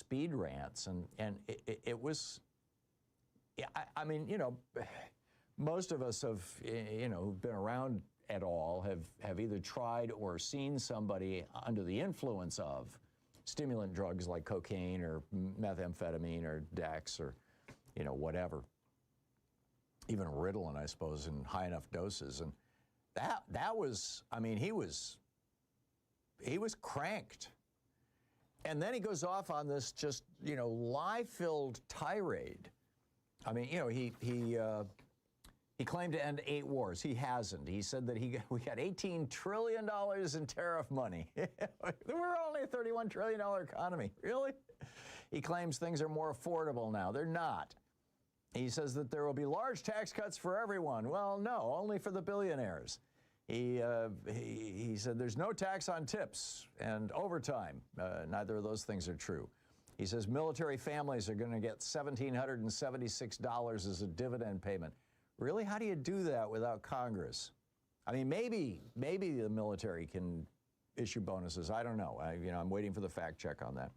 speed rants, and it was, I mean, you know, most of us have, you know, who've been around at all have either tried or seen somebody under the influence of stimulant drugs like cocaine or methamphetamine or Dex or, you know, whatever. Even Ritalin, I suppose, in high enough doses. And that was, I mean, he was cranked. And then he goes off on this just, you know, lie-filled tirade. I mean, you know, he claimed to end 8 wars. He hasn't. He said that we got $18 trillion in tariff money. We're only a $31 trillion economy. Really? He claims things are more affordable now. They're not. He says that there will be large tax cuts for everyone. Well, no, only for the billionaires. He said there's no tax on tips and overtime. Neither of those things are true. He says military families are going to get $1,776 as a dividend payment. Really? How do you do that without Congress? I mean, maybe the military can issue bonuses. I don't know. I'm waiting for the fact check on that.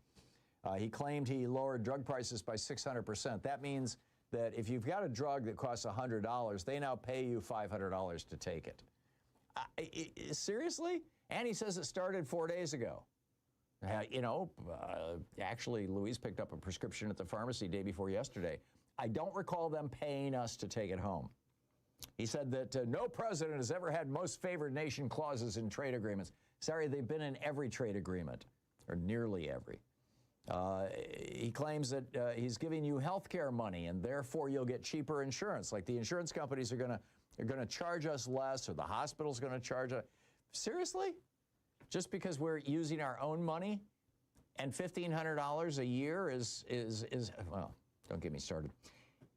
He claimed he lowered drug prices by 600%. That means that if you've got a drug that costs $100, they now pay you $500 to take it. Seriously? And he says it started 4 days ago. Actually, Louise picked up a prescription at the pharmacy day before yesterday. I don't recall them paying us to take it home. He said that no president has ever had most favored nation clauses in trade agreements. Sorry, they've been in every trade agreement, or nearly every. He claims that he's giving you health care money, and therefore you'll get cheaper insurance. Like the insurance companies are going to charge us less, or the hospital's going to charge us. Seriously? Just because we're using our own money, and $1,500 a year is well, don't get me started.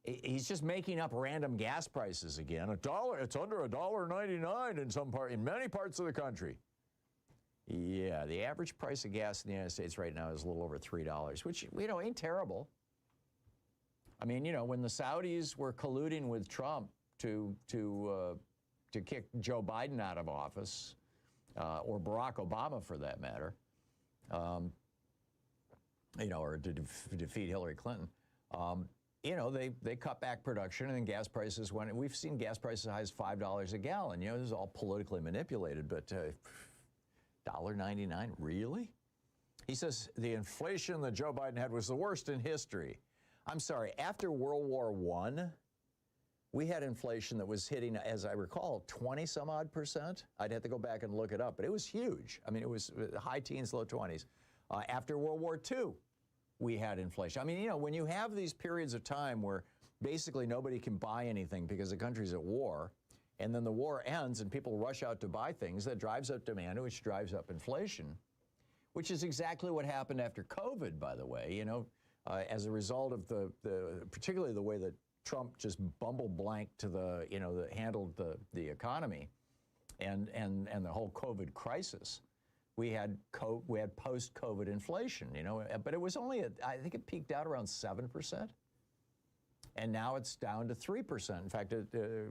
He's just making up random gas prices again. $1, it's under $1.99 in many parts of the country. Yeah, the average price of gas in the United States right now is a little over $3, which, ain't terrible. I mean, when the Saudis were colluding with Trump to kick Joe Biden out of office, or Barack Obama for that matter, or to defeat Hillary Clinton, they cut back production, and then gas prices went. We've seen gas prices as high as $5 a gallon. This is all politically manipulated, but $1.99, really? He says the inflation that Joe Biden had was the worst in history. I'm sorry, after World War I, we had inflation that was hitting, as I recall, 20-some-odd%. I'd have to go back and look it up, but it was huge. I mean, it was high teens, low 20s. After World War II, we had inflation. I mean, when you have these periods of time where basically nobody can buy anything because the country's at war, and then the war ends and people rush out to buy things, that drives up demand, which drives up inflation, which is exactly what happened after COVID, by the way, as a result of particularly the way that Trump just bumble-blanked to handled the economy and the whole COVID crisis. We had post-COVID inflation, but it was only, I think it peaked out around 7%. And now it's down to 3%. In fact, the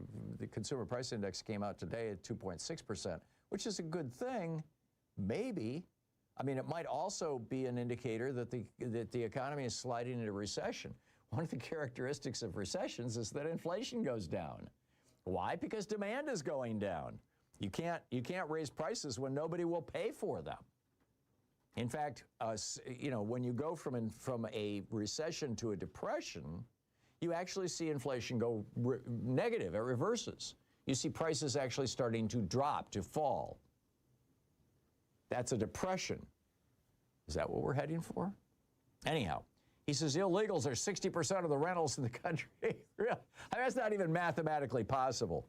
Consumer Price Index came out today at 2.6%, which is a good thing, maybe. I mean, it might also be an indicator that the economy is sliding into recession. One of the characteristics of recessions is that inflation goes down. Why? Because demand is going down. You can't raise prices when nobody will pay for them. In fact, when you go from a recession to a depression, you actually see inflation go negative. It reverses. You see prices actually starting to drop, to fall. That's a depression. Is that what we're heading for? Anyhow, he says illegals are 60% of the rentals in the country. Really? That's not even mathematically possible.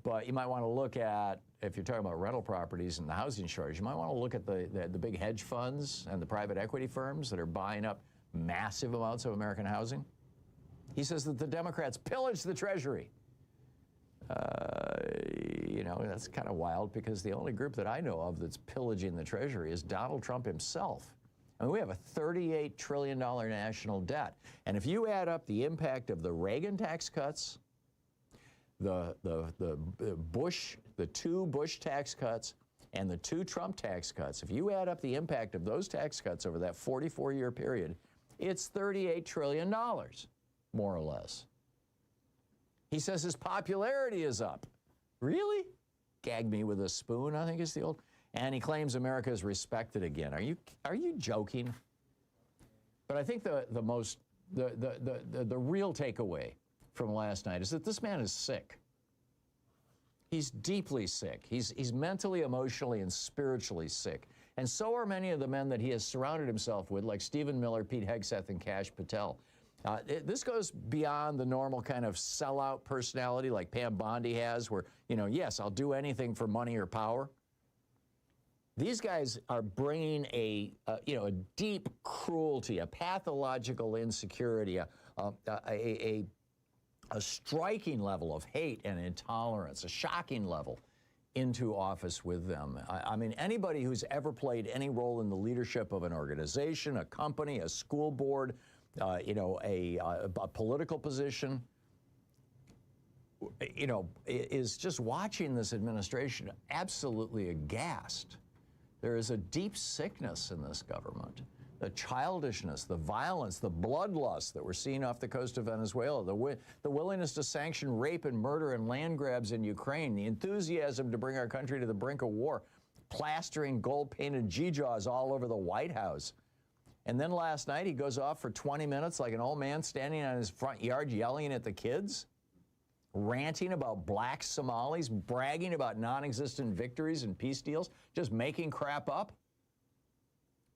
But you might want to look at, if you're talking about rental properties and the housing shortage, you might want to look at the big hedge funds and the private equity firms that are buying up massive amounts of American housing. He says that the Democrats pillaged the Treasury. That's kind of wild, because the only group that I know of that's pillaging the Treasury is Donald Trump himself. I mean, we have a $38 trillion national debt. And if you add up the impact of the Reagan tax cuts, the two Bush tax cuts, and the 2 Trump tax cuts, if you add up the impact of those tax cuts over that 44-year period, it's $38 trillion, more or less. He says his popularity is up. Really? Gag me with a spoon, I think is the old. And he claims America is respected again. Are you joking? But I think the real takeaway from last night is that this man is sick. He's deeply sick. He's mentally, emotionally, and spiritually sick. And so are many of the men that he has surrounded himself with, like Stephen Miller, Pete Hegseth, and Kash Patel. This goes beyond the normal kind of sellout personality like Pam Bondi has, where, yes, I'll do anything for money or power. These guys are bringing a deep cruelty, a pathological insecurity, a striking level of hate and intolerance, a shocking level into office with them. I mean, anybody who's ever played any role in the leadership of an organization, a company, a school board, a political position, is just watching this administration absolutely aghast. There is a deep sickness in this government. The childishness, the violence, the bloodlust that we're seeing off the coast of Venezuela, the willingness to sanction rape and murder and land grabs in Ukraine, the enthusiasm to bring our country to the brink of war, plastering gold-painted G-jaws all over the White House. And then last night he goes off for 20 minutes like an old man standing on his front yard yelling at the kids, ranting about black Somalis, bragging about non-existent victories and peace deals, just making crap up.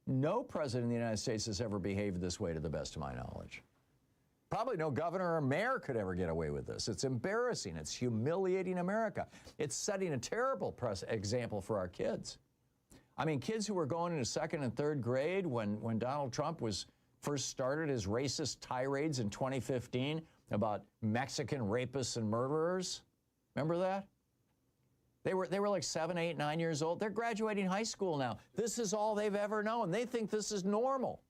No president of the United States has ever behaved this way to the best of my knowledge. Probably no governor or mayor could ever get away with this. It's embarrassing. It's humiliating America. It's setting a terrible example for our kids. I mean, kids who were going into 2nd and 3rd grade when Donald Trump first started his racist tirades in 2015 about Mexican rapists and murderers. Remember that? They were like 7, 8, 9 years old. They're graduating high school now. This is all they've ever known. They think this is normal.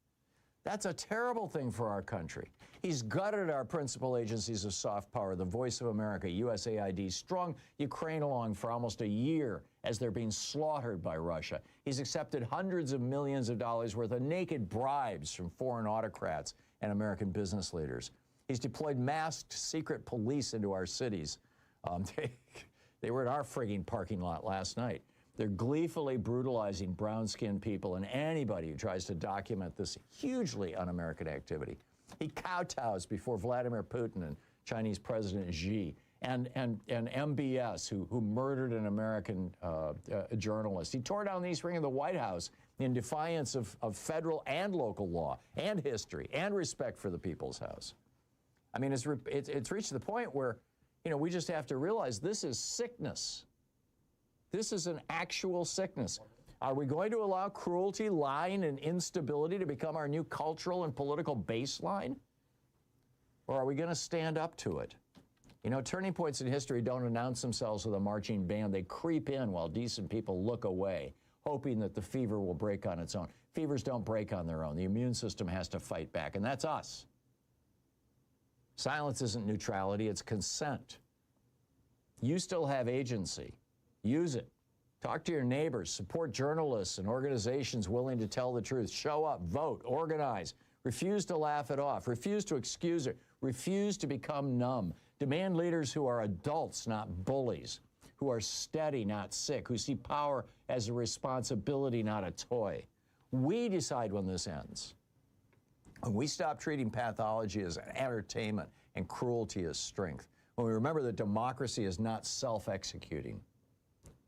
That's a terrible thing for our country. He's gutted our principal agencies of soft power, the Voice of America, USAID, strung Ukraine along for almost a year as they're being slaughtered by Russia. He's accepted hundreds of millions of dollars worth of naked bribes from foreign autocrats and American business leaders. He's deployed masked secret police into our cities. They were in our frigging parking lot last night. They're gleefully brutalizing brown-skinned people and anybody who tries to document this hugely un-American activity. He kowtows before Vladimir Putin and Chinese President Xi and MBS, who murdered an American journalist. He tore down the East Wing of the White House in defiance of federal and local law and history and respect for the People's House. I mean, it's reached the point where, we just have to realize this is sickness. This is an actual sickness. Are we going to allow cruelty, lying, and instability to become our new cultural and political baseline? Or are we going to stand up to it? Turning points in history don't announce themselves with a marching band. They creep in while decent people look away, hoping that the fever will break on its own. Fevers don't break on their own. The immune system has to fight back, and that's us. Silence isn't neutrality, it's consent. You still have agency. Use it. Talk to your neighbors, support journalists and organizations willing to tell the truth. Show up, vote, organize. Refuse to laugh it off. Refuse to excuse it. Refuse to become numb. Demand leaders who are adults, not bullies, who are steady, not sick, who see power as a responsibility, not a toy. We decide when this ends. When we stop treating pathology as an entertainment and cruelty as strength, when we remember that democracy is not self-executing,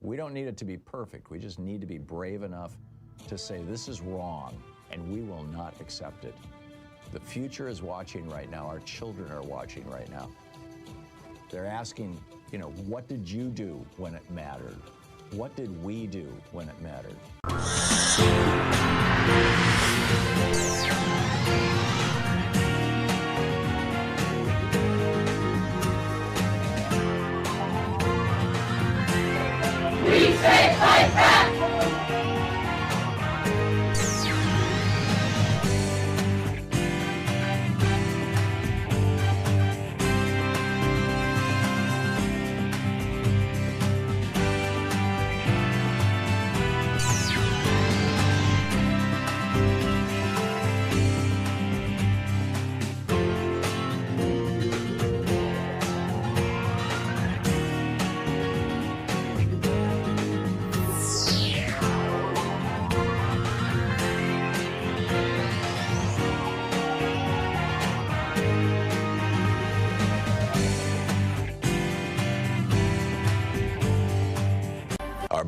we don't need it to be perfect. We just need to be brave enough to say this is wrong and we will not accept it. The future is watching right now. Our children are watching right now. They're asking, what did you do when it mattered? What did we do when it mattered? We say fight back!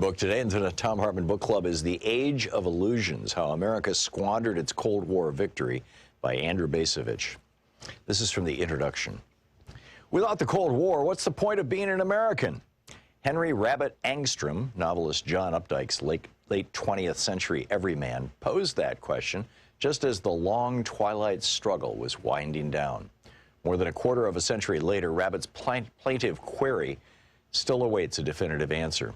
book today in the Thom Hartmann Book Club is The Age of Illusions, How America Squandered Its Cold War Victory by Andrew Bacevich. This is from the introduction. Without the Cold War, what's the point of being an American? Henry Rabbit Angstrom, novelist John Updike's late 20th century everyman, posed that question just as the long twilight struggle was winding down. More than a quarter of a century later, Rabbit's plaintive query still awaits a definitive answer.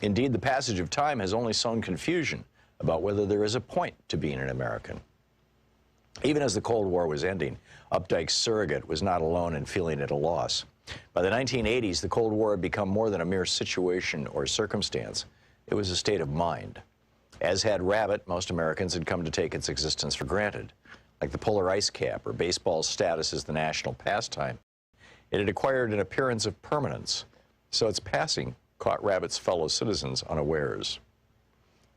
Indeed, the passage of time has only sown confusion about whether there is a point to being an American. Even as the Cold War was ending, Updike's surrogate was not alone in feeling at a loss. By the 1980s, the Cold War had become more than a mere situation or circumstance. It was a state of mind. As had Rabbit, most Americans had come to take its existence for granted. Like the polar ice cap or baseball's status as the national pastime, it had acquired an appearance of permanence, so its passing caught Rabbit's fellow citizens unawares.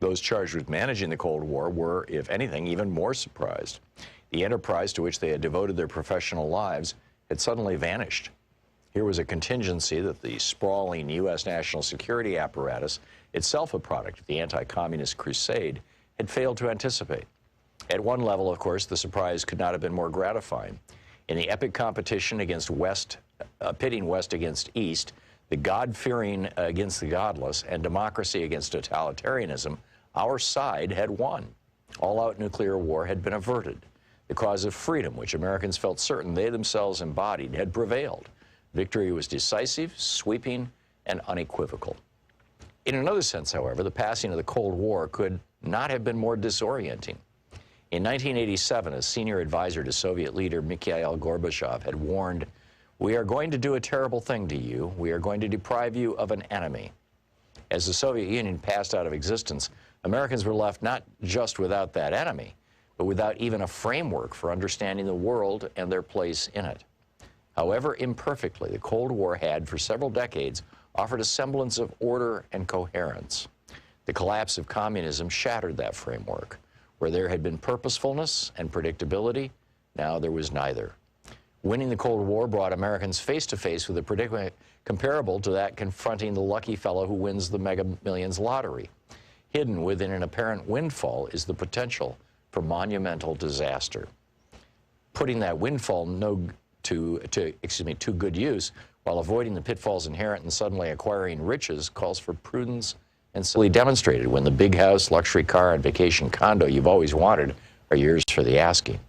Those charged with managing the Cold War were, if anything, even more surprised. The enterprise to which they had devoted their professional lives had suddenly vanished. Here was a contingency that the sprawling U.S. national security apparatus, itself a product of the anti-communist crusade, had failed to anticipate. At one level, of course, the surprise could not have been more gratifying. In the epic competition against pitting West against East, the God-fearing against the godless, and democracy against totalitarianism, our side had won. All-out nuclear war had been averted. The cause of freedom, which Americans felt certain they themselves embodied, had prevailed. Victory was decisive, sweeping, and unequivocal. In another sense, however, the passing of the Cold War could not have been more disorienting. In 1987, a senior advisor to Soviet leader Mikhail Gorbachev had warned, "We are going to do a terrible thing to you. We are going to deprive you of an enemy." As the Soviet Union passed out of existence, Americans were left not just without that enemy, but without even a framework for understanding the world and their place in it. However imperfectly, the Cold War had, for several decades, offered a semblance of order and coherence. The collapse of communism shattered that framework. Where there had been purposefulness and predictability, now there was neither. Winning the Cold War brought Americans face to face with a predicament comparable to that confronting the lucky fellow who wins the Mega Millions lottery. Hidden within an apparent windfall is the potential for monumental disaster. Putting that windfall to good use while avoiding the pitfalls inherent in suddenly acquiring riches calls for prudence and simply demonstrated when the big house, luxury car, and vacation condo you've always wanted are yours for the asking.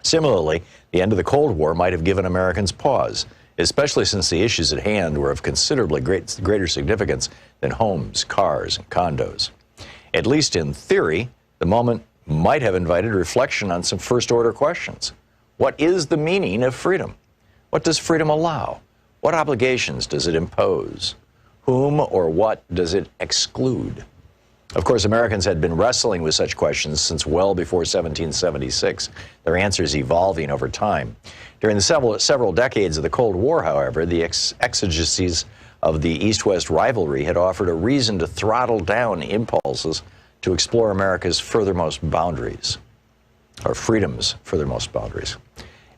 Similarly, the end of the Cold War might have given Americans pause, especially since the issues at hand were of considerably greater significance than homes, cars, and condos. At least in theory, the moment might have invited reflection on some first-order questions. What is the meaning of freedom? What does freedom allow? What obligations does it impose? Whom or what does it exclude? Of course, Americans had been wrestling with such questions since well before 1776, their answers evolving over time. During the several decades of the Cold War, however, the exigencies of the East-West rivalry had offered a reason to throttle down impulses to explore America's furthermost boundaries, or freedom's furthermost boundaries.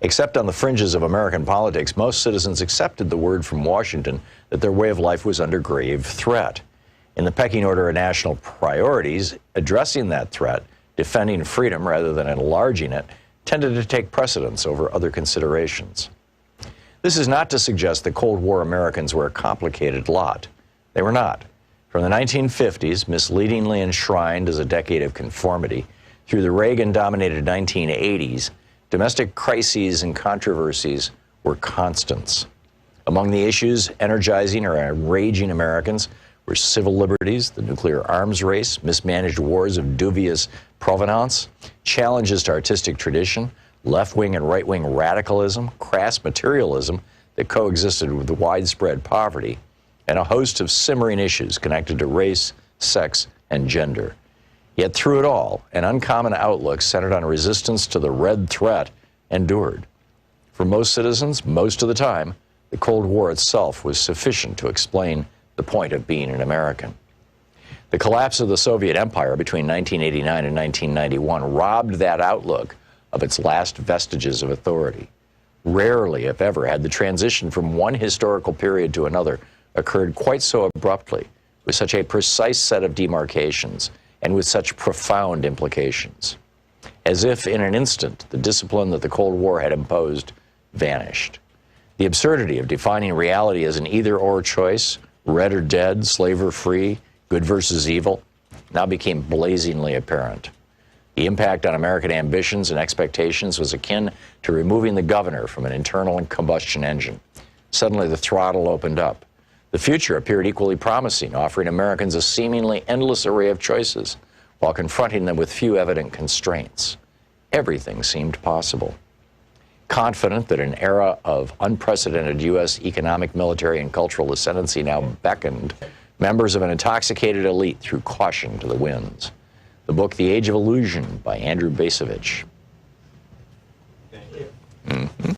Except on the fringes of American politics, most citizens accepted the word from Washington that their way of life was under grave threat. In the pecking order of national priorities, addressing that threat, defending freedom rather than enlarging it, tended to take precedence over other considerations. This is not to suggest that Cold War Americans were a complicated lot. They were not. From the 1950s, misleadingly enshrined as a decade of conformity, through the Reagan-dominated 1980s, domestic crises and controversies were constants. Among the issues energizing or enraging Americans were civil liberties, the nuclear arms race, mismanaged wars of dubious provenance, challenges to artistic tradition, left-wing and right-wing radicalism, crass materialism that coexisted with widespread poverty, and a host of simmering issues connected to race, sex, and gender. Yet through it all, an uncommon outlook centered on resistance to the red threat endured. For most citizens, most of the time, the Cold War itself was sufficient to explain the point of being an American. The collapse of the Soviet Empire between 1989 and 1991 robbed that outlook of its last vestiges of authority. Rarely, if ever, had the transition from one historical period to another occurred quite so abruptly, with such a precise set of demarcations and with such profound implications. As if in an instant, the discipline that the Cold War had imposed vanished. The absurdity of defining reality as an either-or choice, red or dead, slave or free, good versus evil, now became blazingly apparent. The impact on American ambitions and expectations was akin to removing the governor from an internal combustion engine. Suddenly, the throttle opened up. The future appeared equally promising, offering Americans a seemingly endless array of choices, while confronting them with few evident constraints. Everything seemed possible. Confident that an era of unprecedented U.S. economic, military, and cultural ascendancy now beckoned, members of an intoxicated elite threw caution to the winds. The book, The Age of Illusion, by Andrew Bacevich. Thank you. Mm-hmm.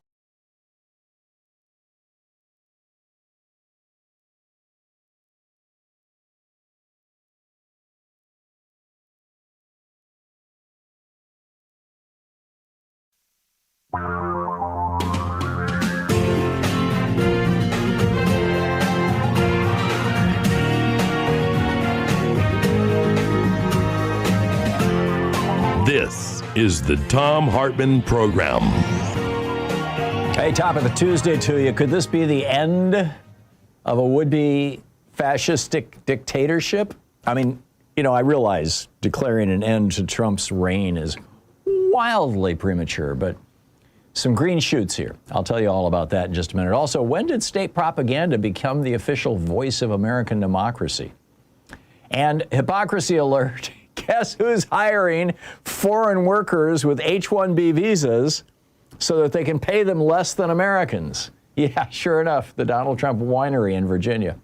This is the Thom Hartmann Program. Hey, top of the Tuesday to you. Could this be the end of a would-be fascistic dictatorship? I mean, you know, I realize declaring an end to Trump's reign is wildly premature, but some green shoots here. I'll tell you all about that in just a minute. Also, when did state propaganda become the official voice of American democracy? And Hypocrisy Alert. Guess who's hiring foreign workers with H-1B visas so that they can pay them less than Americans? Yeah, sure enough, the Donald Trump winery in Virginia.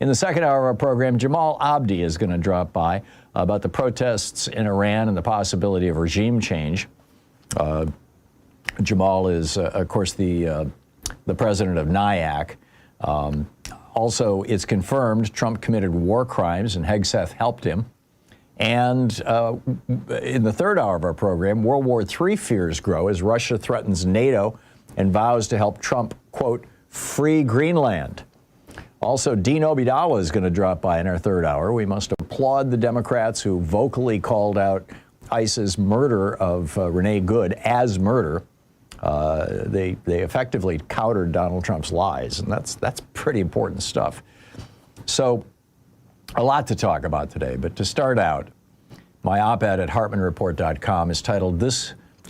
In the second hour of our program, Jamal Abdi is going to drop by about the protests in Iran and the possibility of regime change. Jamal is, of course, the president of NIAC. Also, it's confirmed Trump committed war crimes and Hegseth helped him. And in the third hour of our program, World War III fears grow as Russia threatens NATO and vows to help Trump, quote, free Greenland. Also, Dean Obeidallah is going to drop by in our third hour. We must applaud the Democrats who vocally called out ICE's murder of Renee Good as murder. They effectively countered Donald Trump's lies, and that's pretty important stuff. So, a lot to talk about today, but to start out, my op-ed at HartmannReport.com is titled,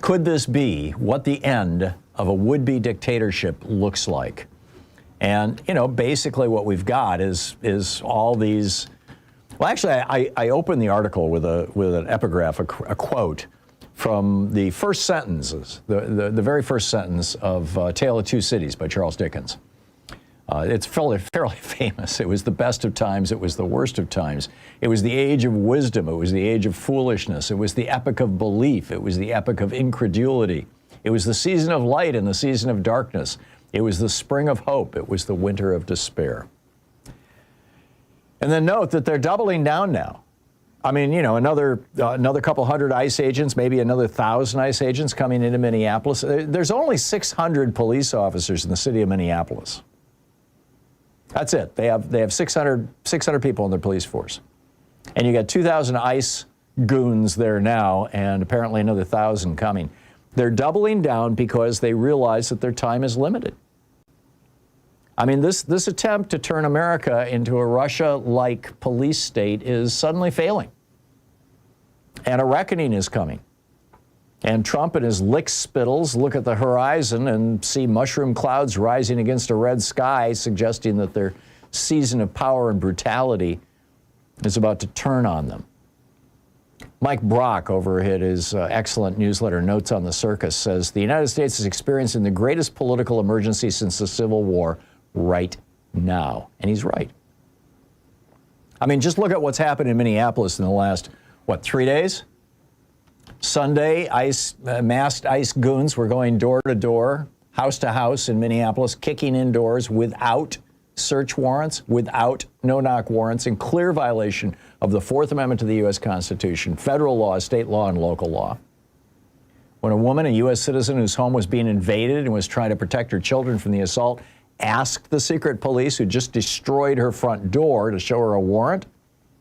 Could This Be What the End of a Would-Be Dictatorship Looks Like? And, you know, basically what we've got is all these, well, actually, I opened the article with an epigraph, a quote from the first sentences, the very first sentence of Tale of Two Cities by Charles Dickens. It's fairly famous. It was the best of times. It was the worst of times. It was the age of wisdom. It was the age of foolishness. It was the epoch of belief. It was the epoch of incredulity. It was the season of light and the season of darkness. It was the spring of hope. It was the winter of despair. And then note that they're doubling down now. I mean, you know, another couple hundred ICE agents, maybe another 1,000 ICE agents coming into Minneapolis. There's only 600 police officers in the city of Minneapolis. That's it. They have 600 people in their police force. And you got 2,000 ICE goons there now, and apparently another 1,000 coming. They're doubling down because they realize that their time is limited. I mean, this attempt to turn America into a Russia-like police state is suddenly failing. And a reckoning is coming. And Trump and his lickspittles look at the horizon and see mushroom clouds rising against a red sky, suggesting that their season of power and brutality is about to turn on them. Mike Brock, over at his excellent newsletter, Notes on the Circus, says, the United States is experiencing the greatest political emergency since the Civil War right now. And he's right. I mean, just look at what's happened in Minneapolis in the last, 3 days? Sunday, masked ICE goons were going door to door, house to house in Minneapolis, kicking in doors without search warrants, without no-knock warrants, in clear violation of the Fourth Amendment to the U.S. Constitution, federal law, state law, and local law. When a woman, a U.S. citizen whose home was being invaded and was trying to protect her children from the assault, asked the secret police who just destroyed her front door to show her a warrant.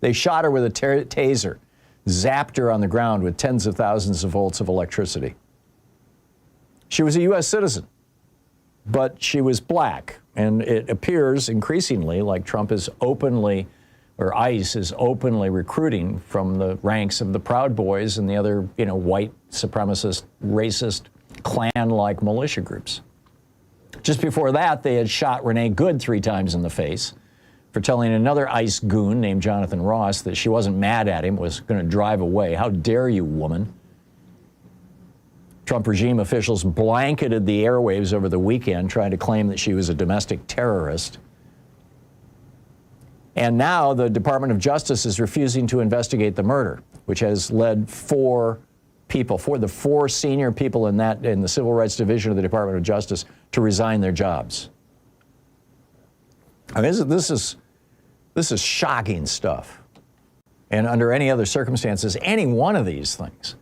They shot her with a taser, zapped her on the ground with tens of thousands of volts of electricity. She was a U.S. citizen, but she was black. And it appears increasingly like Trump is openly, or ICE is openly recruiting from the ranks of the Proud Boys and the other, white supremacist, racist, Klan-like militia groups. Just before that, they had shot Renee Good 3 times in the face for telling another ICE goon named Jonathan Ross that she wasn't mad at him, was going to drive away. How dare you, woman? Trump regime officials blanketed the airwaves over the weekend, trying to claim that she was a domestic terrorist. And now the Department of Justice is refusing to investigate the murder, which has led the 4 senior people in the Civil Rights Division of the Department of Justice to resign their jobs. I mean, this is shocking stuff. And under any other circumstances, any one of these things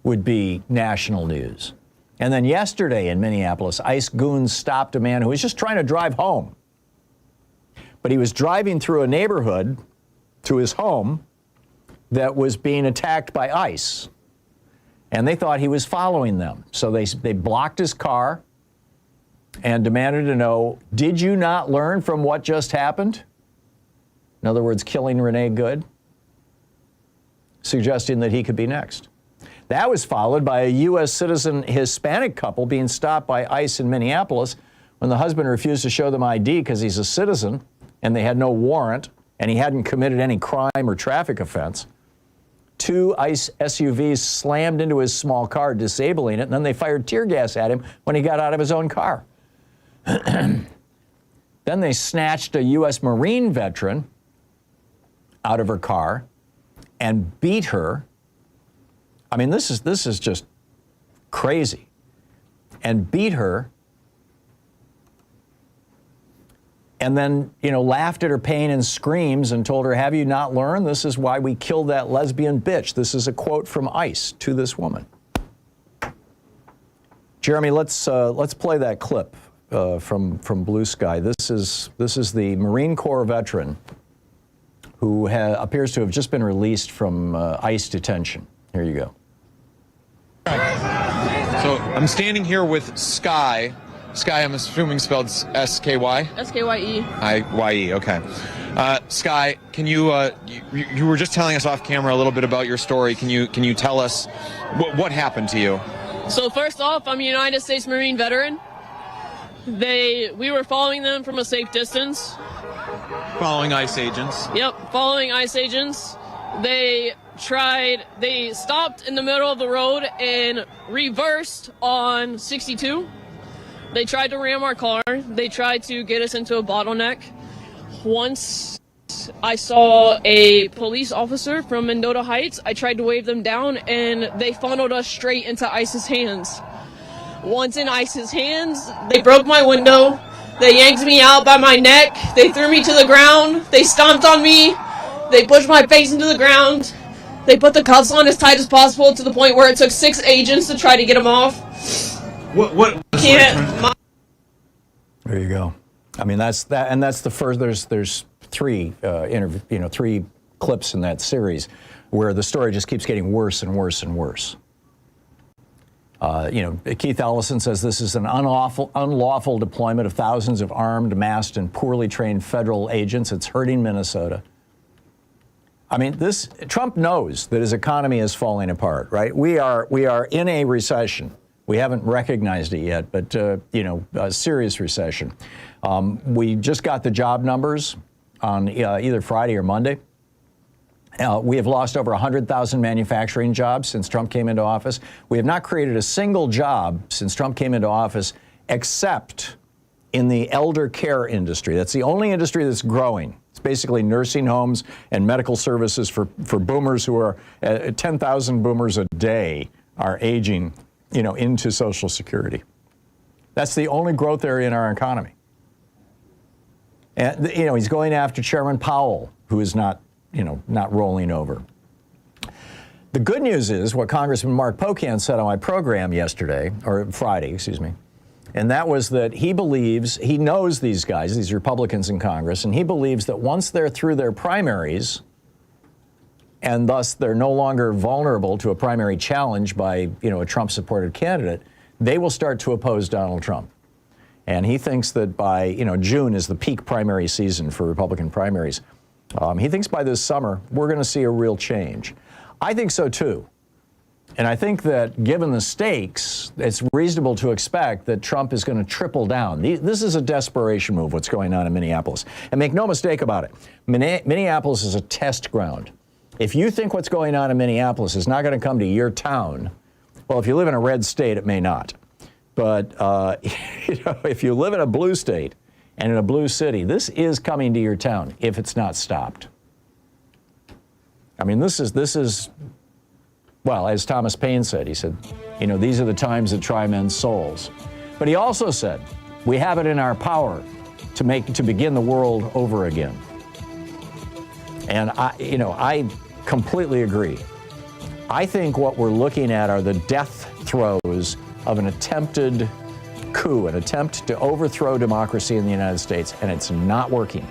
would be national news. And then yesterday in Minneapolis, ICE goons stopped a man who was just trying to drive home. But he was driving through a neighborhood to his home that was being attacked by ICE. And they thought he was following them. So they blocked his car and demanded to know, did you not learn from what just happened? In other words, killing Renee Good, suggesting that he could be next. That was followed by a U.S. citizen Hispanic couple being stopped by ICE in Minneapolis when the husband refused to show them ID because he's a citizen and they had no warrant and he hadn't committed any crime or traffic offense. 2 ICE SUVs slammed into his small car, disabling it, and then they fired tear gas at him when he got out of his own car. Then they snatched a U.S. Marine veteran out of her car and beat her. I mean, this is just crazy. And beat her, and then, laughed at her pain and screams and told her, have you not learned? This is why we killed that lesbian bitch. This is a quote from ICE to this woman. Jeremy, let's play that clip from Blue Sky. This is the Marine Corps veteran who appears to have just been released from ICE detention. Here you go. So I'm standing here with Sky. Sky, I'm assuming spelled S-K-Y? S-K-Y-E. I-Y-E, okay. Sky, can you were just telling us off camera a little bit about your story. Can you tell us what happened to you? So first off, I'm a United States Marine veteran. We were following them from a safe distance. Following ICE agents? Yep, following ICE agents. They stopped in the middle of the road and reversed on 62. They tried to ram our car. They tried to get us into a bottleneck. Once I saw a police officer from Mendota Heights, I tried to wave them down, and they funneled us straight into ICE's hands. Once in ICE's hands, they broke my window. They yanked me out by my neck. They threw me to the ground. They stomped on me. They pushed my face into the ground. They put the cuffs on as tight as possible to the point where it took 6 agents to try to get them off. What? There you go. I mean, that's the first. There's 3 3 clips in that series where the story just keeps getting worse and worse and worse. Keith Ellison says this is an unlawful deployment of thousands of armed, masked, and poorly trained federal agents. It's hurting Minnesota. I mean, Trump knows that his economy is falling apart, right? We are in a recession. We haven't recognized it yet, but, a serious recession. We just got the job numbers on either Friday or Monday. We have lost over 100,000 manufacturing jobs since Trump came into office. We have not created a single job since Trump came into office, except in the elder care industry. That's the only industry that's growing. It's basically nursing homes and medical services for boomers who are 10,000 boomers a day are aging, into Social Security. That's the only growth area in our economy. And, he's going after Chairman Powell, who is not rolling over. The good news is what Congressman Mark Pocan said on my program Friday, And that was that he knows these guys, these Republicans in Congress, and he believes that once they're through their primaries, and thus they're no longer vulnerable to a primary challenge by, a Trump-supported candidate, they will start to oppose Donald Trump. And he thinks that by, June is the peak primary season for Republican primaries. He thinks by this summer, we're going to see a real change. I think so, too. And I think that given the stakes, it's reasonable to expect that Trump is going to triple down. This is a desperation move, what's going on in Minneapolis. And make no mistake about it, Minneapolis is a test ground. If you think what's going on in Minneapolis is not going to come to your town, well, if you live in a red state, it may not. But if you live in a blue state and in a blue city, this is coming to your town if it's not stopped. I mean, this is. Well, as Thomas Paine said, he said, these are the times that try men's souls. But he also said, we have it in our power to begin the world over again. And I completely agree. I think what we're looking at are the death throes of an attempted coup, an attempt to overthrow democracy in the United States, and it's not working.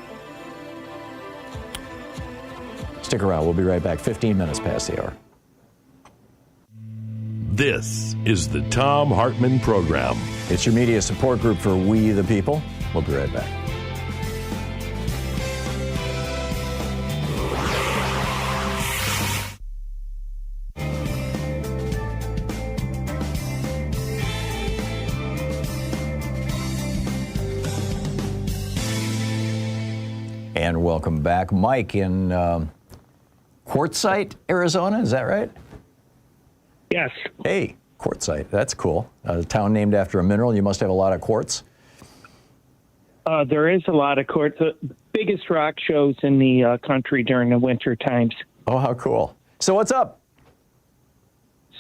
Stick around. We'll be right back. 15 minutes past the hour. This is the Thom Hartmann Program. It's your media support group for We the People. We'll be right back. And welcome back. Mike in Quartzsite, Arizona, is that right? Yes. Hey, Quartzsite, that's cool. A town named after a mineral. You must have a lot of quartz. There is a lot of quartz. The biggest rock shows in the country during the winter times. Oh, how cool. So what's up?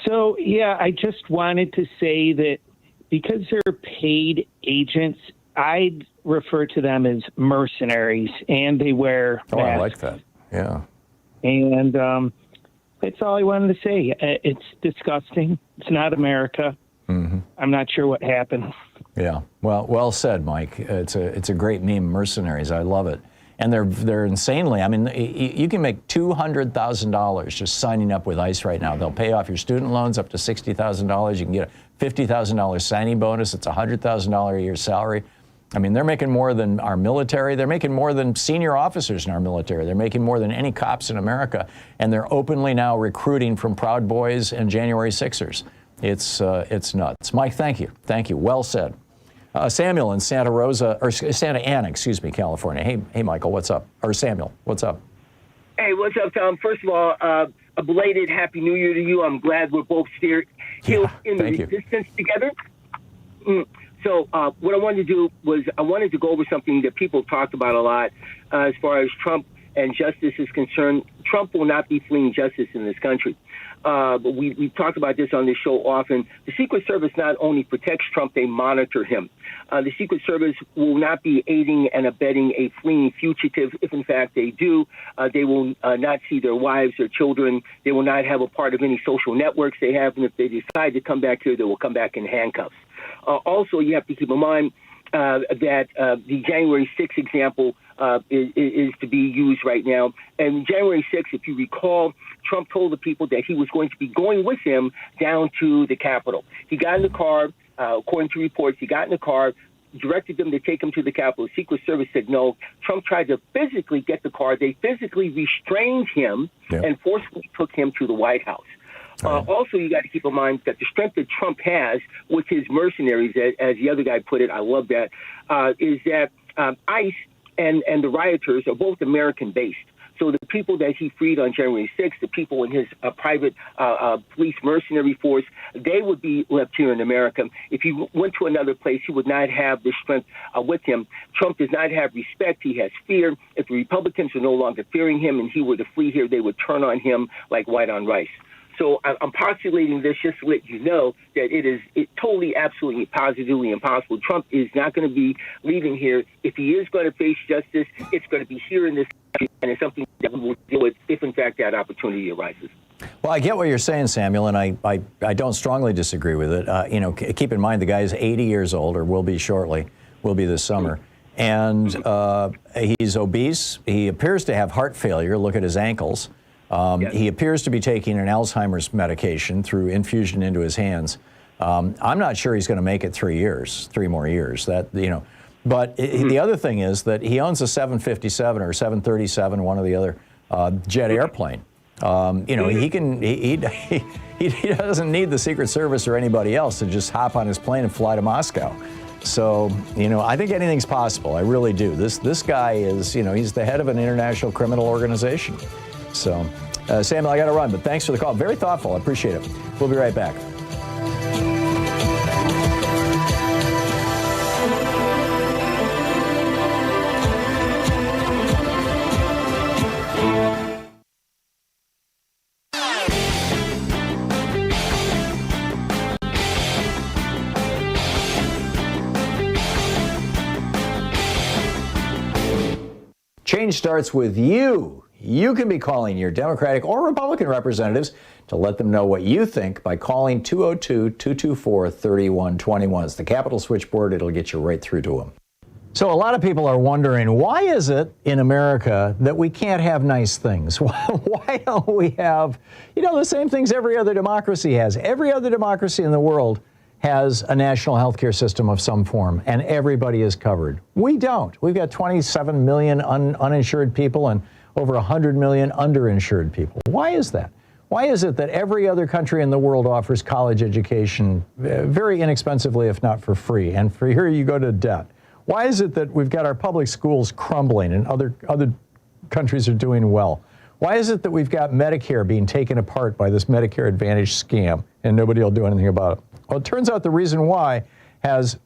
So, yeah, I just wanted to say that because they're paid agents, I'd refer to them as mercenaries, and they wear masks. Oh, I like that. Yeah. And that's all I wanted to say. It's disgusting. It's not America. Mm-hmm. I'm not sure what happened. Yeah. Well said, Mike. It's a great meme, mercenaries. I love it. And they're insanely. I mean, you can make $200,000 just signing up with ICE right now. They'll pay off your student loans up to $60,000. You can get a $50,000 signing bonus. It's a $100,000 a year salary. I mean, they're making more than our military. They're making more than senior officers in our military. They're making more than any cops in America. And they're openly now recruiting from Proud Boys and January 6ers. It's nuts. Mike, thank you. Thank you. Well said. Samuel in Santa Ana, California. Hey, Michael, what's up? Or Samuel, what's up? Hey, what's up, Tom? First of all, a belated Happy New Year to you. I'm glad we're both here in the resistance together. So what I wanted to do was I wanted to go over something that people talked about a lot as far as Trump and justice is concerned. Trump will not be fleeing justice in this country. But we've talked about this on this show often. The Secret Service not only protects Trump, they monitor him. The Secret Service will not be aiding and abetting a fleeing fugitive. If, in fact, they do, they will not see their wives or children. They will not have a part of any social networks they have. And if they decide to come back here, they will come back in handcuffs. Also, you have to keep in mind that the January 6th example is to be used right now. And January 6th, if you recall, Trump told the people that he was going to be going with him down to the Capitol. He got in the car, according to reports, he got in the car, directed them to take him to the Capitol. The Secret Service said no. Trump tried to physically get the car. They physically restrained him and forcefully took him to the White House. Also, you got to keep in mind that the strength that Trump has with his mercenaries, as the other guy put it, I love that, is that ICE and the rioters are both American-based. So the people that he freed on January 6th, the people in his private police mercenary force, they would be left here in America. If he went to another place, he would not have the strength with him. Trump does not have respect. He has fear. If the Republicans are no longer fearing him and he were to flee here, they would turn on him like white on rice. So I'm postulating this just to let you know that it totally, absolutely, positively impossible. Trump is not going to be leaving here. If he is going to face justice, it's going to be here in this country, and it's something that we will deal with if, in fact, that opportunity arises. Well, I get what you're saying, Samuel, and I don't strongly disagree with it. You know, keep in mind the guy's 80 years old, or will be shortly, will be this summer. And he's obese. He appears to have heart failure. Look at his ankles. Yes. He appears to be taking an Alzheimer's medication through infusion into his hands. I'm not sure he's going to make it 3 more years. That, you know, but the other thing is that he owns a 757 or 737, one or the other, jet airplane. You know, he doesn't need the Secret Service or anybody else to just hop on his plane and fly to Moscow. So, you know, I think anything's possible. I really do. This guy is, you know, he's the head of an international criminal organization. So, Samuel, I got to run, but thanks for the call. Very thoughtful. I appreciate it. We'll be right back. Change starts with you. You can be calling your Democratic or Republican representatives to let them know what you think by calling 202-224-3121. It's the Capitol switchboard. It'll get you right through to them. So a lot of people are wondering, why is it in America that we can't have nice things? Why don't we have, you know, the same things every other democracy has? Every other democracy in the world has a national health care system of some form, and everybody is covered. We don't. We've got 27 million uninsured people and over 100 million underinsured people. Why is that? Why is it that every other country in the world offers college education very inexpensively, if not for free, and for here you go to debt? Why is it that we've got our public schools crumbling and other countries are doing well? Why is it that we've got Medicare being taken apart by this Medicare Advantage scam and nobody will do anything about it? Well, it turns out the reason why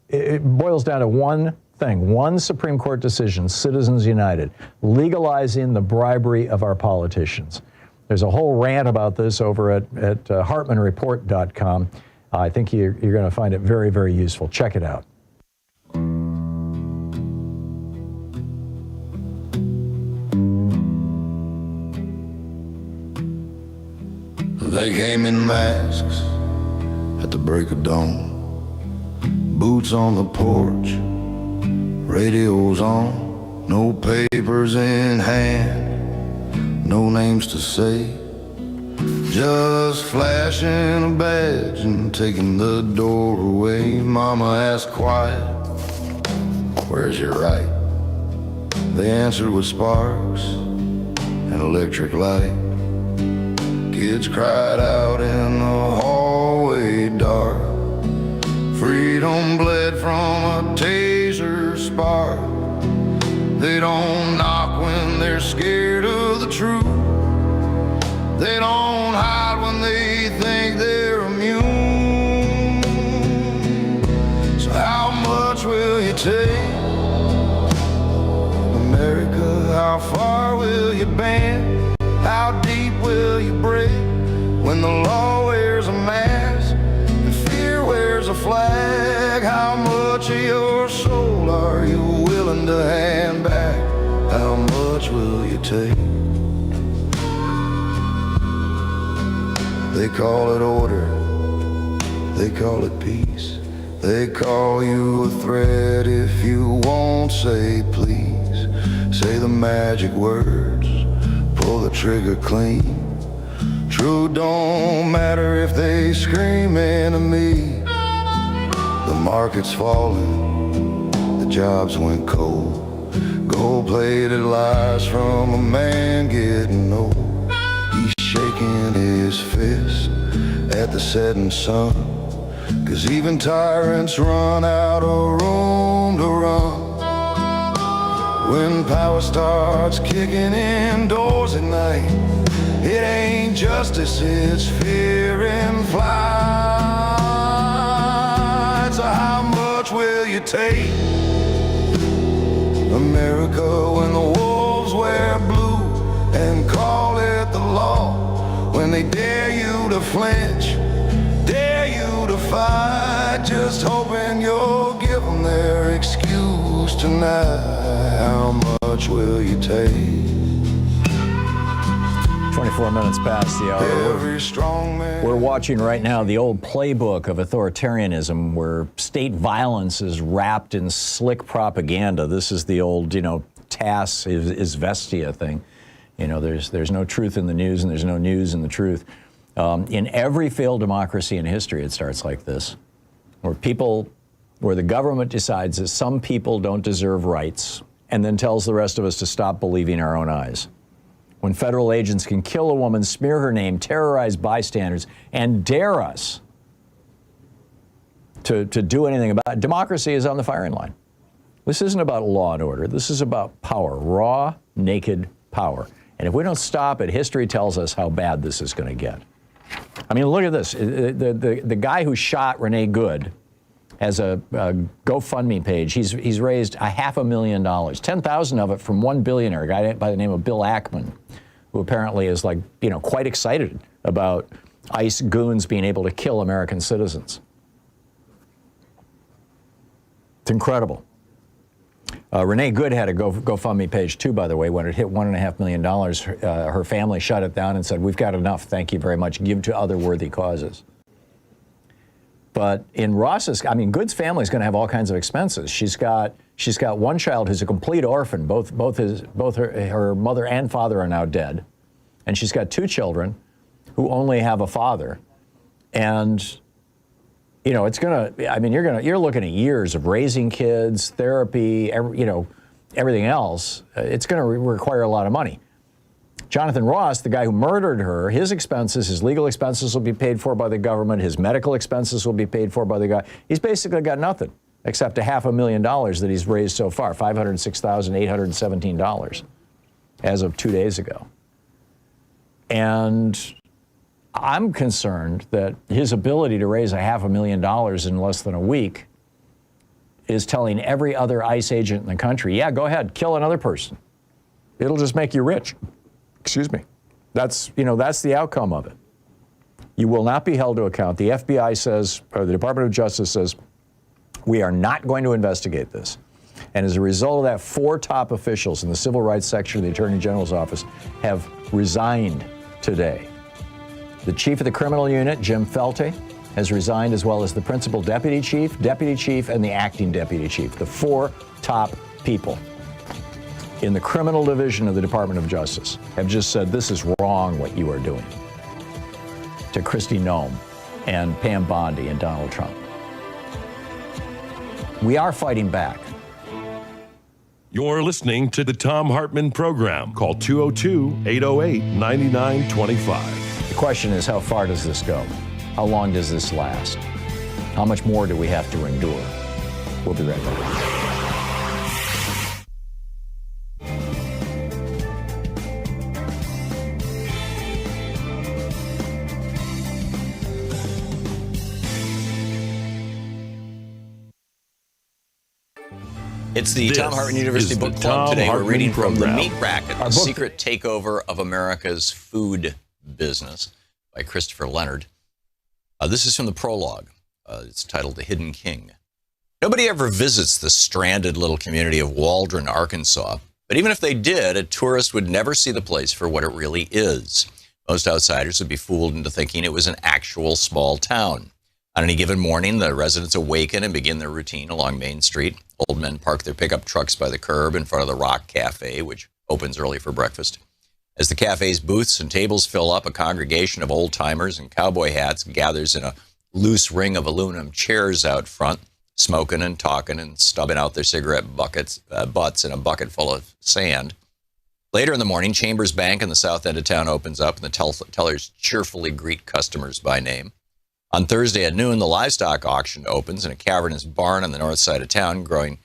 it boils down to one thing, one Supreme Court decision, Citizens United, legalizing the bribery of our politicians. There's a whole rant about this over at HartmannReport.com. I think you're going to find it very, very useful. Check it out. They came in masks at the break of dawn, boots on the porch, radios on, no papers in hand, no names to say, just flashing a badge and taking the door away. Mama asked quiet, where's your right? They answered with sparks and electric light. Kids cried out in the hallway dark. Freedom bled from a taser spark. They don't knock when they're scared of the truth. They don't hide when they think they're immune. So how much will you take? America, how far will you bend? How deep will you break when the law wears a mask and fear wears a flag? How much of your soul are you willing to hand back? How much will you take? They call it order, they call it peace. They call you a threat if you won't say please. Say the magic words, pull the trigger clean. True don't matter if they scream enemy. The market's falling, the jobs went cold. Gold-plated lies from a man getting old. He's shaking his fist at the setting sun, 'cause even tyrants run out of room to run. When power starts kicking in doors at night, it ain't justice, it's fear in flight. So how much will you take? America, when the wolves wear blue and call it the law, when they dare you to flinch, dare you to fight, just hoping you'll give them their excuse tonight. How much will you take? 24 minutes past the hour. Every strong man. We're watching right now the old playbook of authoritarianism where state violence is wrapped in slick propaganda. This is the old, TASS is Vestia thing. There's no truth in the news and there's no news in the truth. In every failed democracy in history, it starts like this, where the government decides that some people don't deserve rights and then tells the rest of us to stop believing our own eyes. When federal agents can kill a woman, smear her name, terrorize bystanders, and dare us to do anything about it, democracy is on the firing line. This isn't about law and order. This is about power, raw, naked power. And if we don't stop it, history tells us how bad this is going to get. I mean, look at this. The guy who shot Renee Good has a GoFundMe page. He's raised $500,000, 10,000 of it from one billionaire, a guy by the name of Bill Ackman, who apparently is quite excited about ICE goons being able to kill American citizens. It's incredible. Renee Good had a GoFundMe page too, by the way. When it hit $1.5 million, her family shut it down and said, "We've got enough. Thank you very much. Give to other worthy causes." But in Ross's, Good's family is going to have all kinds of expenses. She's got one child who's a complete orphan. Both her mother and father are now dead, and she's got two children who only have a father. And it's going to. You're looking at years of raising kids, therapy, everything else. It's going to require a lot of money. Jonathan Ross, the guy who murdered her, his legal expenses will be paid for by the government. His medical expenses will be paid for by the guy. He's basically got nothing except $500,000 that he's raised so far, $506,817 as of 2 days ago. And I'm concerned that his ability to raise $500,000 in less than a week is telling every other ICE agent in the country, yeah, go ahead, kill another person. It'll just make you rich. Excuse me. That's the outcome of it. You will not be held to account. The FBI says, or the Department of Justice says, we are not going to investigate this. And as a result of that, 4 top officials in the civil rights section of the Attorney General's office have resigned today. The chief of the criminal unit, Jim Felte, has resigned, as well as the principal deputy chief, and the acting deputy chief, the 4 top people in the criminal division of the Department of Justice have just said, this is wrong what you are doing, to Kristi Noem and Pam Bondi and Donald Trump. We are fighting back. You're listening to the Thom Hartmann Program. Call 202-808-9925. The question is, how far does this go? How long does this last? How much more do we have to endure? We'll be right back. It's the This Thom Hartmann University is the Book Club. Thom Today we're Hartmann reading from The Program. Meat Racket, Our The book- Secret Takeover of America's Food Business by Christopher Leonard. This is from the prologue. It's titled The Hidden King. Nobody ever visits the stranded little community of Waldron, Arkansas. But even if they did, a tourist would never see the place for what it really is. Most outsiders would be fooled into thinking it was an actual small town. On any given morning, the residents awaken and begin their routine along Main Street. Old men park their pickup trucks by the curb in front of the Rock Cafe, which opens early for breakfast. As the cafe's booths and tables fill up, a congregation of old-timers in cowboy hats gathers in a loose ring of aluminum chairs out front, smoking and talking and stubbing out their cigarette butts in a bucket full of sand. Later in the morning, Chambers Bank in the south end of town opens up, and the tellers cheerfully greet customers by name. On Thursday at noon, the livestock auction opens in a cavernous barn on the north side of town, drawing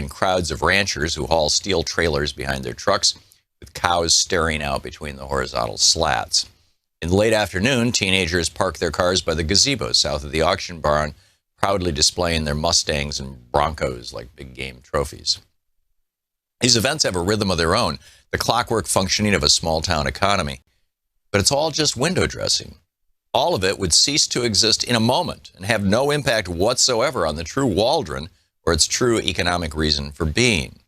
crowds of ranchers who haul steel trailers behind their trucks, with cows staring out between the horizontal slats. In the late afternoon, teenagers park their cars by the gazebo south of the auction barn, proudly displaying their Mustangs and Broncos like big game trophies. These events have a rhythm of their own, the clockwork functioning of a small-town economy. But it's all just window dressing. All of it would cease to exist in a moment and have no impact whatsoever on the true Waldron or its true economic reason for being.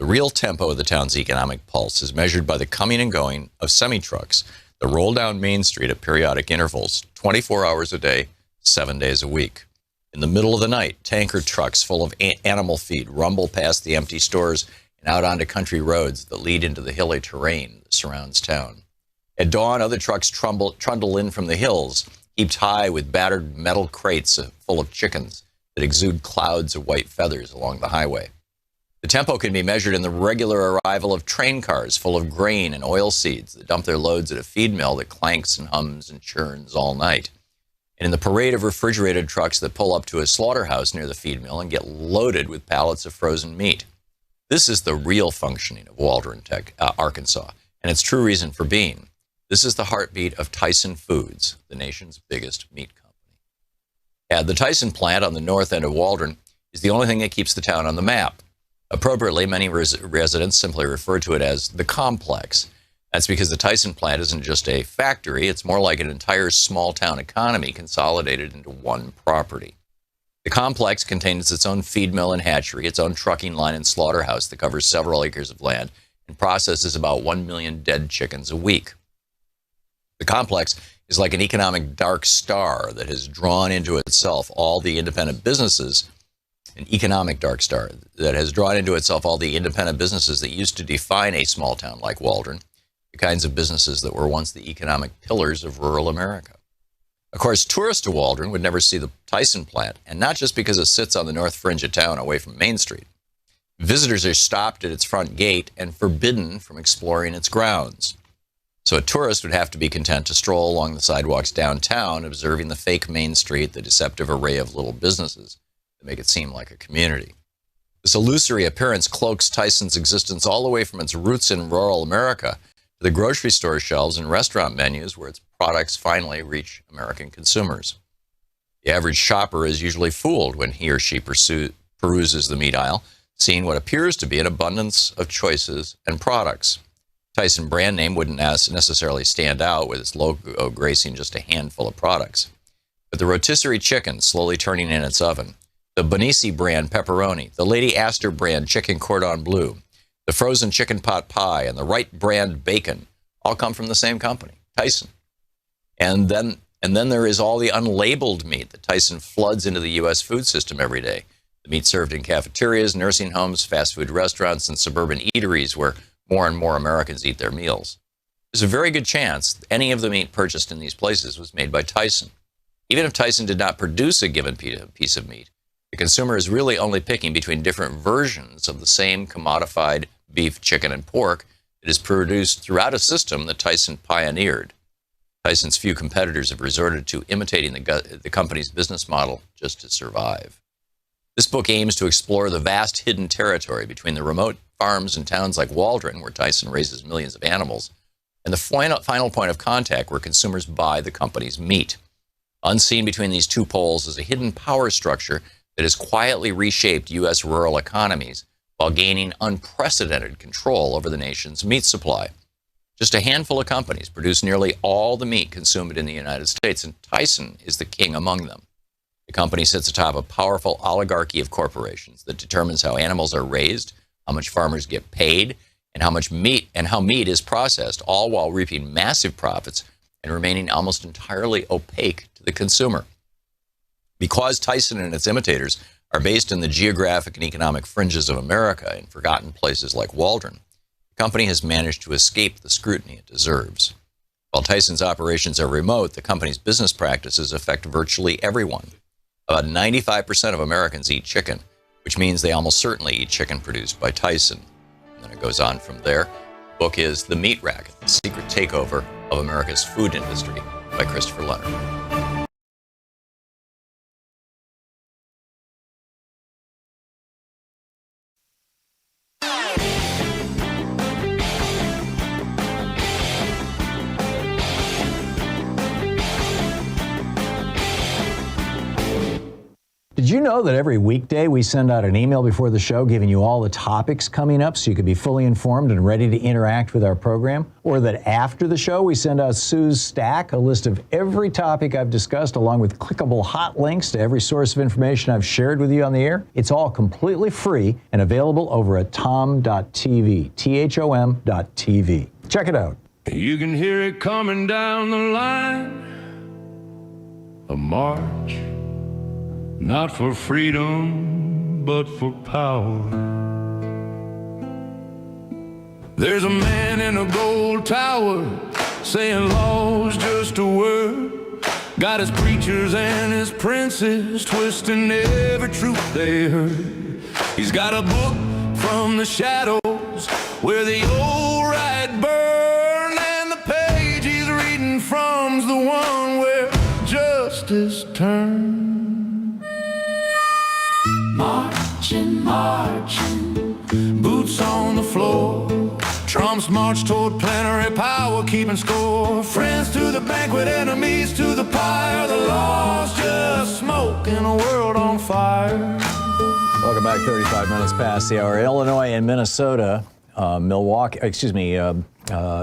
The real tempo of the town's economic pulse is measured by the coming and going of semi-trucks that roll down Main Street at periodic intervals, 24 hours a day, 7 days a week. In the middle of the night, tanker trucks full of animal feed rumble past the empty stores and out onto country roads that lead into the hilly terrain that surrounds town. At dawn, other trucks trundle in from the hills, heaped high with battered metal crates full of chickens that exude clouds of white feathers along the highway. The tempo can be measured in the regular arrival of train cars full of grain and oil seeds that dump their loads at a feed mill that clanks and hums and churns all night. And in the parade of refrigerated trucks that pull up to a slaughterhouse near the feed mill and get loaded with pallets of frozen meat. This is the real functioning of Waldron, Arkansas, and its true reason for being. This is the heartbeat of Tyson Foods, the nation's biggest meat company. The Tyson plant on the north end of Waldron is the only thing that keeps the town on the map. Appropriately, many residents simply refer to it as the complex. That's because the Tyson plant isn't just a factory, it's more like an entire small town economy consolidated into one property. The complex contains its own feed mill and hatchery, its own trucking line and slaughterhouse that covers several acres of land and processes about 1 million dead chickens a week. The complex is like an economic dark star that has drawn into itself all the independent businesses, an economic dark star that has drawn into itself all the independent businesses that used to define a small town like Waldron, the kinds of businesses that were once the economic pillars of rural America. Of course, tourists to Waldron would never see the Tyson plant, and not just because it sits on the north fringe of town away from Main Street. Visitors are stopped at its front gate and forbidden from exploring its grounds. So a tourist would have to be content to stroll along the sidewalks downtown, observing the fake Main Street, the deceptive array of little businesses that make it seem like a community. This illusory appearance cloaks Tyson's existence all the way from its roots in rural America to the grocery store shelves and restaurant menus where its products finally reach American consumers. The average shopper is usually fooled when he or she peruses the meat aisle, seeing what appears to be an abundance of choices and products. Tyson brand name wouldn't necessarily stand out with its logo gracing just a handful of products. But the rotisserie chicken slowly turning in its oven, the Bonisi brand pepperoni, the Lady Astor brand chicken cordon bleu, the frozen chicken pot pie, and the Wright brand bacon all come from the same company, Tyson. And then there is all the unlabeled meat that Tyson floods into the U.S. food system every day. The meat served in cafeterias, nursing homes, fast food restaurants, and suburban eateries where more and more Americans eat their meals. There's a very good chance any of the meat purchased in these places was made by Tyson. Even if Tyson did not produce a given piece of meat, the consumer is really only picking between different versions of the same commodified beef, chicken, and pork that is produced throughout a system that Tyson pioneered. Tyson's few competitors have resorted to imitating the company's business model just to survive. This book aims to explore the vast hidden territory between the remote farms and towns like Waldron, where Tyson raises millions of animals, and the final point of contact where consumers buy the company's meat. Unseen between these two poles is a hidden power structure that has quietly reshaped U.S. rural economies while gaining unprecedented control over the nation's meat supply. Just a handful of companies produce nearly all the meat consumed in the United States, and Tyson is the king among them. The company sits atop a powerful oligarchy of corporations that determines how animals are raised, how much farmers get paid, and how meat is processed, all while reaping massive profits and remaining almost entirely opaque to the consumer. Because Tyson and its imitators are based in the geographic and economic fringes of America in forgotten places like Waldron, the company has managed to escape the scrutiny it deserves. While Tyson's operations are remote, the company's business practices affect virtually everyone. About 95% of Americans eat chicken, which means they almost certainly eat chicken produced by Tyson. And then it goes on from there. The book is The Meat Racket, The Secret Takeover of America's Food Industry by Christopher Leonard. Did you know that every weekday we send out an email before the show giving you all the topics coming up so you can be fully informed and ready to interact with our program? Or that after the show we send out Sue's Stack, a list of every topic I've discussed along with clickable hot links to every source of information I've shared with you on the air? It's all completely free and available over at thom.tv, THOM.tv. Check it out. You can hear it coming down the line, a march, not for freedom, but for power. There's a man in a gold tower saying law's just a word. Got his preachers and his princes twisting every truth they heard. He's got a book from the shadows where the old right burn, and the page he's reading from's the one where justice turns. Marching, marching, boots on the floor. Trump's march toward plenary power, keeping score. Friends to the banquet, enemies to the pyre. The law's just smoke in a world on fire. Welcome back. 35 minutes past the hour. Illinois and Minnesota,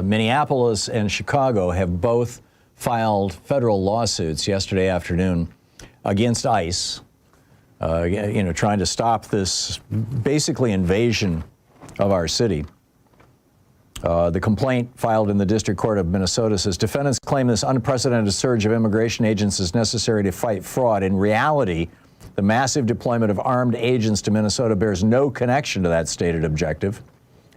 Minneapolis and Chicago have both filed federal lawsuits yesterday afternoon against ICE, trying to stop this basically invasion of our city. The complaint filed in the District Court of Minnesota says defendants claim this unprecedented surge of immigration agents is necessary to fight fraud. In reality, the massive deployment of armed agents to Minnesota bears no connection to that stated objective,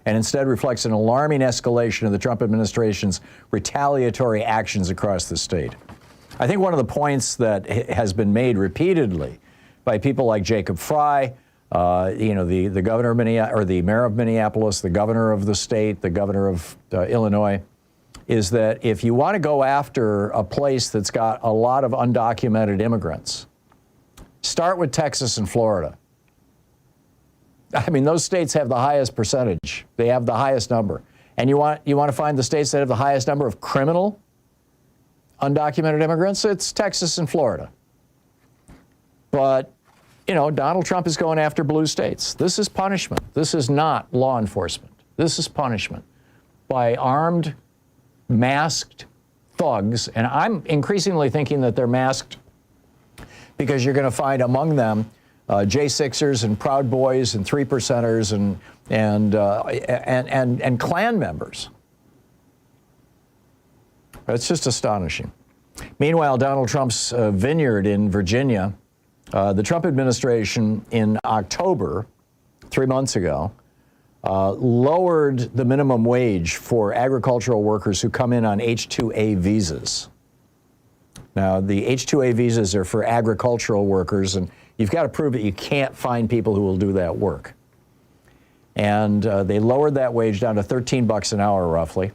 and instead reflects an alarming escalation of the Trump administration's retaliatory actions across the state. I think one of the points that has been made repeatedly by people like Jacob Fry, the governor of Minneapolis, or the mayor of Minneapolis, the governor of the state, the governor of Illinois, is that if you want to go after a place that's got a lot of undocumented immigrants, start with Texas and Florida. I mean, those states have the highest percentage. They have the highest number. And you want to find the states that have the highest number of criminal undocumented immigrants? It's Texas and Florida. But, Donald Trump is going after blue states. This is punishment. This is not law enforcement. This is punishment by armed, masked thugs. And I'm increasingly thinking that they're masked because you're going to find among them J6ers and Proud Boys and 3%ers and Klan members. It's just astonishing. Meanwhile, Donald Trump's vineyard in Virginia, the Trump administration in October, 3 months ago, lowered the minimum wage for agricultural workers who come in on H-2A visas. Now, the H-2A visas are for agricultural workers, and you've got to prove that you can't find people who will do that work. And they lowered that wage down to $13 an hour, roughly.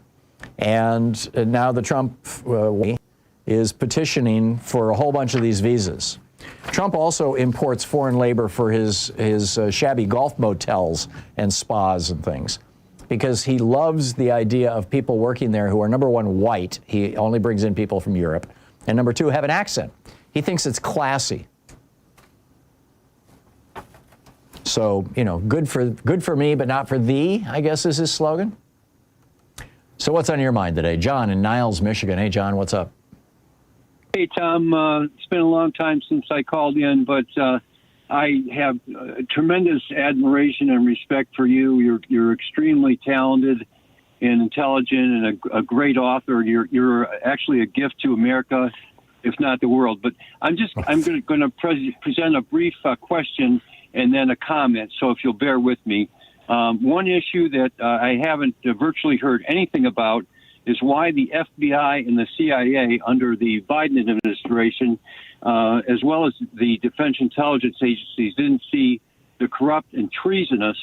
And now the Trump is petitioning for a whole bunch of these visas. Trump also imports foreign labor for his shabby golf motels and spas and things, because he loves the idea of people working there who are, number one, white. He only brings in people from Europe. And number two, have an accent. He thinks it's classy. So, good for me, but not for thee, I guess is his slogan. So what's on your mind today? John in Niles, Michigan. Hey, John, what's up? Hey, Tom. It's been a long time since I called in, but I have tremendous admiration and respect for you. You're extremely talented and intelligent and a great author. You're actually a gift to America, if not the world. But I'm going to present a brief question and then a comment. So if you'll bear with me, one issue that I haven't virtually heard anything about is why the FBI and the CIA under the Biden administration, as well as the defense intelligence agencies, didn't see the corrupt and treasonous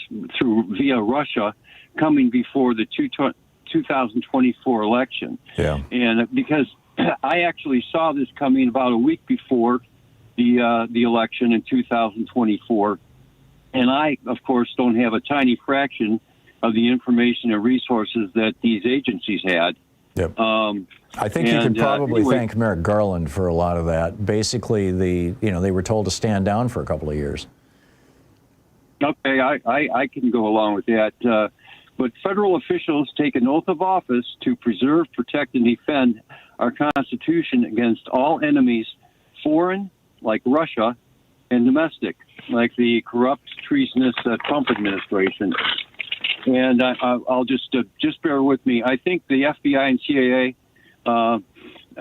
via Russia coming before the 2024 election. Yeah. And because I actually saw this coming about a week before the election in 2024, and I, of course, don't have a tiny fraction of the information and resources that these agencies had. Yep. I think you could probably anyway, thank Merrick Garland for a lot of that. Basically, they were told to stand down for a couple of years. Okay, I can go along with that. But federal officials take an oath of office to preserve, protect, and defend our Constitution against all enemies, foreign, like Russia, and domestic, like the corrupt, treasonous Trump administration. And I'll just bear with me. I think the FBI and CIA,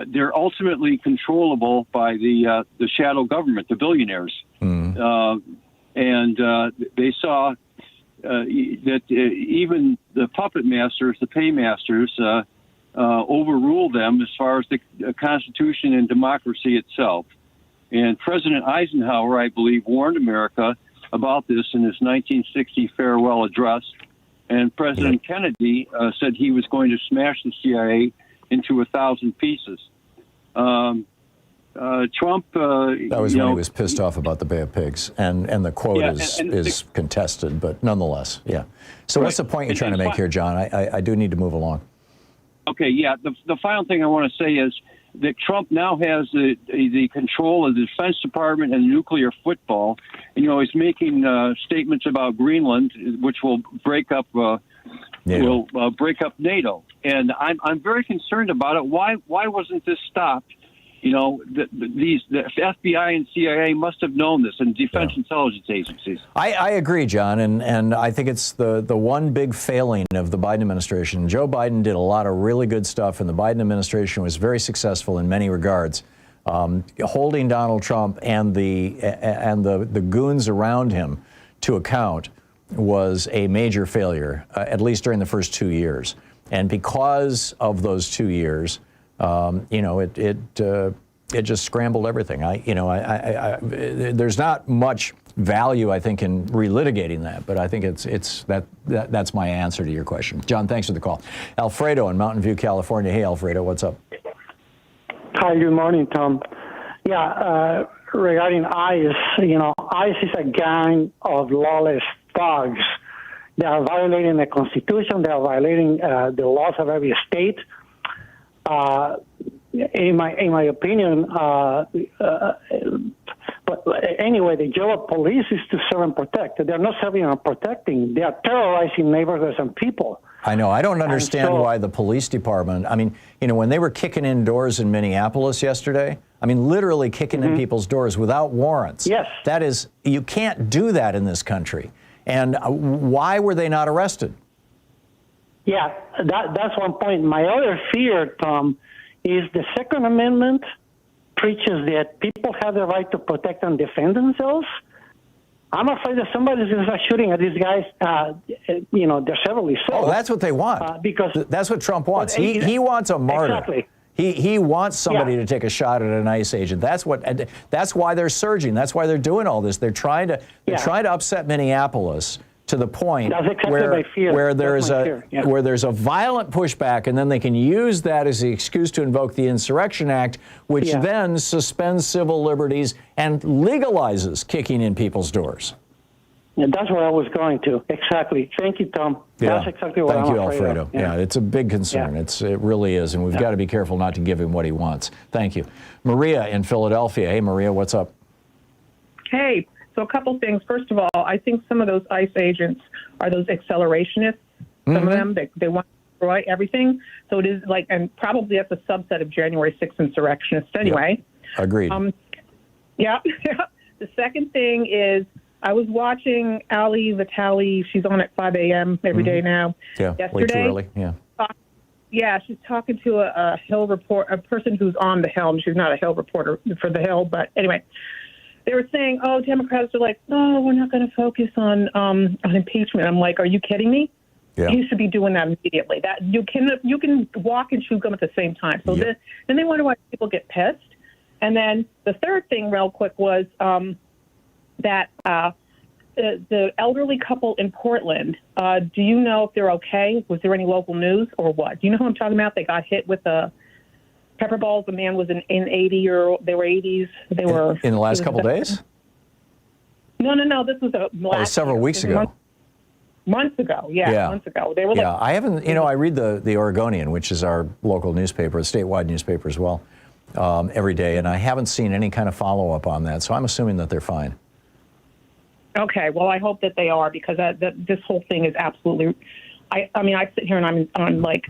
they're ultimately controllable by the shadow government, the billionaires. And they saw that even the puppet masters, the paymasters, overruled them as far as the Constitution and democracy itself. And President Eisenhower, I believe, warned America about this in his 1960 farewell address. And President Kennedy said he was going to smash the CIA into 1,000 pieces. Trump. That was when he was pissed off about the Bay of Pigs, and the quote is contested, but nonetheless, yeah. So what's the point you're trying to make here, John? I do need to move along. Okay, yeah. The final thing I want to say is that Trump now has the control of the Defense Department and nuclear football. And, he's making statements about Greenland, which will break up NATO. And I'm very concerned about it. Why wasn't this stopped? The FBI and CIA must have known this, and defense intelligence agencies. I agree, John, and I think it's the one big failing of the Biden administration. Joe Biden did a lot of really good stuff, and the Biden administration was very successful in many regards. Holding Donald Trump and the goons around him to account was a major failure, at least during the first 2 years. And because of those 2 years, it just scrambled everything. There's not much value, I think, in relitigating that, but I think that's my answer to your question. John, thanks for the call. Alfredo in Mountain View, California. Hey, Alfredo, what's up? Hi, good morning, Tom. Yeah, regarding ICE, ICE is a gang of lawless thugs. They are violating the Constitution. They are violating the laws of every state. In my opinion, but anyway, the job of police is to serve and protect. They're not serving and protecting. They are terrorizing neighborhoods and people. I know. I don't understand why the police department, when they were kicking in doors in Minneapolis yesterday, literally kicking in people's doors without warrants. Yes. That is, you can't do that in this country. And why were they not arrested? Yeah, that's one point. My other fear, Tom, is the Second Amendment preaches that people have the right to protect and defend themselves. I'm afraid that somebody's going to start shooting at these guys, they're severely so. Oh, that's what they want. Because that's what Trump wants. He wants a martyr. Exactly. He wants somebody to take a shot at an ICE agent. That's why they're surging. That's why they're doing all this. They're trying to upset Minneapolis to the point where there's a violent pushback, and then they can use that as the excuse to invoke the Insurrection Act, which then suspends civil liberties and legalizes kicking in people's doors. Yeah, that's where I was going to. Exactly. Thank you, Tom. That's exactly what I'm afraid of. Thank you, Alfredo. Yeah, it's a big concern. It really is, and we've got to be careful not to give him what he wants. Thank you. Maria in Philadelphia. Hey, Maria, what's up? Hey. So a couple things. First of all, I think some of those ICE agents are those accelerationists. Some of them, they want to destroy everything. So it is and probably that's a subset of January 6th insurrectionists anyway. Yep. Agreed. Yeah. The second thing is I was watching Ali Vitali. She's on at 5 a.m. every day now. Yeah, yesterday. Way too early. Yeah. She's talking to a Hill a person who's on the Hill. She's not a Hill reporter for the Hill, but anyway. They were saying, Democrats are like, we're not going to focus on impeachment. I'm like, are you kidding me? Yeah. You should be doing that immediately. That you can walk and chew gum at the same time. So then they wonder why people get pissed. And then the third thing, real quick, was that the elderly couple in Portland. Do you know if they're okay? Was there any local news or what? Do you know who I'm talking about? They got hit with a pepper balls. The man was in 80 or they were 80s. They were in the last couple of days. No. This was several weeks ago. Months ago, months ago. They were yeah, I haven't, I read the Oregonian, which is our local newspaper, a statewide newspaper as well, every day, and I haven't seen any kind of follow-up on that, so I'm assuming that they're fine. Okay, well, I hope that they are, because this whole thing is absolutely, I mean, I sit here and I'm like,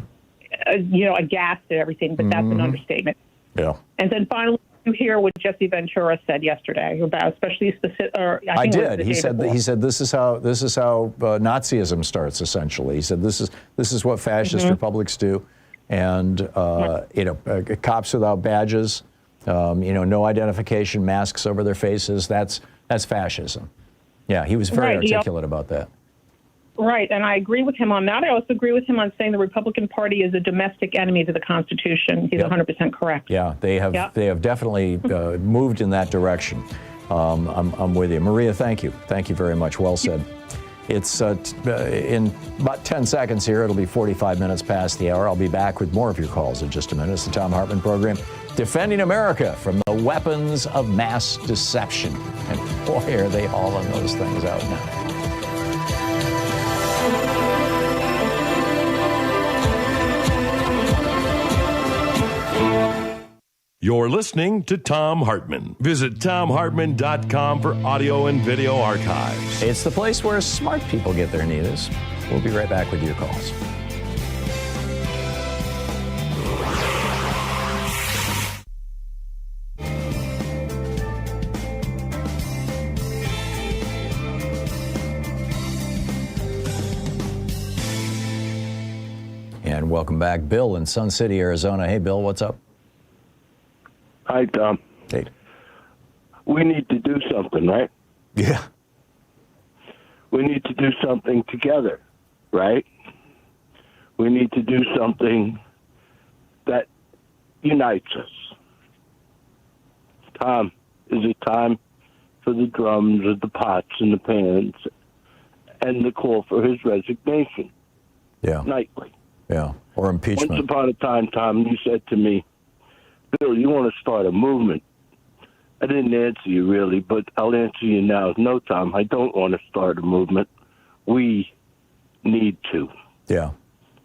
aghast at everything, but that's an understatement. Yeah. And then finally, you hear what Jesse Ventura said yesterday about, especially specific. I did. He said this is how Nazism starts. Essentially, he said this is what fascist republics do, and cops without badges, no identification, masks over their faces. That's fascism. Yeah, he was very articulate about that. Right, and I agree with him on that. I also agree with him on saying the Republican Party is a domestic enemy to the Constitution. He's 100% correct. Yeah, they have definitely moved in that direction. I'm with you. Maria, thank you. Thank you very much. Well said. It's in about 10 seconds here. It'll be 45 minutes past the hour. I'll be back with more of your calls in just a minute. It's the Thom Hartmann program, defending America from the weapons of mass deception. And boy, are they hauling those things out now. You're listening to Thom Hartmann. Visit thomhartmann.com for audio and video archives. It's the place where smart people get their news. We'll be right back with your calls. And welcome back. Bill in Sun City, Arizona. Hey, Bill, what's up? Hi, Tom. Hey. We need to do something, right? Yeah. We need to do something together, right? We need to do something that unites us. Tom, is it time for the drums and the pots and the pans and the call for his resignation? Yeah. Nightly. Yeah. Or impeachment. Once upon a time, Tom, you said to me, Bill, you want to start a movement. I didn't answer you really, but I'll answer you now. No, Tom, I don't want to start a movement. We need to. Yeah.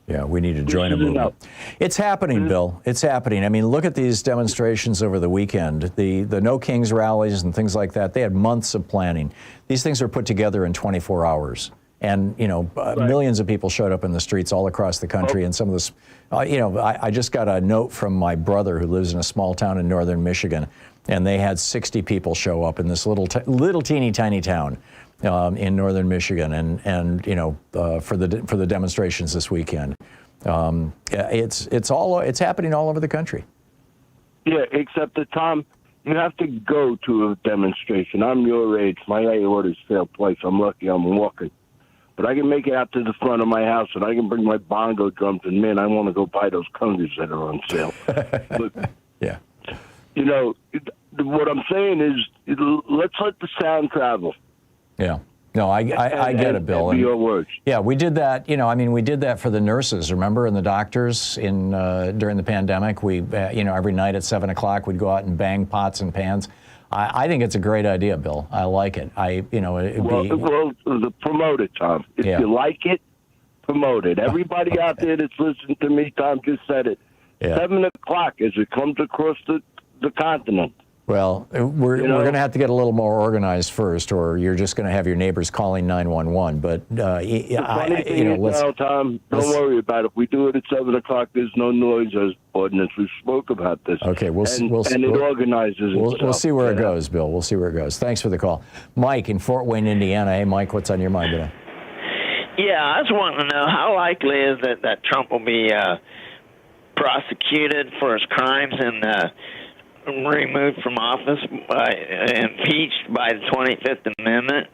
Yeah, we need to join a movement. It's happening, Bill. It's happening. I mean, look at these demonstrations over the weekend. The No Kings rallies and things like that, they had months of planning. These things are put together in 24 hours. And, millions of people showed up in the streets all across the country. And some of this, I just got a note from my brother who lives in a small town in northern Michigan, and they had 60 people show up in this little teeny tiny town in northern Michigan, and for the demonstrations this weekend. It's happening all over the country. Yeah, except that, Tom, you have to go to a demonstration. I'm your age. My aorta's failed twice. I'm lucky I'm walking. But I can make it out to the front of my house, and I can bring my bongo drums, and, man, I want to go buy those congas that are on sale. But, yeah. What I'm saying is, let's let the sound travel. Yeah. No, I get it, Bill. And your words. Yeah, we did that. We did that for the nurses, remember, and the doctors during the pandemic. We, every night at 7 o'clock, we'd go out and bang pots and pans. I think it's a great idea, Bill. I like it. Promote it, Tom. If you like it, promote it. Everybody out there that's listening to me, Tom just said it. Yeah. 7 o'clock as it comes across the continent. Well, we're going to have to get a little more organized first, or you're just going to have your neighbors calling 911. But Tom, don't worry about it. If we do it at 7 o'clock, there's no noise ordinance. We spoke about this. Okay, it organizes itself. We'll see where it goes, Bill. We'll see where it goes. Thanks for the call, Mike in Fort Wayne, Indiana. Hey, Mike, what's on your mind today? Yeah, I was wanting to know how likely is it that Trump will be prosecuted for his crimes and removed from office, impeached by the 25th Amendment?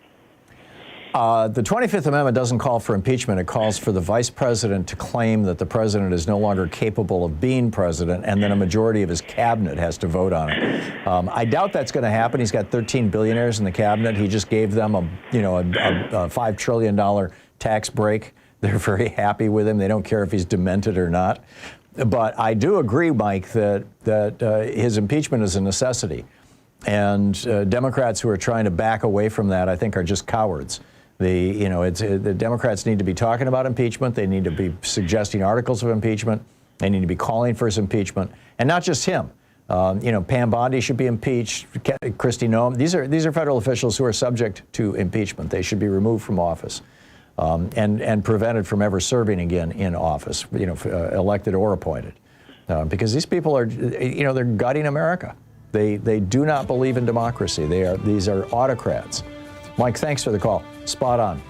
The 25th Amendment doesn't call for impeachment. It calls for the vice president to claim that the president is no longer capable of being president, and then a majority of his cabinet has to vote on it. I doubt that's going to happen. He's got 13 billionaires in the cabinet. He just gave them a $5 trillion tax break. They're very happy with him. They don't care if he's demented or not. But I do agree, Mike, that his impeachment is a necessity. And Democrats who are trying to back away from that, I think, are just cowards. The Democrats need to be talking about impeachment. They need to be suggesting articles of impeachment. They need to be calling for his impeachment, and not just him. Pam Bondi should be impeached. Kristi Noem. These are federal officials who are subject to impeachment. They should be removed from office and prevented from ever serving again in office. Elected or appointed, because these people are, they're gutting America. They do not believe in democracy. These are autocrats. Mike, thanks for the call. Spot on.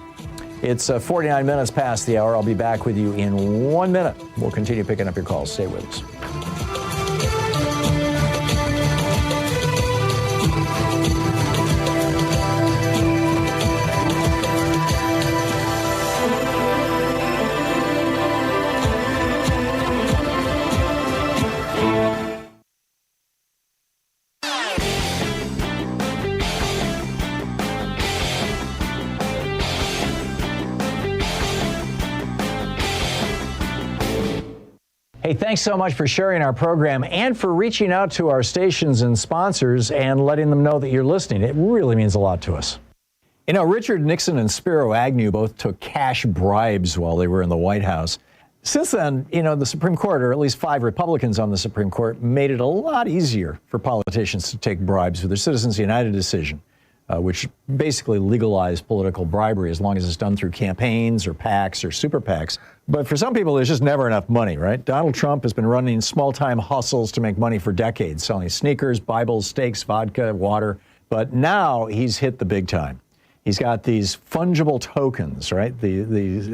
It's 49 minutes past the hour. I'll be back with you in 1 minute. We'll continue picking up your calls. Stay with us. Hey, thanks so much for sharing our program and for reaching out to our stations and sponsors and letting them know that you're listening. It really means a lot to us. Richard Nixon and Spiro Agnew both took cash bribes while they were in the White House. Since then, the Supreme Court, or at least 5 Republicans on the Supreme Court, made it a lot easier for politicians to take bribes with their Citizens United decision, which basically legalized political bribery as long as it's done through campaigns or PACs or super PACs. But for some people, there's just never enough money, right? Donald Trump has been running small-time hustles to make money for decades, selling sneakers, Bibles, steaks, vodka, water. But now he's hit the big time. He's got these fungible tokens, right? These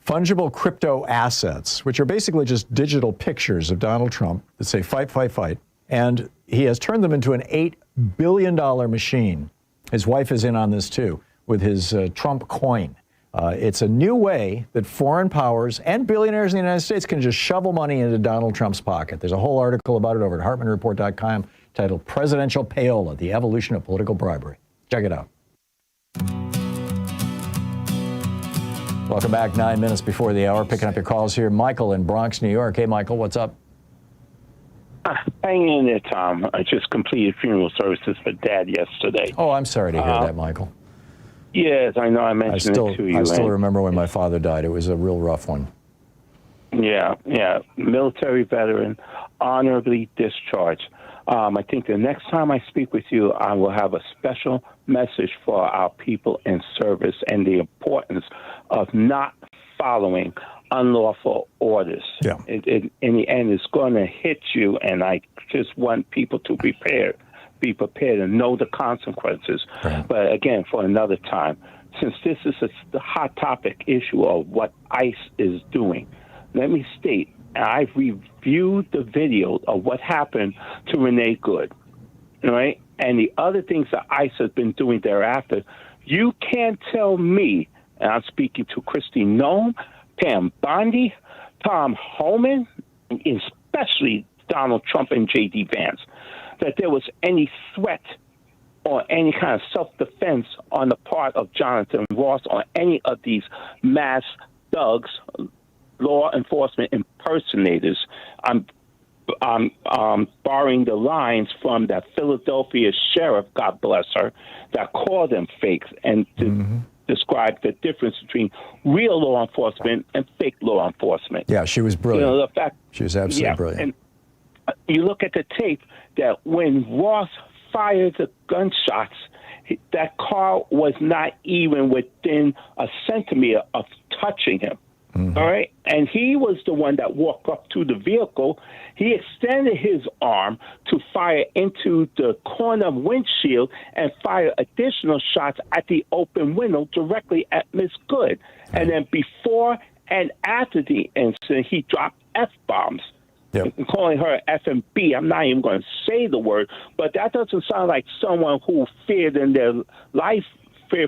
fungible crypto assets, which are basically just digital pictures of Donald Trump that say, fight, fight, fight. And he has turned them into an $8 billion machine. His wife is in on this, too, with his Trump coin. It's a new way that foreign powers and billionaires in the United States can just shovel money into Donald Trump's pocket. There's a whole article about it over at HartmannReport.com titled Presidential Payola, The Evolution of Political Bribery. Check it out. Welcome back, 9 minutes before the hour. Picking up your calls here. Michael in Bronx, New York. Hey, Michael, what's up? Hang in there, Tom. I just completed funeral services for Dad yesterday. Oh, I'm sorry to hear that, Michael. Yes, I know. I mentioned it to you. I still remember when my father died. It was a real rough one. Yeah. Military veteran, honorably discharged. I think the next time I speak with you, I will have a special message for our people in service and the importance of not following unlawful orders. Yeah. In the end, it's going to hit you, and I just want people to be prepared and know the consequences. Right. But again, for another time, since this is the hot topic issue of what ICE is doing, let me state, I've reviewed the video of what happened to Renee Good, right? And the other things that ICE has been doing thereafter. You can't tell me, and I'm speaking to Kristi Noem, Pam Bondi, Thom Hartmann, especially Donald Trump and J.D. Vance, that there was any threat or any kind of self-defense on the part of Jonathan Ross or any of these mass thugs, law enforcement impersonators. I'm borrowing the lines from that Philadelphia sheriff, God bless her, that called them fakes and described the difference between real law enforcement and fake law enforcement. Yeah, she was brilliant. The fact, she was absolutely brilliant. And you look at the tape that when Ross fired the gunshots, that car was not even within a centimeter of touching him. All right. And he was the one that walked up to the vehicle. He extended his arm to fire into the corner windshield and fire additional shots at the open window directly at Miss Good. And then before and after the incident, he dropped F-bombs. Yep. Calling her F&B. I'm not even going to say the word, but that doesn't sound like someone who feared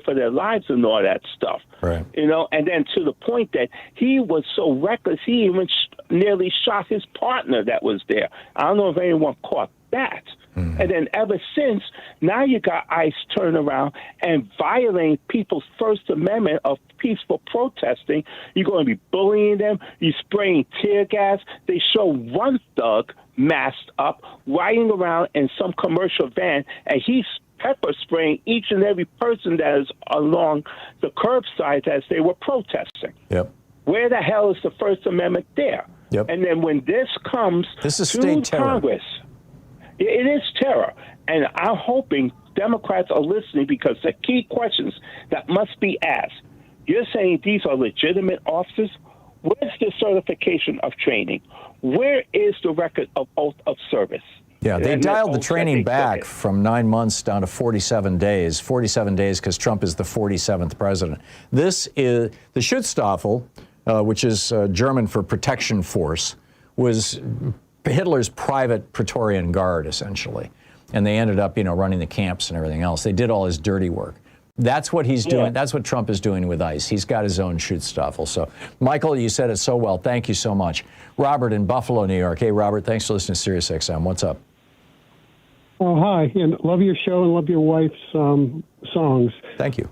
for their lives and all that stuff. Right. And then to the point that he was so reckless, he even nearly shot his partner that was there. I don't know if anyone caught that. And then ever since, now you got ICE turn around and violating people's First Amendment of peaceful protesting. You're going to be bullying them. You're spraying tear gas. They show one thug masked up riding around in some commercial van, and he's pepper spraying each and every person that is along the curbside as they were protesting. Yep. Where the hell is the First Amendment there? Yep. And then when this comes is to state terror. Congress, it is terror. And I'm hoping Democrats are listening, because the key questions that must be asked. You're saying these are legitimate officers? Where's the certification of training? Where is the record of oath of service? Yeah, they And dialed the oath that training they back took it. from 9 months down to 47 days. 47 days because Trump is the 47th president. This is the Schutzstaffel, which is German for protection force, was Hitler's private Praetorian Guard, essentially. And they ended up, running the camps and everything else. They did all his dirty work. That's what he's doing. That's what Trump is doing with ICE. He's got his own Schutzstaffel. So, Michael, you said it so well. Thank you so much. Robert in Buffalo, New York. Hey, Robert, thanks for listening to Sirius XM. What's up? Oh, hi. And love your show and love your wife's songs. Thank you.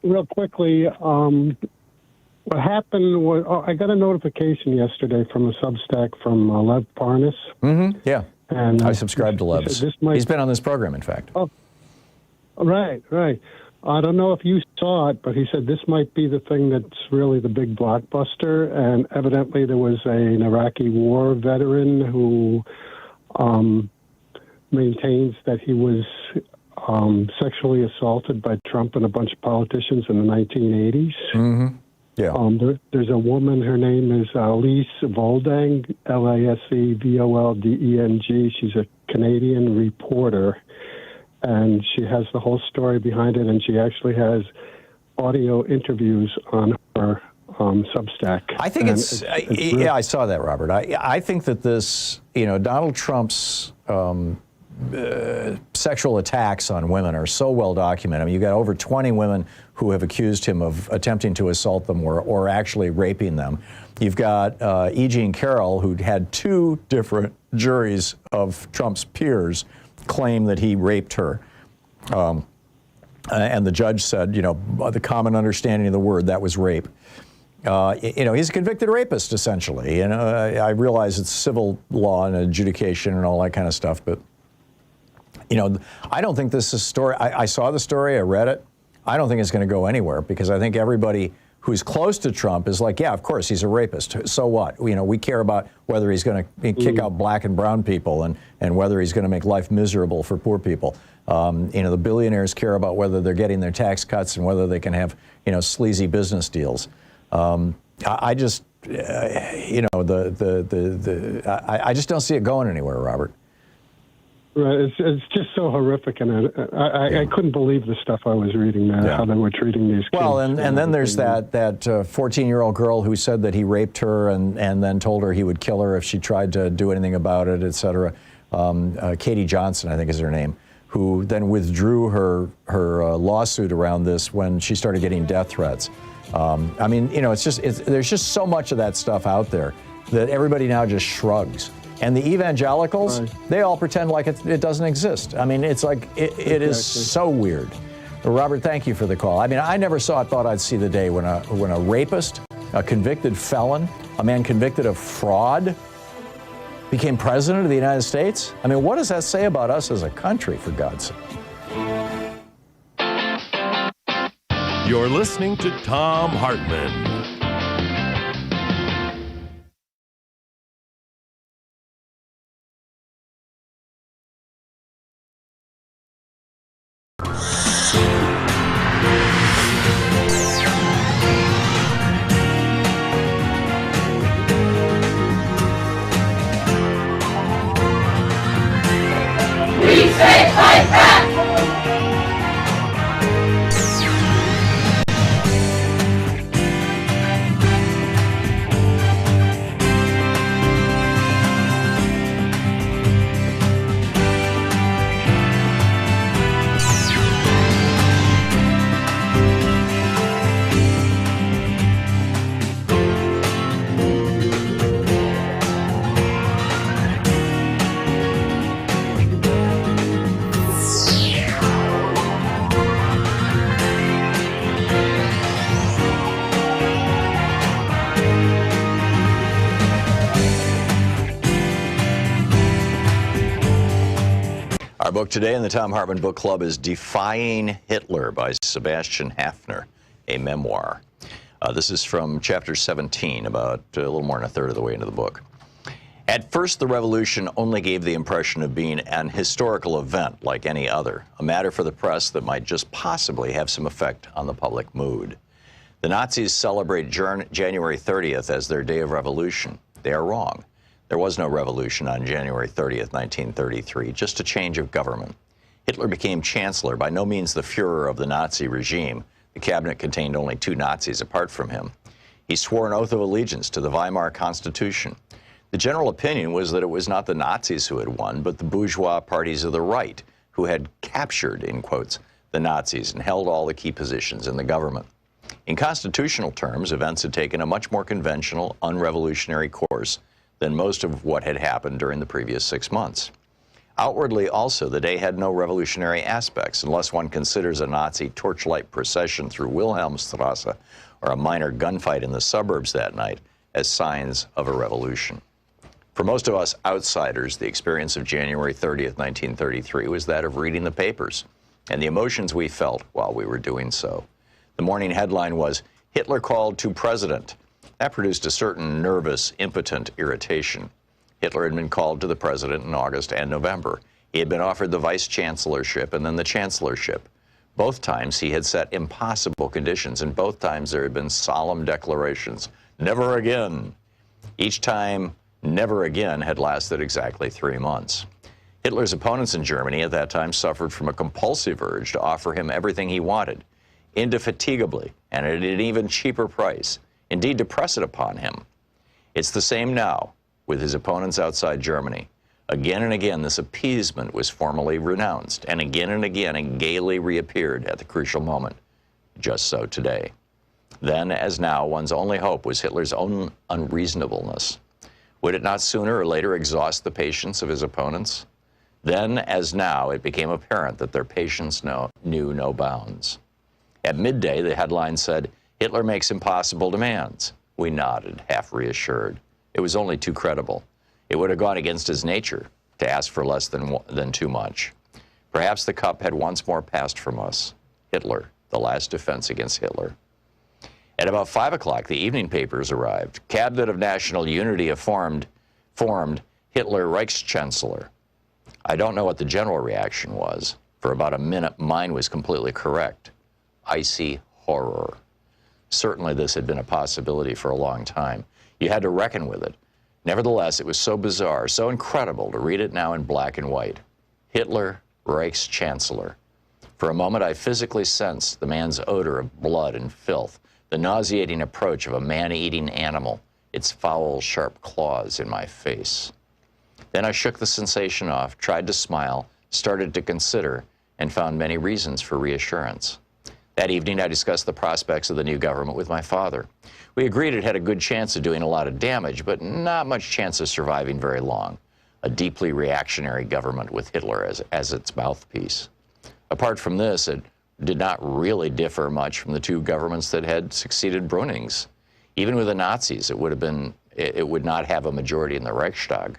Real quickly, what happened was I got a notification yesterday from a Substack from Lev Parnas. Mm-hmm. Yeah. And I subscribe to Lev's. He's been on this program, in fact. Oh, right. I don't know if you saw it, but he said this might be the thing that's really the big blockbuster. And evidently there was an Iraqi war veteran who maintains that he was sexually assaulted by Trump and a bunch of politicians in the 1980s. Mm-hmm. Yeah. There's a woman, her name is Lise Voldeng, Lasevoldeng. She's a Canadian reporter, and she has the whole story behind it, and she actually has audio interviews on her Substack. I think it's yeah, I saw that, Robert. I think that this, Donald Trump's sexual attacks on women are so well documented. I mean, you got over 20 women who have accused him of attempting to assault them or actually raping them. You've got E. Jean Carroll, who had 2 different juries of Trump's peers claim that he raped her. And the judge said, the common understanding of the word, that was rape. He's a convicted rapist, essentially. I realize it's civil law and adjudication and all that kind of stuff, but I don't think this is a story. I saw the story, I read it. I don't think it's going to go anywhere, because I think everybody who's close to Trump is like, yeah, of course, he's a rapist. So what? We care about whether he's going to kick out black and brown people and whether he's going to make life miserable for poor people. The billionaires care about whether they're getting their tax cuts and whether they can have, sleazy business deals. I just, I just don't see it going anywhere, Robert. Right, it's just so horrific, and I couldn't believe the stuff I was reading, how they were treating these kids. Well, and then there's that 14-year-old girl who said that he raped her and then told her he would kill her if she tried to do anything about it, et cetera. Katie Johnson, I think is her name, who then withdrew her lawsuit around this when she started getting death threats. There's just so much of that stuff out there that everybody now just shrugs. And the evangelicals, they all pretend like it doesn't exist. I mean, it's like, it is so weird. Robert, thank you for the call. I mean, I never thought I'd see the day when a rapist, a convicted felon, a man convicted of fraud became president of the United States. I mean, what does that say about us as a country, for God's sake? You're listening to Thom Hartmann. book today in the Thom Hartmann Book Club is Defying Hitler by Sebastian Haffner, a memoir. This is from chapter 17, about a little more than a third of the way into the book. At first, the revolution only gave the impression of being an historical event like any other, a matter for the press that might just possibly have some effect on the public mood. The Nazis celebrate January 30th as their day of revolution. They are wrong. There was no revolution on January 30th, 1933, just a change of government. Hitler became chancellor, by no means the Führer of the Nazi regime. The cabinet contained only 2 Nazis apart from him. He swore an oath of allegiance to the Weimar Constitution. The general opinion was that it was not the Nazis who had won, but the bourgeois parties of the right, who had captured, in quotes, the Nazis and held all the key positions in the government. In constitutional terms, events had taken a much more conventional, unrevolutionary course than most of what had happened during the previous 6 months. Outwardly also, the day had no revolutionary aspects, unless one considers a Nazi torchlight procession through Wilhelmstrasse or a minor gunfight in the suburbs that night as signs of a revolution. For most of us outsiders, the experience of January 30th, 1933 was that of reading the papers and the emotions we felt while we were doing so. The morning headline was, "Hitler called to president." That produced a certain nervous, impotent irritation. Hitler had been called to the president in August and November. He had been offered the vice-chancellorship and then the chancellorship. Both times he had set impossible conditions, and both times there had been solemn declarations, "Never again." Each time, "never again" had lasted exactly 3 months. Hitler's opponents in Germany at that time suffered from a compulsive urge to offer him everything he wanted, indefatigably, and at an even cheaper price, indeed to press it upon him. It's the same now with his opponents outside Germany. Again and again, this appeasement was formally renounced, and again it gaily reappeared at the crucial moment. Just so today. Then, as now, one's only hope was Hitler's own unreasonableness. Would it not sooner or later exhaust the patience of his opponents? Then, as now, it became apparent that their patience knew no bounds. At midday, the headline said, "Hitler makes impossible demands." We nodded, half reassured. It was only too credible. It would have gone against his nature to ask for less than too much. Perhaps the cup had once more passed from us. Hitler, the last defense against Hitler. At about 5 o'clock, the evening papers arrived. Cabinet of National Unity formed Hitler Reichschancellor. I don't know what the general reaction was. For about a minute, mine was completely correct. Icy horror. Certainly this had been a possibility for a long time. You had to reckon with it. Nevertheless, it was so bizarre, so incredible to read it now in black and white. Hitler, Reichschancellor. For a moment, I physically sensed the man's odor of blood and filth, the nauseating approach of a man-eating animal, its foul, sharp claws in my face. Then I shook the sensation off, tried to smile, started to consider, and found many reasons for reassurance. That evening, I discussed the prospects of the new government with my father. We agreed it had a good chance of doing a lot of damage, but not much chance of surviving very long. A deeply reactionary government with Hitler as its mouthpiece. Apart from this, it did not really differ much from the 2 governments that had succeeded Bruning's. Even with the Nazis, it would not have a majority in the Reichstag.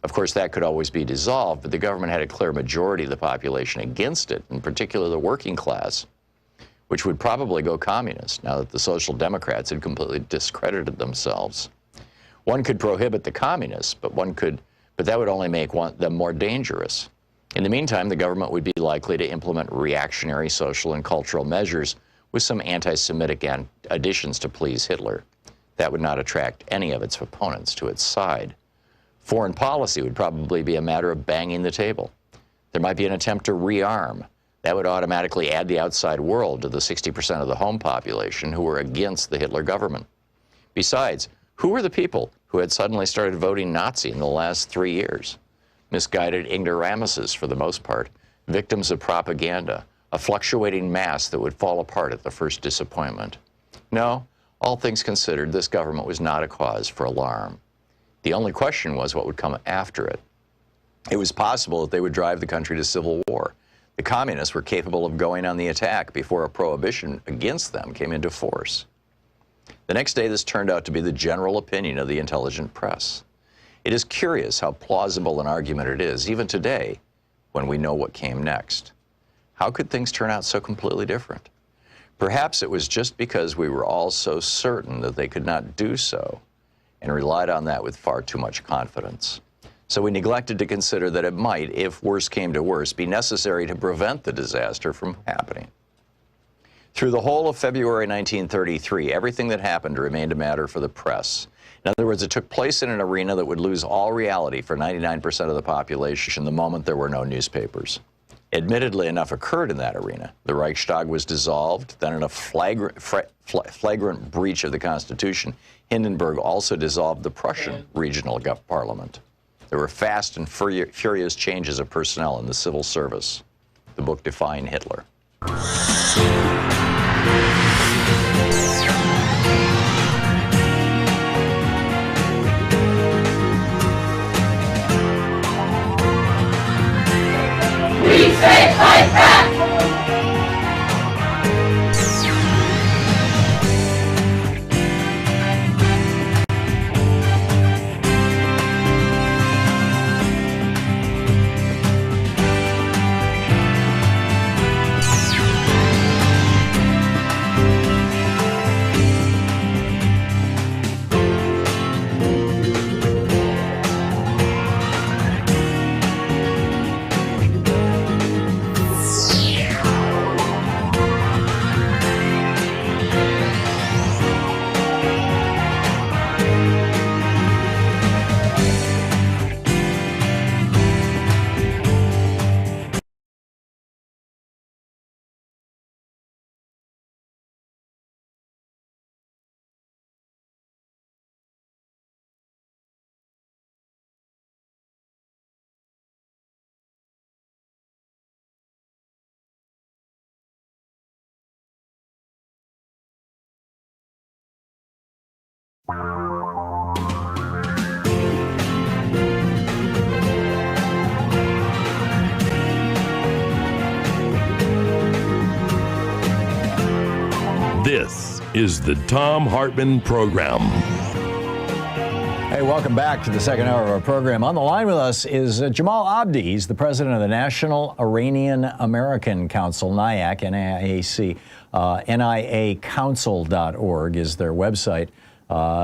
Of course, that could always be dissolved, but the government had a clear majority of the population against it, in particular the working class, which would probably go communist now that the Social Democrats had completely discredited themselves. One could prohibit the communists, but that would only make them more dangerous. In the meantime, the government would be likely to implement reactionary social and cultural measures with some anti-Semitic additions to please Hitler. That would not attract any of its opponents to its side. Foreign policy would probably be a matter of banging the table. There might be an attempt to rearm. That would automatically add the outside world to the 60% of the home population who were against the Hitler government. Besides, who were the people who had suddenly started voting Nazi in the last 3 years? Misguided ignoramuses, for the most part, victims of propaganda, a fluctuating mass that would fall apart at the first disappointment. No, all things considered, this government was not a cause for alarm. The only question was what would come after it. It was possible that they would drive the country to civil war. The communists were capable of going on the attack before a prohibition against them came into force. The next day, this turned out to be the general opinion of the intelligent press. It is curious how plausible an argument it is, even today, when we know what came next? How could things turn out so completely different? Perhaps it was just because we were all so certain that they could not do so and relied on that with far too much confidence. So we neglected to consider that it might, if worse came to worse, be necessary to prevent the disaster from happening. Through the whole of February 1933, everything that happened remained a matter for the press. In other words, it took place in an arena that would lose all reality for 99% of the population the moment there were no newspapers. Admittedly, enough occurred in that arena. The Reichstag was dissolved, then in a flagrant breach of the Constitution, Hindenburg also dissolved the Prussian regional parliament. There were fast and furious changes of personnel in the civil service. The book Defying Hitler. We say fight back! This is the Thom Hartmann Program. Hey, welcome back to the second hour of our program. On the line with us is Jamal Abdi. He's the president of the National Iranian American Council, NIAC, N-I-A-C. NIACouncil.org is their website.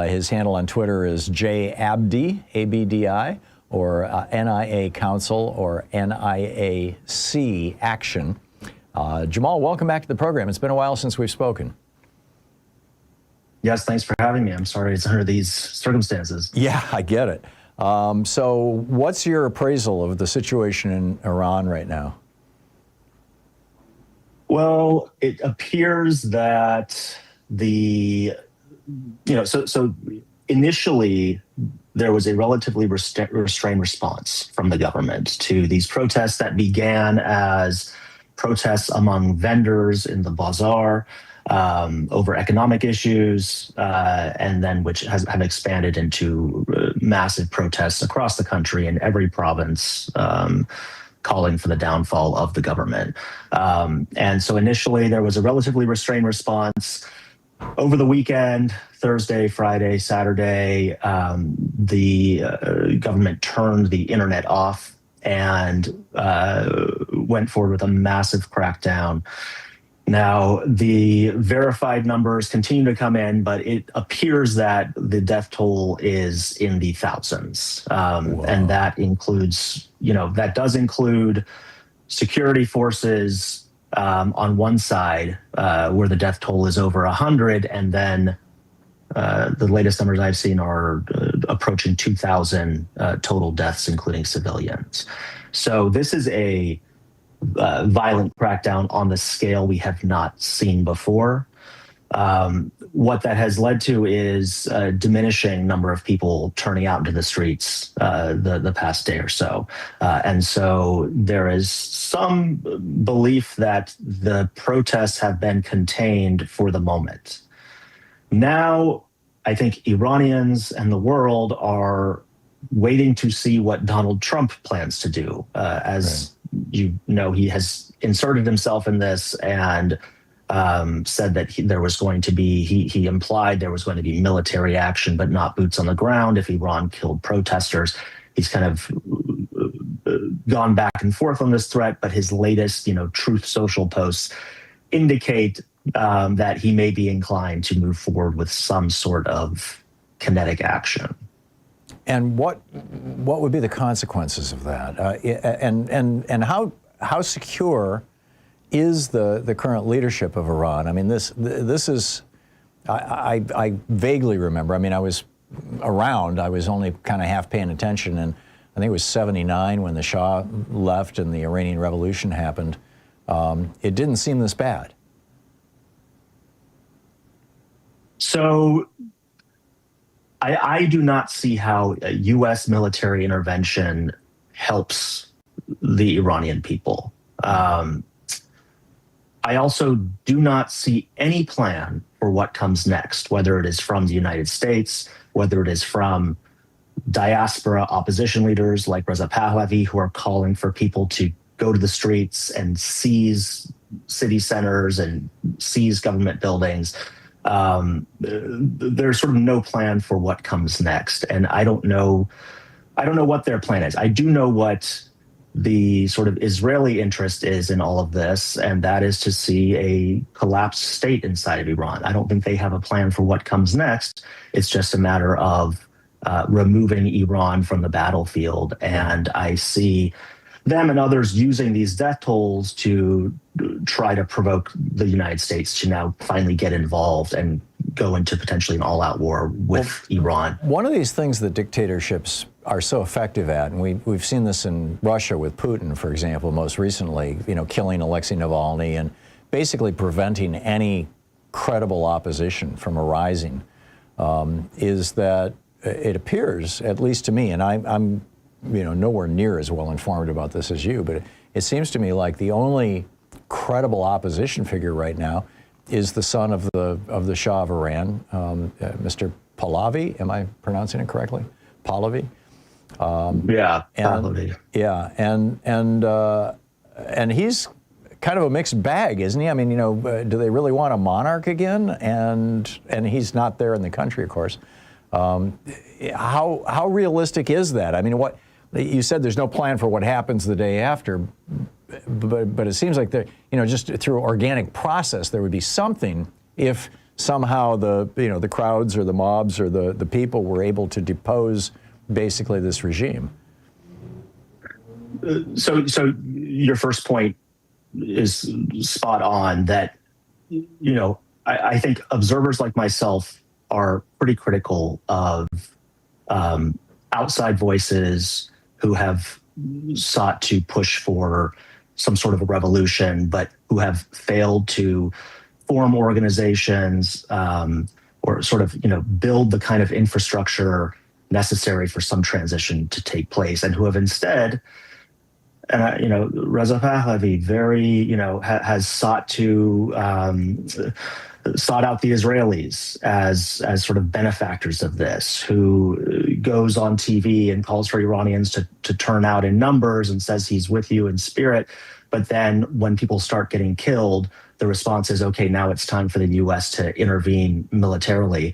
His handle on Twitter is JAbdi, A-B-D-I, or NIA Council, or NIAC Action. Jamal, welcome back to the program. It's been a while since we've spoken. Yes, thanks for having me. I'm sorry it's under these circumstances. Yeah, I get it. So what's your appraisal of the situation in Iran right now? Well, it appears that so initially there was a relatively restrained response from the government to these protests that began as protests among vendors in the bazaar over economic issues, and then which have expanded into massive protests across the country in every province, calling for the downfall of the government. And so initially there was a relatively restrained response. Over the weekend, Thursday, Friday, Saturday, the government turned the internet off and went forward with a massive crackdown. Now, the verified numbers continue to come in, but it appears that the death toll is in the thousands. And that includes, that does include security forces on one side, where the death toll is over 100, and then the latest numbers I've seen are approaching 2,000 total deaths, including civilians. So this is a violent crackdown on the scale we have not seen before. What that has led to is a diminishing number of people turning out into the streets the past day or so. And so there is some belief that the protests have been contained for the moment. Now, I think Iranians and the world are waiting to see what Donald Trump plans to do. You know, he has inserted himself in this and said that there was going to be, he implied there was going to be military action, but not boots on the ground if Iran killed protesters. he's kind of gone back and forth on this threat, but his latest, Truth Social posts indicate that he may be inclined to move forward with some sort of kinetic action. And what would be the consequences of that? And how secure is the current leadership of Iran? I mean, this is, I vaguely remember. I mean, I was around. I was only kind of half paying attention, and I think it was '79 when the Shah left and the Iranian Revolution happened. It didn't seem this bad. So I do not see how a U.S. military intervention helps the Iranian people. I also do not see any plan for what comes next, whether it is from the United States, whether it is from diaspora opposition leaders like Reza Pahlavi, who are calling for people to go to the streets and seize city centers and seize government buildings. There's sort of no plan for what comes next. And I don't know what their plan is. I do know what the sort of Israeli interest is in all of this, and that is to see a collapsed state inside of Iran. I don't think they have a plan for what comes next. It's just a matter of removing Iran from the battlefield. And I see them and others using these death tolls to try to provoke the United States to now finally get involved and go into potentially an all-out war with Iran. One of these things that dictatorships are so effective at, and we've seen this in Russia with Putin, for example, most recently, killing Alexei Navalny and basically preventing any credible opposition from arising, is that it appears, at least to me, and I'm nowhere near as well informed about this as you, but it seems to me like the only credible opposition figure right now is the son of the Shah of Iran, Mr. Pahlavi. Am I pronouncing it correctly? Pahlavi. Pahlavi. Yeah, and he's kind of a mixed bag, isn't he? I mean, do they really want a monarch again? And he's not there in the country, of course. How realistic is that? I mean, what you said, there's no plan for what happens the day after, but it seems like just through organic process there would be something if somehow the crowds or the mobs or the people were able to depose basically this regime. So your first point is spot on. That I think observers like myself are pretty critical of outside voices who have sought to push for some sort of a revolution, but who have failed to form organizations or sort of build the kind of infrastructure necessary for some transition to take place, and who have instead, Reza Pahlavi has sought out the Israelis as sort of benefactors of this, who goes on TV and calls for Iranians to turn out in numbers and says he's with you in spirit. But then when people start getting killed, the response is, okay, now it's time for the U.S. to intervene militarily.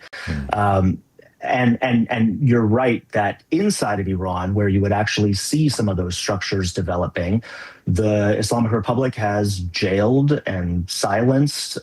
And you're right that inside of Iran, where you would actually see some of those structures developing, the Islamic Republic has jailed and silenced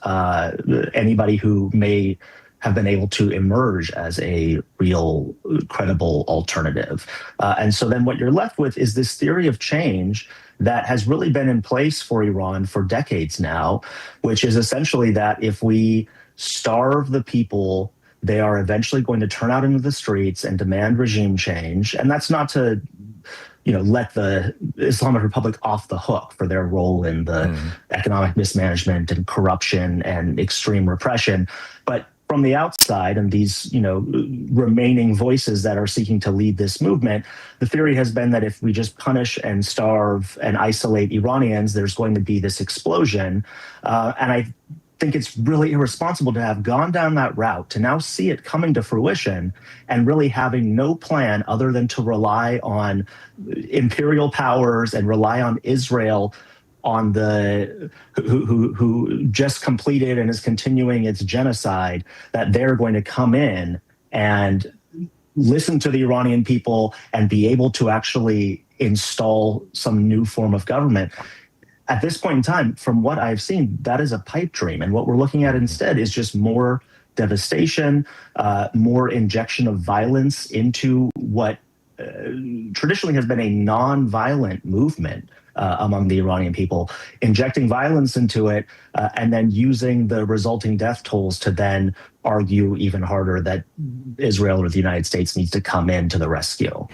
anybody who may have been able to emerge as a real credible alternative. And so then what you're left with is this theory of change that has really been in place for Iran for decades now, which is essentially that if we starve the people, they are eventually going to turn out into the streets and demand regime change. And that's not to, let the Islamic Republic off the hook for their role in the economic mismanagement and corruption and extreme repression. But from the outside, and these, remaining voices that are seeking to lead this movement, the theory has been that if we just punish and starve and isolate Iranians, there's going to be this explosion. And I think it's really irresponsible to have gone down that route, to now see it coming to fruition and really having no plan other than to rely on imperial powers and rely on Israel on who just completed and is continuing its genocide, that they're going to come in and listen to the Iranian people and be able to actually install some new form of government. At this point in time, from what I've seen, that is a pipe dream. And what we're looking at instead is just more devastation, more injection of violence into what traditionally has been a non-violent movement among the Iranian people, injecting violence into it, and then using the resulting death tolls to then argue even harder that Israel or the United States needs to come in to the rescue.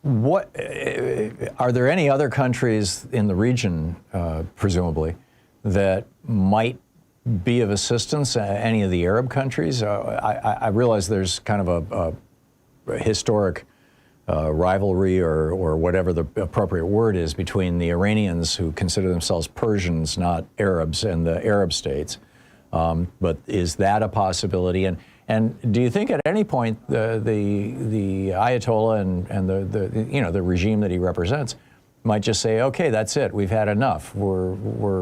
What are there any other countries in the region, presumably, that might be of assistance? Any of the Arab countries? I realize there's kind of a historic rivalry or whatever the appropriate word is between the Iranians, who consider themselves Persians, not Arabs, and the Arab states. But is that a possibility? And do you think at any point the Ayatollah and the regime that he represents might just say, okay, that's it, we've had enough, we're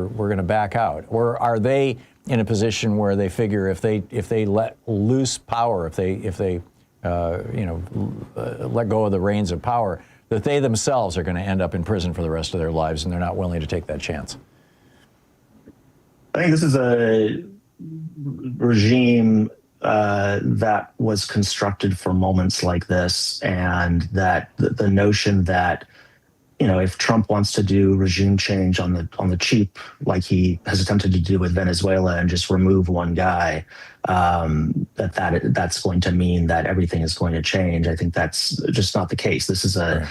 going to back out? Or are they in a position where they figure if they let loose power, if they let go of the reins of power, that they themselves are going to end up in prison for the rest of their lives, and they're not willing to take that chance? I think this is a regime that was constructed for moments like this, and that the notion that, if Trump wants to do regime change on the cheap, like he has attempted to do with Venezuela, and just remove one guy, that's going to mean that everything is going to change. I think that's just not the case. This is a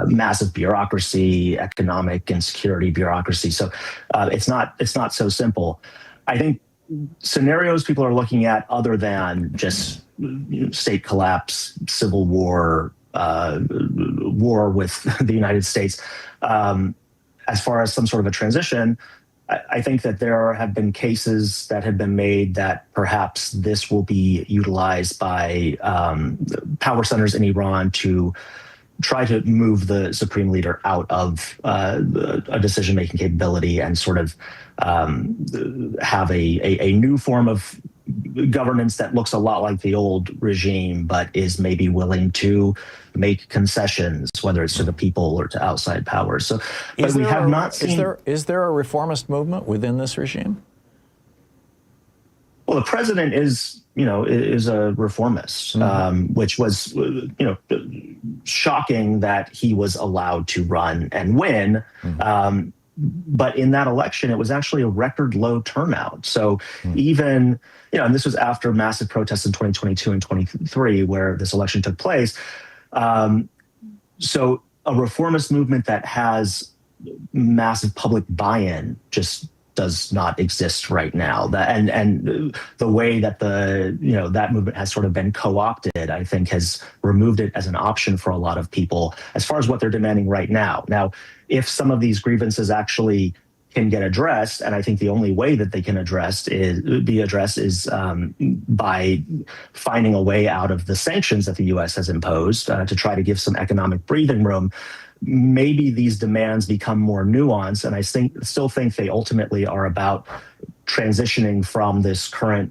massive bureaucracy, economic and security bureaucracy. So it's not so simple. I think scenarios people are looking at, other than just state collapse, civil war, war with the United States, as far as some sort of a transition, I think that there have been cases that have been made that perhaps this will be utilized by power centers in Iran to try to move the supreme leader out of a decision-making capability and sort of have a new form of governance that looks a lot like the old regime, but is maybe willing to make concessions, whether it's to the people or to outside powers. So, but we have not seen. Is there a reformist movement within this regime? Well, the president is a reformist, which was, shocking that he was allowed to run and win. But in that election, it was actually a record low turnout. So even, and this was after massive protests in 2022 and 23, where this election took place. So a reformist movement that has massive public buy-in just does not exist right now. And the way that that movement has sort of been co-opted, I think, has removed it as an option for a lot of people as far as what they're demanding right now. Now, if some of these grievances actually can get addressed, and I think the only way that they can be addressed is by finding a way out of the sanctions that the U.S. has imposed to try to give some economic breathing room. Maybe these demands become more nuanced, and I still think they ultimately are about transitioning from this current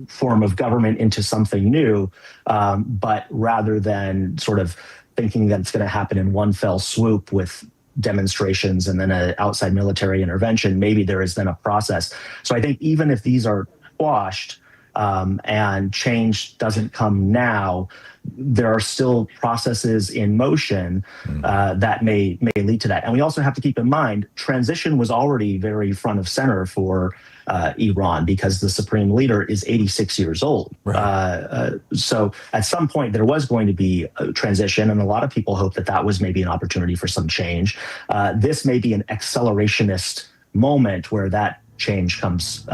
form of government into something new, but rather than sort of thinking that it's going to happen in one fell swoop with demonstrations and then an outside military intervention, maybe there is then a process. So I think even if these are quashed and change doesn't come now, there are still processes in motion that may lead to that. And we also have to keep in mind, transition was already very front of center for Iran because the supreme leader is 86 years old. Right. So at some point there was going to be a transition, and a lot of people hope that was maybe an opportunity for some change. This may be an accelerationist moment where that change comes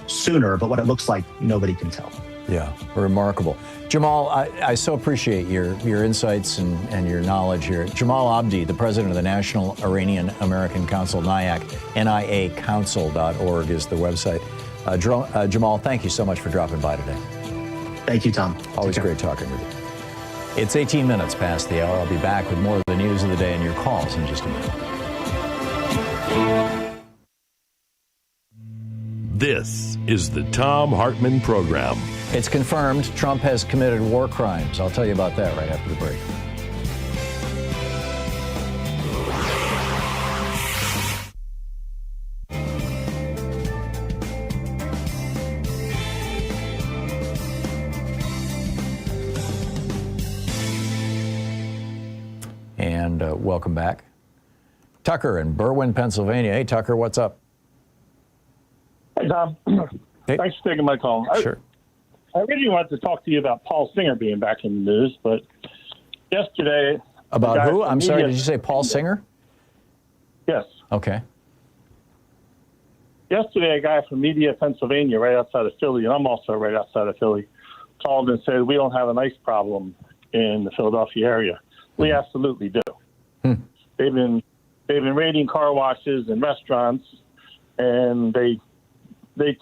sooner, but what it looks like, nobody can tell. Yeah, remarkable. Jamal, I so appreciate your insights and your knowledge here. Jamal Abdi, the president of the National Iranian American Council, NIAC, niacouncil.org is the website. Jamal, thank you so much for dropping by today. Thank you, Tom. Always great talking with you. It's 18 minutes past the hour. I'll be back with more of the news of the day and your calls in just a minute. This is the Thom Hartmann Program. It's confirmed Trump has committed war crimes. I'll tell you about that right after the break. And welcome back. Tucker in Berwyn, Pennsylvania. Hey, Tucker, what's up? Hey, Tom. Hey. Thanks for taking my call. Sure. I really wanted to talk to you about Paul Singer being back in the news, but yesterday... About who? I'm sorry, did you say Paul Singer? Yes. Okay. Yesterday, a guy from Media, Pennsylvania, right outside of Philly, and I'm also right outside of Philly, called and said, we don't have an ice problem in the Philadelphia area. We absolutely do. They've been raiding car washes and restaurants, and they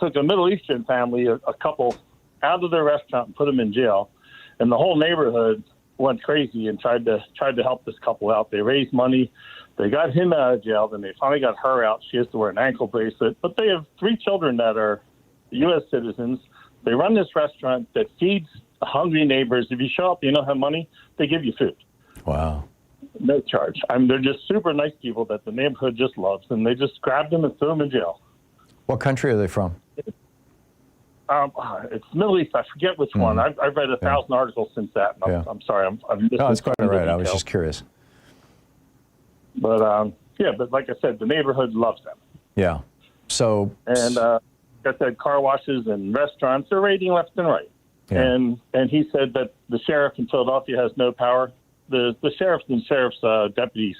took a Middle Eastern family, a couple, out of their restaurant and put them in jail, and the whole neighborhood went crazy and tried to help this couple out. They raised money, they got him out of jail, then they finally got her out. She has to wear an ankle bracelet, but they have 3 children that are U.S. citizens. They run this restaurant that feeds hungry neighbors. If you show up, you don't have money, they give you food. Wow. No charge. I mean, they're just super nice people that the neighborhood just loves, and they just grabbed them and threw them in jail. What country are they from? It's Middle East. I forget which one. I've read 1,000 articles since that. And I'm sorry. I'm no, that's quite all right. I was just curious. But but like I said, the neighborhood loves them. Yeah. So. And like I said, car washes and restaurants are raiding left and right. Yeah. And he said that the sheriff in Philadelphia has no power. The sheriffs and sheriff's deputies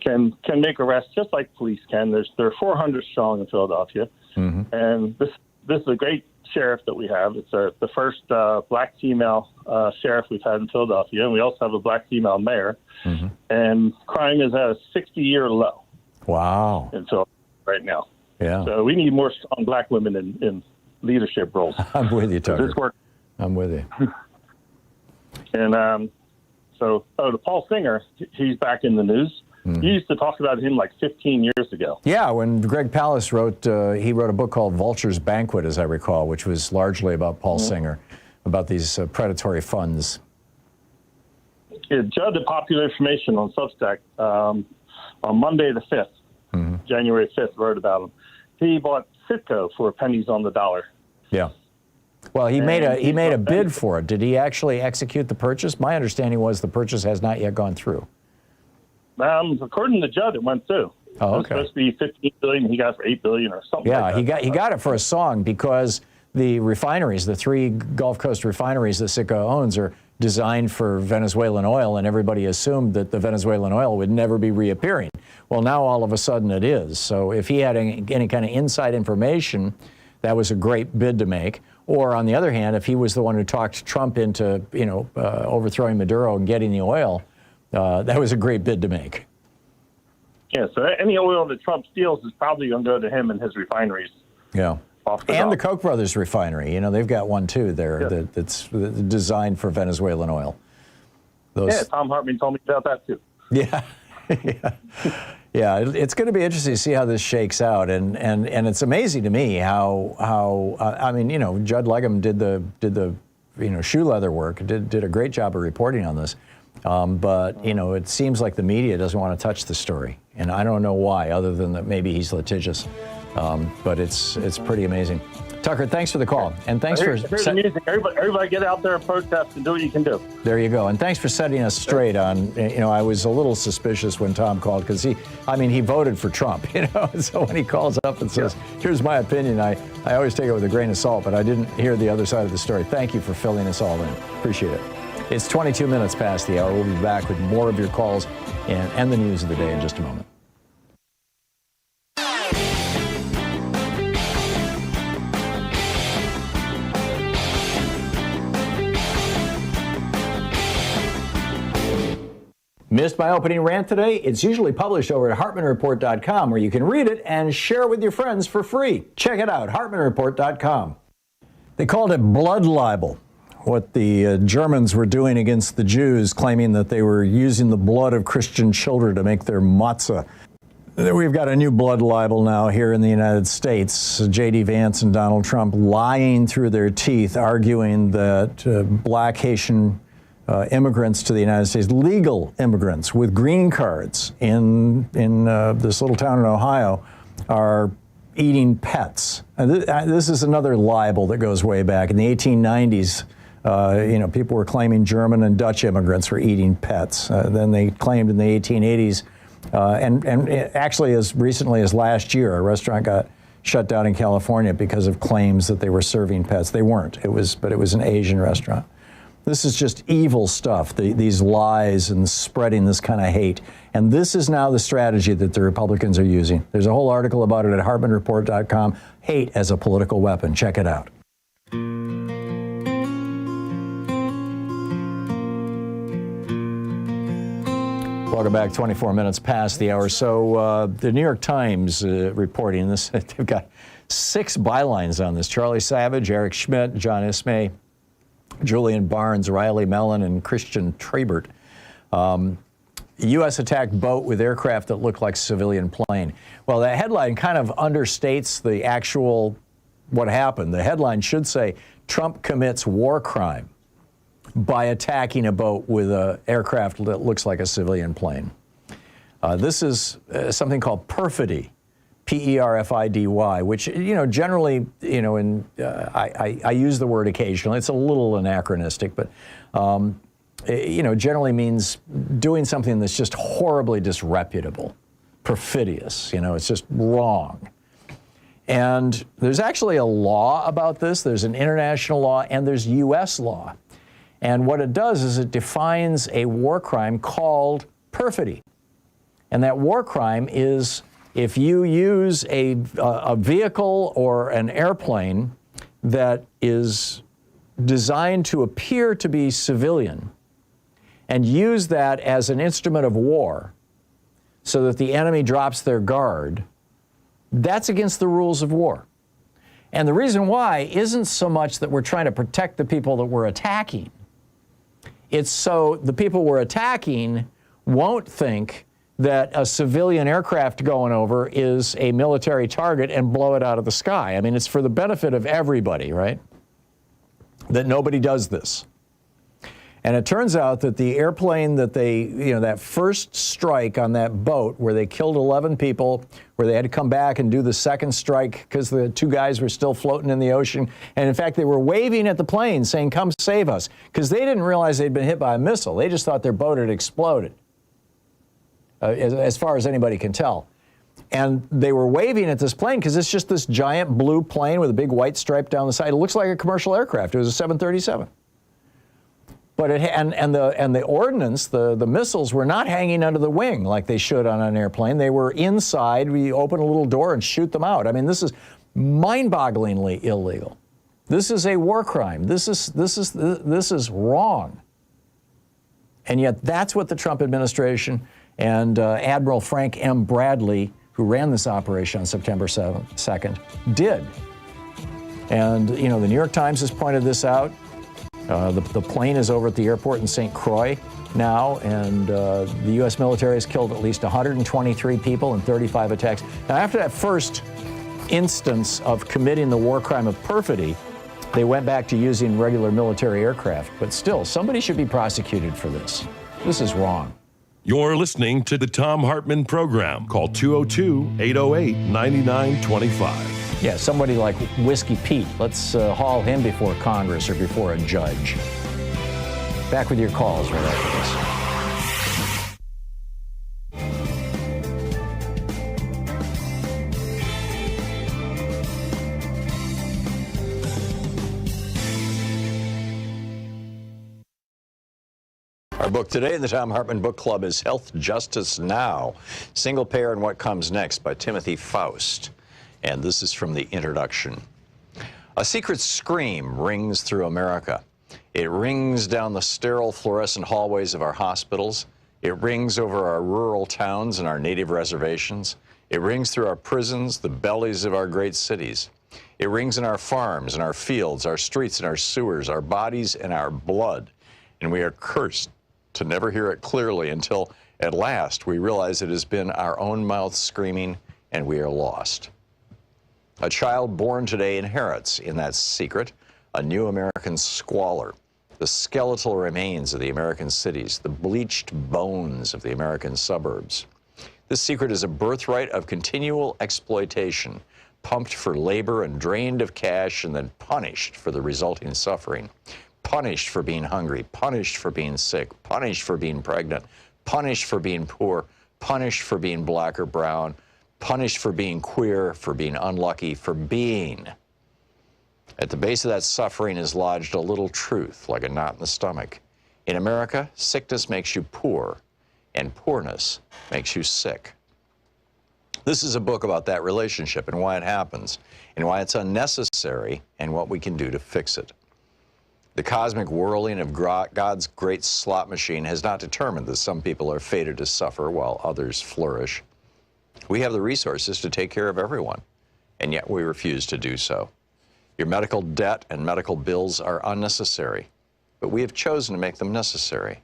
can make arrests just like police can. There are 400 strong in Philadelphia, and this is a great sheriff that we have. It's the first black female sheriff we've had in Philadelphia, and we also have a black female mayor. And crime is at a 60-year low. Wow! In Philadelphia right now. Yeah. So we need more strong black women in leadership roles. I'm with you, Tucker. This work. I'm with you. And so to Paul Singer, he's back in the news. You used to talk about him like 15 years ago. Yeah, when Greg Palast wrote a book called Vulture's Banquet, as I recall, which was largely about Paul Singer, about these predatory funds. Yeah, Judd, the Popular Information on Substack, on Monday the 5th, January 5th, wrote about him. He bought Citgo for pennies on the dollar. Yeah. Well, he made a bid for it. Did he actually execute the purchase? My understanding was the purchase has not yet gone through. According to Judd, it went through. Oh, okay. It was supposed to be $15 billion. He got it for $8 billion or something. Yeah, like that. he got it for a song because the refineries, the 3 Gulf Coast refineries that Citgo owns, are designed for Venezuelan oil, and everybody assumed that the Venezuelan oil would never be reappearing. Well, now all of a sudden it is. So if he had any kind of inside information, that was a great bid to make. Or on the other hand, if he was the one who talked Trump into, overthrowing Maduro and getting the oil, that was a great bid to make. Yeah, so any oil that Trump steals is probably going to go to him and his refineries. Yeah. And the Koch brothers refinery, they've got one too there that's designed for Venezuelan oil. Yeah, Thom Hartmann told me about that too. Yeah. Yeah, it's going to be interesting to see how this shakes out, and it's amazing to me how Judd Legum did the shoe leather work, did a great job of reporting on this, but it seems like the media doesn't want to touch the story, and I don't know why, other than that maybe he's litigious, but it's pretty amazing. Tucker, thanks for the call, and thanks for the music. Everybody get out there and protest and do what you can do. There you go, and thanks for setting us straight on. I was a little suspicious when Tom called because he voted for Trump. So when he calls up and says, "Here's my opinion," I always take it with a grain of salt. But I didn't hear the other side of the story. Thank you for filling us all in. Appreciate it. It's 22 minutes past the hour. We'll be back with more of your calls and the news of the day in just a moment. Missed my opening rant today? It's usually published over at HartmannReport.com, where you can read it and share it with your friends for free. Check it out, HartmannReport.com. They called it blood libel, what the Germans were doing against the Jews, claiming that they were using the blood of Christian children to make their matzah. We've got a new blood libel now here in the United States. J.D. Vance and Donald Trump lying through their teeth, arguing that black Haitian immigrants to the United States, legal immigrants with green cards in this little town in Ohio, are eating pets. And this is another libel that goes way back. In the 1890s, people were claiming German and Dutch immigrants were eating pets. Then they claimed in the 1880s, and actually as recently as last year, a restaurant got shut down in California because of claims that they were serving pets. They weren't. But it was an Asian restaurant. This is just evil stuff, these lies and spreading this kind of hate. And this is now the strategy that the Republicans are using. There's a whole article about it at HartmannReport.com. Hate as a political weapon. Check it out. Welcome back. 24 minutes past the hour. So the New York Times reporting this. They've got 6 bylines on this. Charlie Savage, Eric Schmidt, John Ismay, Julian Barnes, Riley Mellon, and Christian Trabert. U.S. attacked boat with aircraft that looked like civilian plane. Well, the headline kind of understates the actual what happened. The headline should say, Trump commits war crime by attacking a boat with an aircraft that looks like a civilian plane. This is something called perfidy, P-E-R-F-I-D-Y, which, generally, I use the word occasionally. It's a little anachronistic, but, generally means doing something that's just horribly disreputable, perfidious, it's just wrong. And there's actually a law about this. There's an international law and there's U.S. law. And what it does is it defines a war crime called perfidy. And that war crime is if you use a vehicle or an airplane that is designed to appear to be civilian and use that as an instrument of war so that the enemy drops their guard, that's against the rules of war. And the reason why isn't so much that we're trying to protect the people that we're attacking. It's so the people we're attacking won't think that a civilian aircraft going over is a military target and blow it out of the sky. I mean, it's for the benefit of everybody, right? That nobody does this. And it turns out that the airplane that they, that first strike on that boat where they killed 11 people, where they had to come back and do the second strike because the 2 guys were still floating in the ocean. And in fact, they were waving at the plane saying, come save us, because they didn't realize they'd been hit by a missile. They just thought their boat had exploded, as far as anybody can tell. And they were waving at this plane because it's just this giant blue plane with a big white stripe down the side. It looks like a commercial aircraft. It was a 737. But the ordnance, the missiles were not hanging under the wing like they should on an airplane. They were inside. We open a little door and shoot them out. I mean, this is mind-bogglingly illegal. This is a war crime. This is wrong. And yet that's what the Trump administration and Admiral Frank M. Bradley, who ran this operation on September 2nd, did. And, the New York Times has pointed this out. The plane is over at the airport in St. Croix now, and the U.S. military has killed at least 123 people in 35 attacks. Now, after that first instance of committing the war crime of perfidy, they went back to using regular military aircraft. But still, somebody should be prosecuted for this. This is wrong. You're listening to the Thom Hartmann Program. Call 202-808-9925. Yeah, somebody like Whiskey Pete. Let's haul him before Congress or before a judge. Back with your calls right after this. Our book today in the Thom Hartmann Book Club is Health Justice Now, Single Payer and What Comes Next by Timothy Faust. And this is from the introduction. A secret scream rings through America. It rings down the sterile fluorescent hallways of our hospitals. It rings over our rural towns and our native reservations. It rings through our prisons, the bellies of our great cities. It rings in our farms and our fields, our streets and our sewers, our bodies and our blood. And we are cursed to never hear it clearly until At last, we realize it has been our own mouth screaming, and we are lost. A child born today inherits, in that secret, a new American squalor, the skeletal remains of the American cities, the bleached bones of the American suburbs. This secret is a birthright of continual exploitation, pumped for labor and drained of cash and then punished for the resulting suffering. Punished for being hungry, punished for being sick, punished for being pregnant, punished for being poor, punished for being black or brown, punished for being queer, for being unlucky, for being. At the base of that suffering is lodged a little truth, like a knot in the stomach. In America, sickness makes you poor, and poorness makes you sick. This is a book about that relationship and why it happens, and why it's unnecessary, and what we can do to fix it. The cosmic whirling of God's great slot machine has not determined that some people are fated to suffer while others flourish. We have the resources to take care of everyone, and yet we refuse to do so. Your medical debt and medical bills are unnecessary, but we have chosen to make them necessary.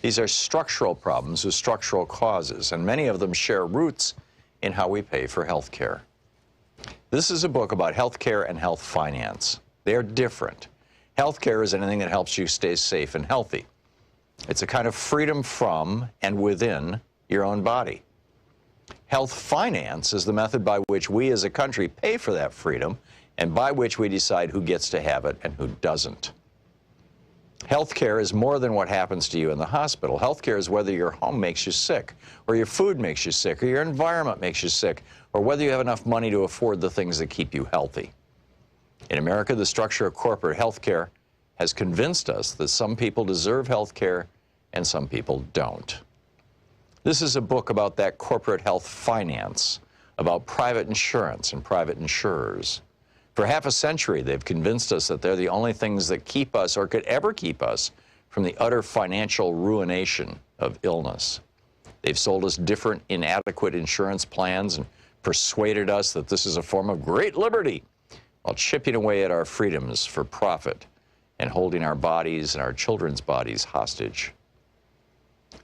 These are structural problems with structural causes, and many of them share roots in how we pay for health care. This is a book about health care and health finance. They are different. Health care is anything that helps you stay safe and healthy. It's a kind of freedom from and within your own body. Health finance is the method by which we as a country pay for that freedom and by which we decide who gets to have it and who doesn't. Healthcare is more than what happens to you in the hospital. Healthcare is whether your home makes you sick, or your food makes you sick, or your environment makes you sick, or whether you have enough money to afford the things that keep you healthy. In America, the structure of corporate healthcare has convinced us that some people deserve healthcare and some people don't. This is a book about that corporate health finance, about private insurance and private insurers. For half a century, they've convinced us that they're the only things that keep us or could ever keep us from the utter financial ruination of illness. They've sold us different inadequate insurance plans and persuaded us that this is a form of great liberty, while chipping away at our freedoms for profit and holding our bodies and our children's bodies hostage.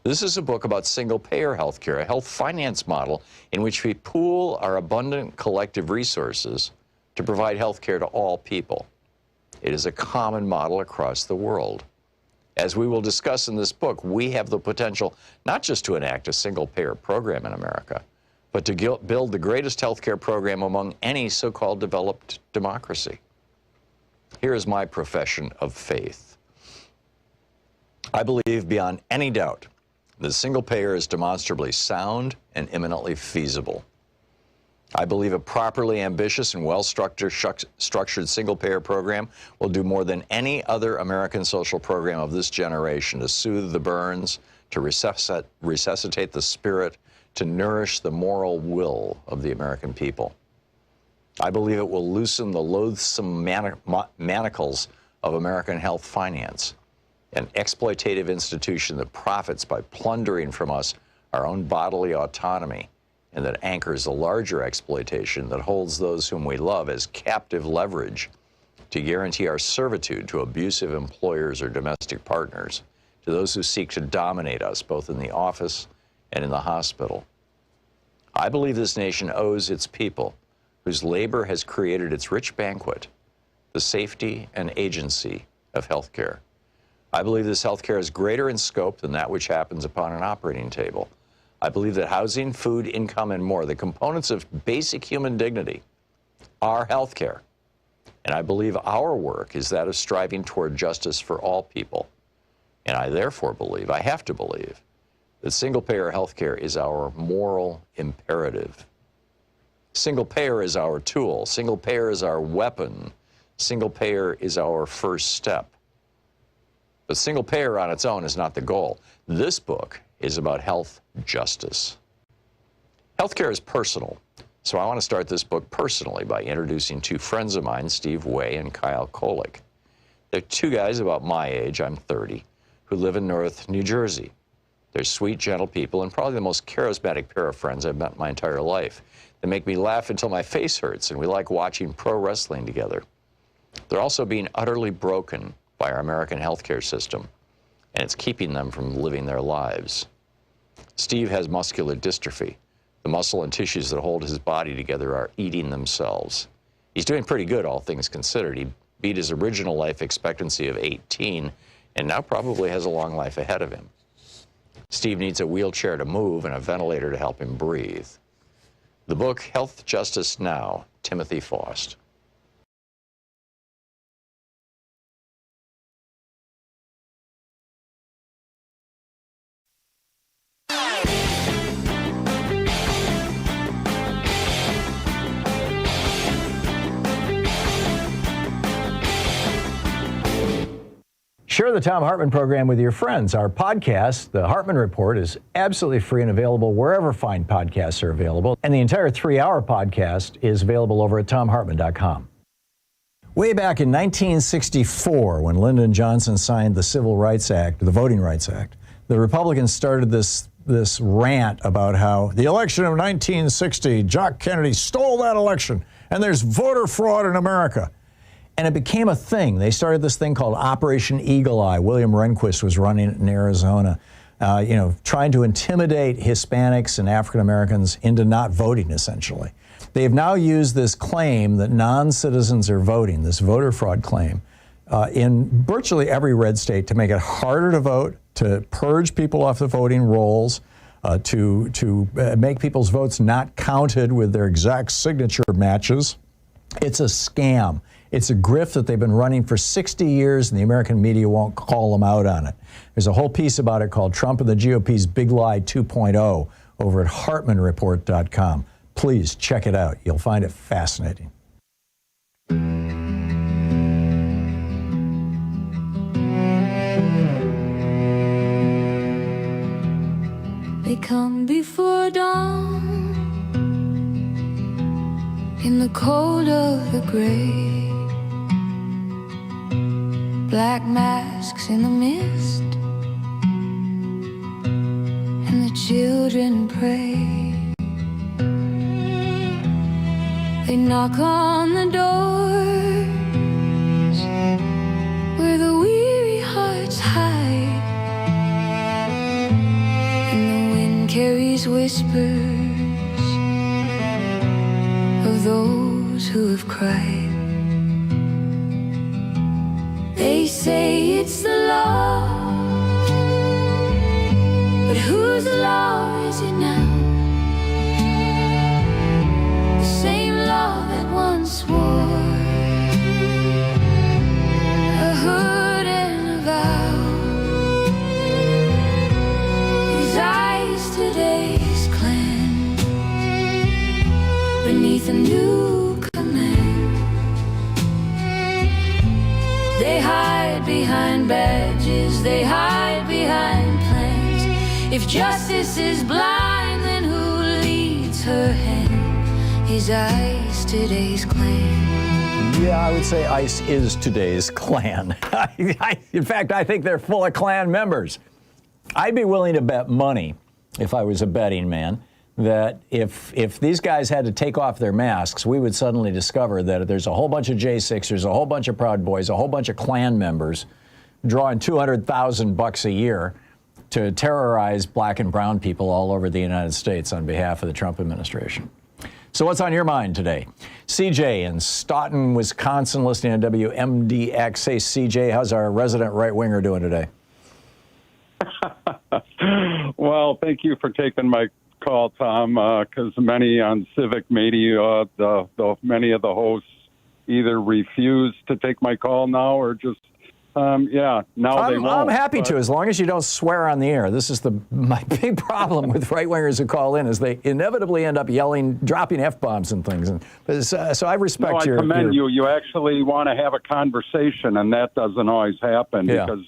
This is a book about single-payer health care, a health finance model in which we pool our abundant collective resources to provide health care to all people. It is a common model across the world. As we will discuss in this book, we have the potential not just to enact a single-payer program in America, but to build the greatest health care program among any so-called developed democracy. Here is my profession of faith. I believe beyond any doubt that single-payer is demonstrably sound and imminently feasible. I believe a properly ambitious and well-structured single-payer program will do more than any other American social program of this generation to soothe the burns, to resuscitate the spirit, to nourish the moral will of the American people. I believe it will loosen the loathsome manacles of American health finance, an exploitative institution that profits by plundering from us our own bodily autonomy, and that anchors a larger exploitation that holds those whom we love as captive leverage to guarantee our servitude to abusive employers or domestic partners, to those who seek to dominate us both in the office and in the hospital. I believe this nation owes its people, whose labor has created its rich banquet, the safety and agency of health care. I believe this health care is greater in scope than that which happens upon an operating table. I believe that housing, food, income, and more, the components of basic human dignity, are health care. And I believe our work is that of striving toward justice for all people. And I therefore believe, I have to believe, that single-payer health care is our moral imperative. Single-payer is our tool. Single-payer is our weapon. Single-payer is our first step. But single-payer on its own is not the goal. This book is about health justice. Healthcare is personal, so I want to start this book personally by introducing two friends of mine, Steve Way and Kyle Kolick. They're two guys about my age, I'm 30, who live in North New Jersey. They're sweet, gentle people and probably the most charismatic pair of friends I've met in my entire life. They make me laugh until my face hurts, and we like watching pro wrestling together. They're also being utterly broken by our American healthcare system, and it's keeping them from living their lives. Steve has muscular dystrophy. The muscle and tissues that hold his body together are eating themselves. He's doing pretty good, all things considered. He beat his original life expectancy of 18 and now probably has a long life ahead of him. Steve needs a wheelchair to move and a ventilator to help him breathe. The book, Health Justice Now, Timothy Faust. Share the Thom Hartmann program with your friends. Our podcast, The Hartmann Report, is absolutely free and available wherever fine podcasts are available. And the entire 3-hour podcast is available over at thomhartmann.com. Way back in 1964, when Lyndon Johnson signed the Civil Rights Act, the Voting Rights Act, the Republicans started this rant about how the election of 1960, Jock Kennedy stole that election, and there's voter fraud in America. And it became a thing. They started this thing called Operation Eagle Eye. William Rehnquist was running it in Arizona, trying to intimidate Hispanics and African Americans into not voting, essentially. They have now used this claim that non-citizens are voting, this voter fraud claim, in virtually every red state to make it harder to vote, to purge people off the voting rolls, to make people's votes not counted with their exact signature matches. It's a scam. It's a grift that they've been running for 60 years, and the American media won't call them out on it. There's a whole piece about it called Trump and the GOP's Big Lie 2.0 over at HartmannReport.com. Please check it out. You'll find it fascinating. They come before dawn in the cold of the grave. Black masks in the mist, and the children pray. They knock on the doors where the weary hearts hide, and the wind carries whispers of those who have cried. They say it's the law, but whose law is it now? The same law that once wore a hood and a vow. His eyes today's cleansed beneath a new command. They hide behind badges, they hide behind plans. If justice is blind, then who leads her hand? Is ICE today's Klan? Yeah, I would say ICE is today's Klan. In fact, I think they're full of Klan members. I'd be willing to bet money, if I was a betting man, that if these guys had to take off their masks, we would suddenly discover that there's a whole bunch of J6ers, a whole bunch of Proud Boys, a whole bunch of Klan members drawing $200,000 a year to terrorize black and brown people all over the United States on behalf of the Trump administration. So what's on your mind today? CJ in Stoughton, Wisconsin, listening to WMDX. Hey, CJ, how's our resident right-winger doing today? Well, thank you for taking my call, Tom, because many on civic media, many of the hosts either refuse to take my call now or just, now they won't. I'm happy to, as long as you don't swear on the air. This is my big problem with right-wingers who call in, is they inevitably end up yelling, dropping F-bombs and things. So I respect I commend you. You actually want to have a conversation, and that doesn't always happen because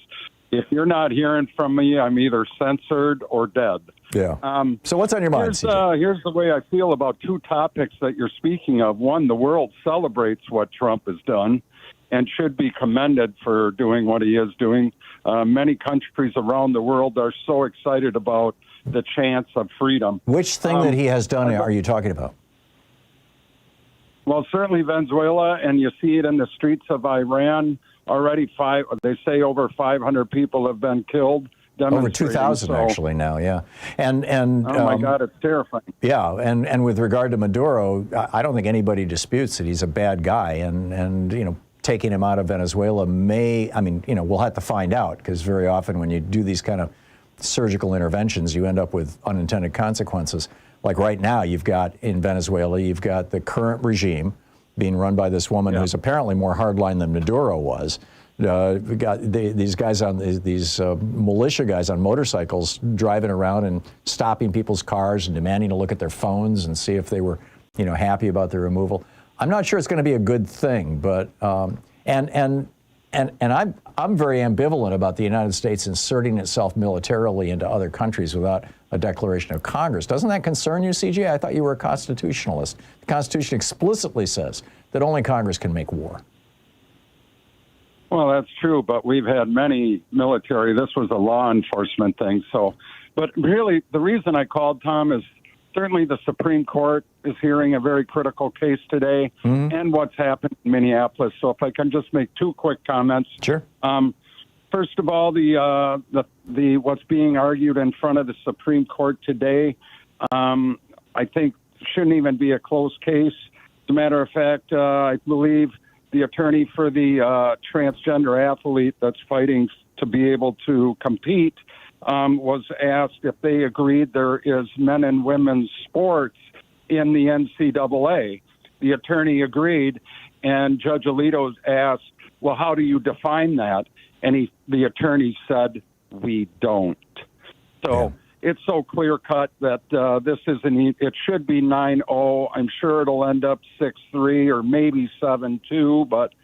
if you're not hearing from me, I'm either censored or dead. Yeah. So what's on your mind, here's the way I feel about two topics that you're speaking of. One, the world celebrates what Trump has done and should be commended for doing what he is doing. Many countries around the world are so excited about the chance of freedom. Which thing that he has done are you talking about? Well, certainly Venezuela, and you see it in the streets of Iran. Already they say over 500 people have been killed. Over 2,000 actually now, yeah. And oh my God, it's terrifying. Yeah, and with regard to Maduro, I don't think anybody disputes that he's a bad guy, and you know, taking him out of Venezuela we'll have to find out, because very often when you do these kind of surgical interventions, you end up with unintended consequences. Like right now, you've got in Venezuela, you've got the current regime being run by this woman who's apparently more hardline than Maduro was. We got these guys on these militia guys on motorcycles driving around and stopping people's cars and demanding to look at their phones and see if they were, you know, happy about the removal. I'm not sure it's going to be a good thing, but and I'm very ambivalent about the United States inserting itself militarily into other countries without a declaration of Congress. Doesn't that concern you, CJ? I thought you were a constitutionalist. The Constitution explicitly says that only Congress can make war. Well, that's true, but we've had many military. This was a law enforcement thing. So, but really, the reason I called, Tom, is certainly the Supreme Court is hearing a very critical case today, and what's happened in Minneapolis. So, if I can just make two quick comments. Sure. First of all, the what's being argued in front of the Supreme Court today, I think shouldn't even be a close case. As a matter of fact, I believe the attorney for the transgender athlete that's fighting to be able to compete was asked if they agreed there is men and women's sports in the NCAA. The attorney agreed, and Judge Alito's asked, well, how do you define that? And the attorney said, we don't. So it's so clear-cut that this isn't. It should be 9-0. I'm sure it'll end up 6-3 or maybe 7-2. But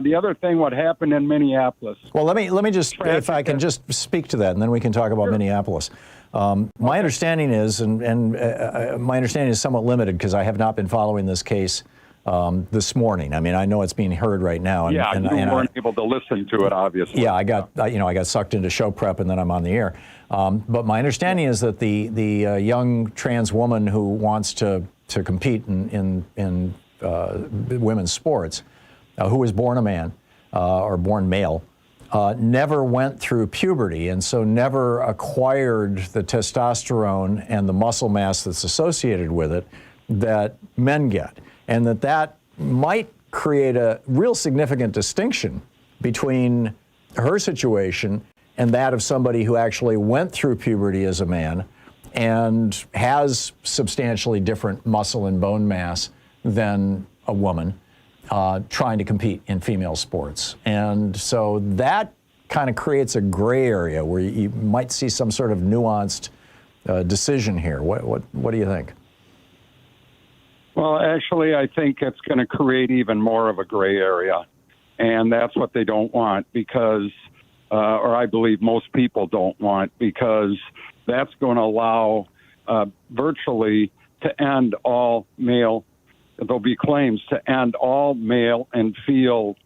the other thing, what happened in Minneapolis. Well, let me just, if I can just speak to that, and then we can talk about Minneapolis. My understanding is, and my understanding is somewhat limited because I have not been following this case this morning. I mean, I know it's being heard right now. And, and you weren't able to listen to it, obviously. Yeah, I got sucked into show prep, and then I'm on the air. But my understanding is that the young trans woman who wants to compete in women's sports, who was born a man or born male, never went through puberty, and so never acquired the testosterone and the muscle mass that's associated with it that men get. And that might create a real significant distinction between her situation and that of somebody who actually went through puberty as a man and has substantially different muscle and bone mass than a woman trying to compete in female sports. And so that kind of creates a gray area where you might see some sort of nuanced decision here. What do you think? Well, actually, I think it's going to create even more of a gray area, and that's what they don't want because, or I believe most people don't want, because that's going to allow virtually to end all male. There'll be claims to end all male and female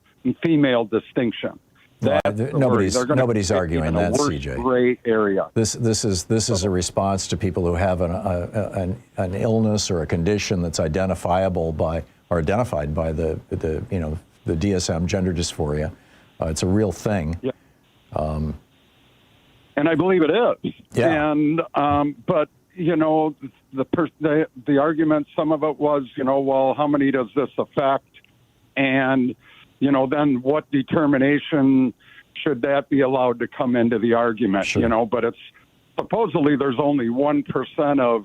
distinction. Nobody's arguing that, CJ. Gray area. This is a response to people who have an illness or a condition that's identified by the DSM, gender dysphoria. It's a real thing. Yeah. And I believe it is. Yeah. And but the argument, some of it was, well, how many does this affect? And then what determination should that be allowed to come into the argument? Sure. But it's supposedly there's only 1% of.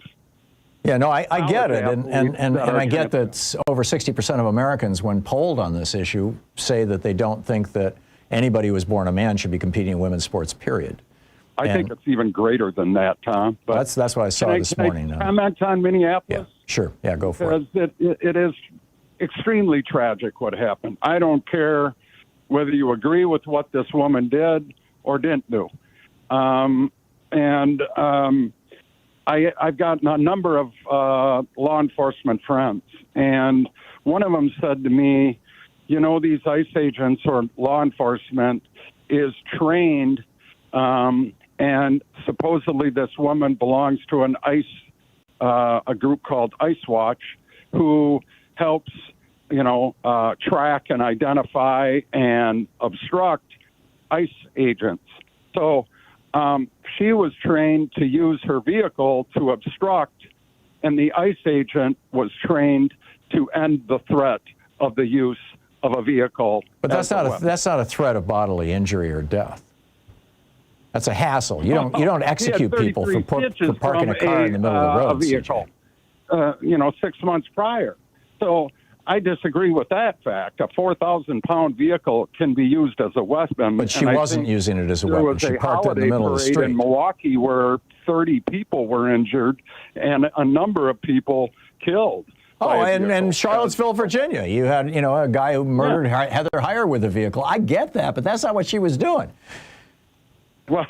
Yeah, no, I get it, and I get that over 60% of Americans, when polled on this issue, say that they don't think that anybody who was born a man should be competing in women's sports. Period. I think it's even greater than that, Tom. But that's what I saw this morning. Can I comment on Minneapolis? Yeah, sure. Yeah, go for it. Because it is extremely tragic what happened. I don't care whether you agree with what this woman did or didn't do. I've gotten a number of law enforcement friends, and one of them said to me, these ICE agents or law enforcement is trained, and supposedly this woman belongs to an a group called ICE Watch, who helps, track and identify and obstruct ICE agents. So She was trained to use her vehicle to obstruct, and the ICE agent was trained to end the threat of the use of a vehicle. But that's not a threat of bodily injury or death. That's a hassle. You don't execute people for parking a car in the middle of the road. A vehicle, 6 months prior. So I disagree with that fact. A 4,000-pound vehicle can be used as a weapon. But she wasn't using it as a weapon. She parked it in the middle of the street. There was a holiday parade in Milwaukee where 30 people were injured and a number of people killed. Oh, and Charlottesville, Virginia, you had a guy who murdered Heather Heyer with a vehicle. I get that, but that's not what she was doing. Well,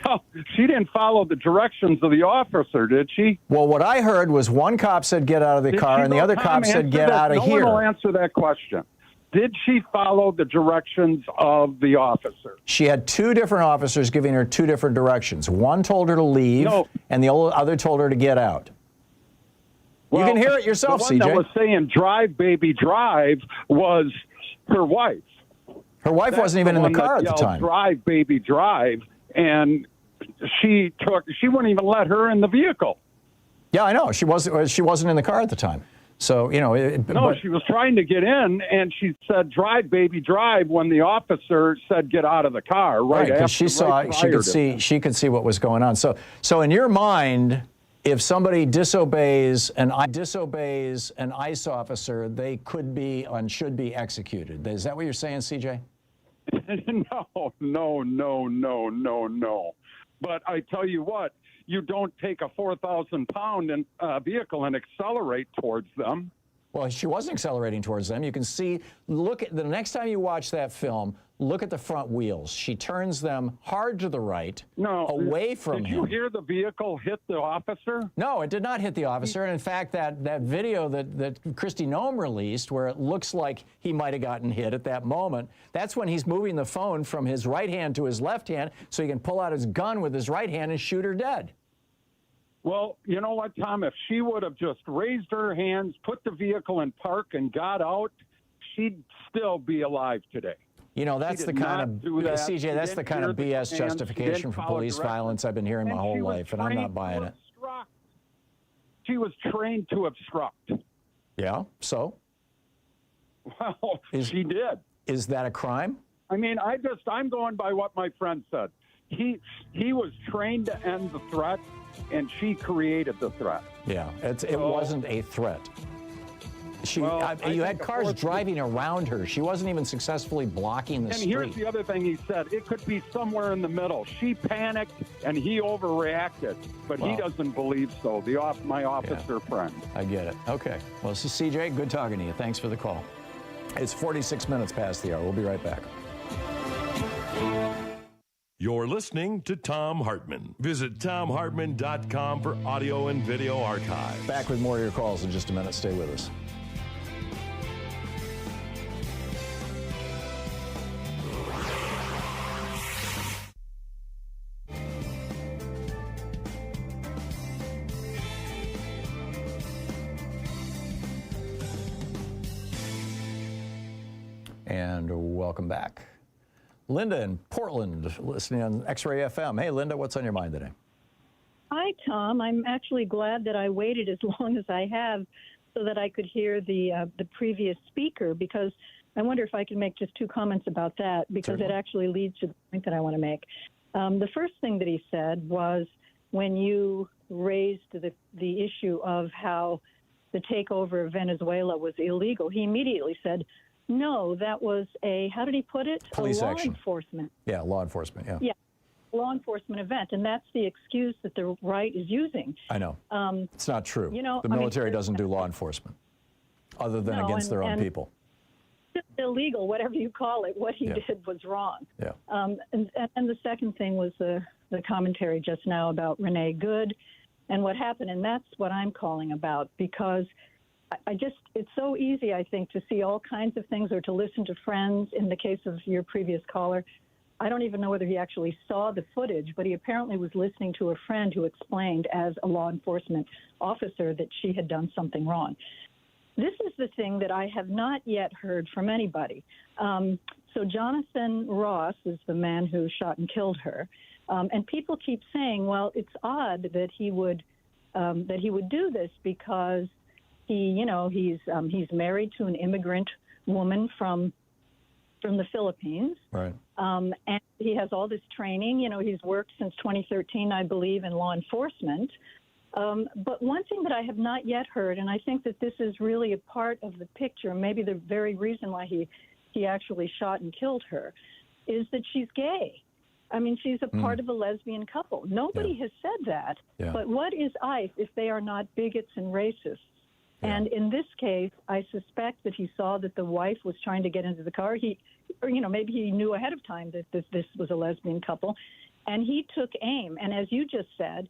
she didn't follow the directions of the officer, did she? Well, what I heard was one cop said, get out of the car, and the other cop said, get out of here. No one will answer that question. Did she follow the directions of the officer? She had two different officers giving her two different directions. One told her to leave, and the other told her to get out. Well, you can hear it yourself, CJ. The one that was saying, drive, baby, drive, was her wife. Her wife wasn't even in the car at the time. Drive, baby, drive. And she wouldn't even let her in the vehicle. Yeah, I know. She wasn't in the car at the time. So, she was trying to get in, and she said, drive, baby, drive, when the officer said, get out of the car. Right, because she could see what was going on. So in your mind, if somebody disobeys an ICE officer, they could be and should be executed. Is that what you're saying, CJ? No. But I tell you what, you don't take a 4,000-pound vehicle and accelerate towards them. Well, she wasn't accelerating towards them. You can see, look at the next time you watch that film, look at the front wheels. She turns them hard to the right, away from him. Did you hear the vehicle hit the officer? No, it did not hit the officer. And in fact, that video that Kristi Noem released, where it looks like he might have gotten hit at that moment, that's when he's moving the phone from his right hand to his left hand so he can pull out his gun with his right hand and shoot her dead. Well, you know what, Tom? If she would have just raised her hands, put the vehicle in park, and got out, she'd still be alive today. That's the kind of CJ. That's the kind of BS justification for police violence I've been hearing my whole life, and I'm not buying it. She was trained to obstruct. Yeah. So. Well, she did. Is that a crime? I mean, I'm going by what my friend said. He was trained to end the threat, and she created the threat. Yeah, it wasn't a threat. You had cars driving around her. She wasn't even successly blocking the street. And here's the other thing he said. It could be somewhere in the middle. She panicked, and he overreacted, but he doesn't believe so, my officer friend. I get it. Okay. Well, this is CJ. Good talking to you. Thanks for the call. It's 46 minutes past the hour. We'll be right back. You're listening to Thom Hartmann. Visit thomhartmann.com for audio and video archive. Back with more of your calls in just a minute. Stay with us. And welcome back. Linda in Portland, listening on X-Ray FM. Hey, Linda, what's on your mind today? Hi, Tom. I'm actually glad that I waited as long as I have so that I could hear the previous speaker, because I wonder if I can make just two comments about that, because Certainly. It actually leads to the point that I want to make. The first thing that he said was when you raised the issue of how the takeover of Venezuela was illegal, he immediately said, no, that was how did he put it? Police law action. Enforcement. Yeah, law enforcement, yeah. Yeah, law enforcement event. And that's the excuse that the right is using. I know. It's not true. The military doesn't do law enforcement, other than against their own people. It's illegal, whatever you call it. What he did was wrong. Yeah. And the second thing was the commentary just now about Renee Good and what happened. And that's what I'm calling about, because it's so easy, I think, to see all kinds of things or to listen to friends. In the case of your previous caller, I don't even know whether he actually saw the footage, but he apparently was listening to a friend who explained as a law enforcement officer that she had done something wrong. This is the thing that I have not yet heard from anybody. So Jonathan Ross is the man who shot and killed her, and people keep saying, well, it's odd that he would do this because he's married to an immigrant woman from the Philippines, right? And he has all this training. He's worked since 2013, I believe, in law enforcement. But one thing that I have not yet heard, and I think that this is really a part of the picture, maybe the very reason why he actually shot and killed her, is that she's gay. I mean, she's a part of a lesbian couple. Nobody has said that. Yeah. But what is ICE if they are not bigots and racists? Yeah. And in this case, I suspect that he saw that the wife was trying to get into the car. Maybe he knew ahead of time that this was a lesbian couple, and he took aim. And as you just said,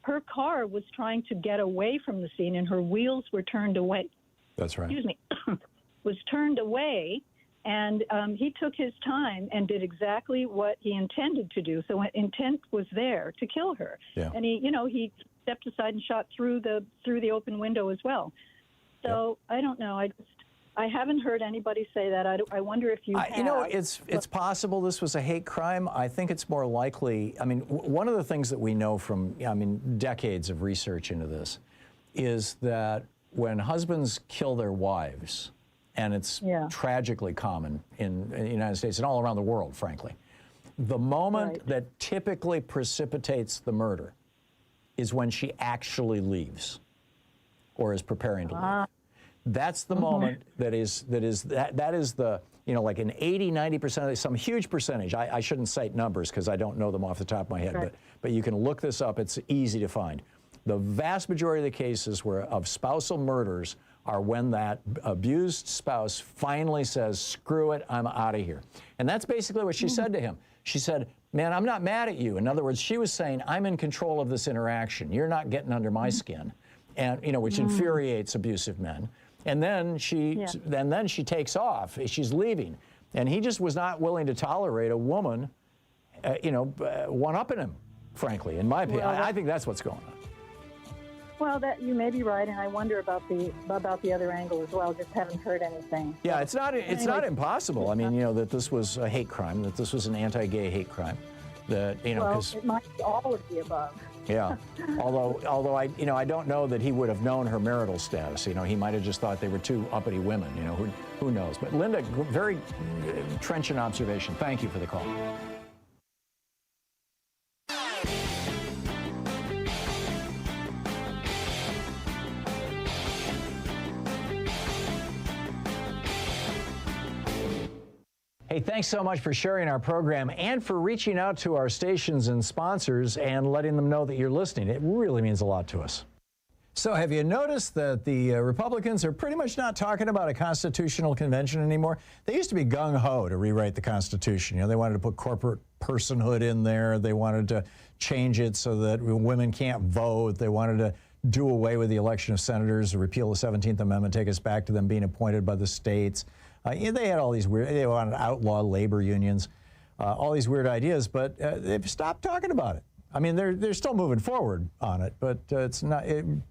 her car was trying to get away from the scene, and her wheels were turned away. That's right. Excuse me, was turned away. And he took his time and did exactly what he intended to do. So intent was there to kill her. Yeah. And he stepped aside and shot through the open window as well. So I don't know. I haven't heard anybody say that. I wonder if you have. It's possible this was a hate crime. I think it's more likely. I mean, one of the things that we know from decades of research into this is that when husbands kill their wives, and it's tragically common in the United States and all around the world, frankly. The moment that typically precipitates the murder is when she actually leaves or is preparing to leave. That's the moment that is the, like an 80, 90%, some huge percentage. I shouldn't cite numbers because I don't know them off the top of my head, but you can look this up. It's easy to find. The vast majority of the cases of spousal murders are when that abused spouse finally says, screw it, I'm out of here. And that's basically what she said to him. She said, man, I'm not mad at you. In other words, she was saying, I'm in control of this interaction. You're not getting under my skin, and which infuriates abusive men. And then she takes off. She's leaving. And he just was not willing to tolerate a woman, one-upping him, frankly, in my opinion. I think that's what's going on. Well, that you may be right, and I wonder about the other angle as well. Just haven't heard anything. Yeah, it's not impossible. I mean, that this was a hate crime, that this was an anti-gay hate crime. That because it might be all of the above. Yeah, although I don't know that he would have known her marital status. He might have just thought they were two uppity women. Who knows? But Linda, very trenchant observation. Thank you for the call. Hey, thanks so much for sharing our program and for reaching out to our stations and sponsors and letting them know that you're listening. It really means a lot to us. So have you noticed that the Republicans are pretty much not talking about a constitutional convention anymore? They used to be gung-ho to rewrite the Constitution. They wanted to put corporate personhood in there. They wanted to change it so that women can't vote. They wanted to do away with the election of senators, repeal the 17th Amendment, take us back to them being appointed by the states. They had all these they wanted to outlaw labor unions, all these weird ideas, but they've stopped talking about it. I mean, they're still moving forward on it, but it's not.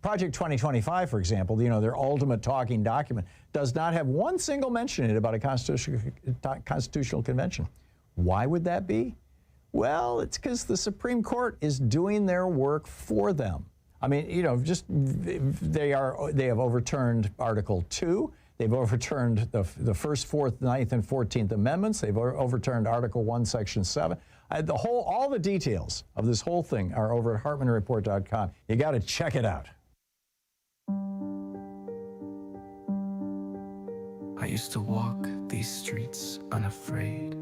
Project 2025, for example, their ultimate talking document, does not have one single mention in it about a constitutional convention. Why would that be? Well, it's because the Supreme Court is doing their work for them. I mean, they have overturned Article 2. They've overturned the 1st, 4th, 9th, and 14th Amendments. They've overturned Article 1, Section 7. All the details of this whole thing are over at HartmannReport.com. You got to check it out. I used to walk these streets unafraid,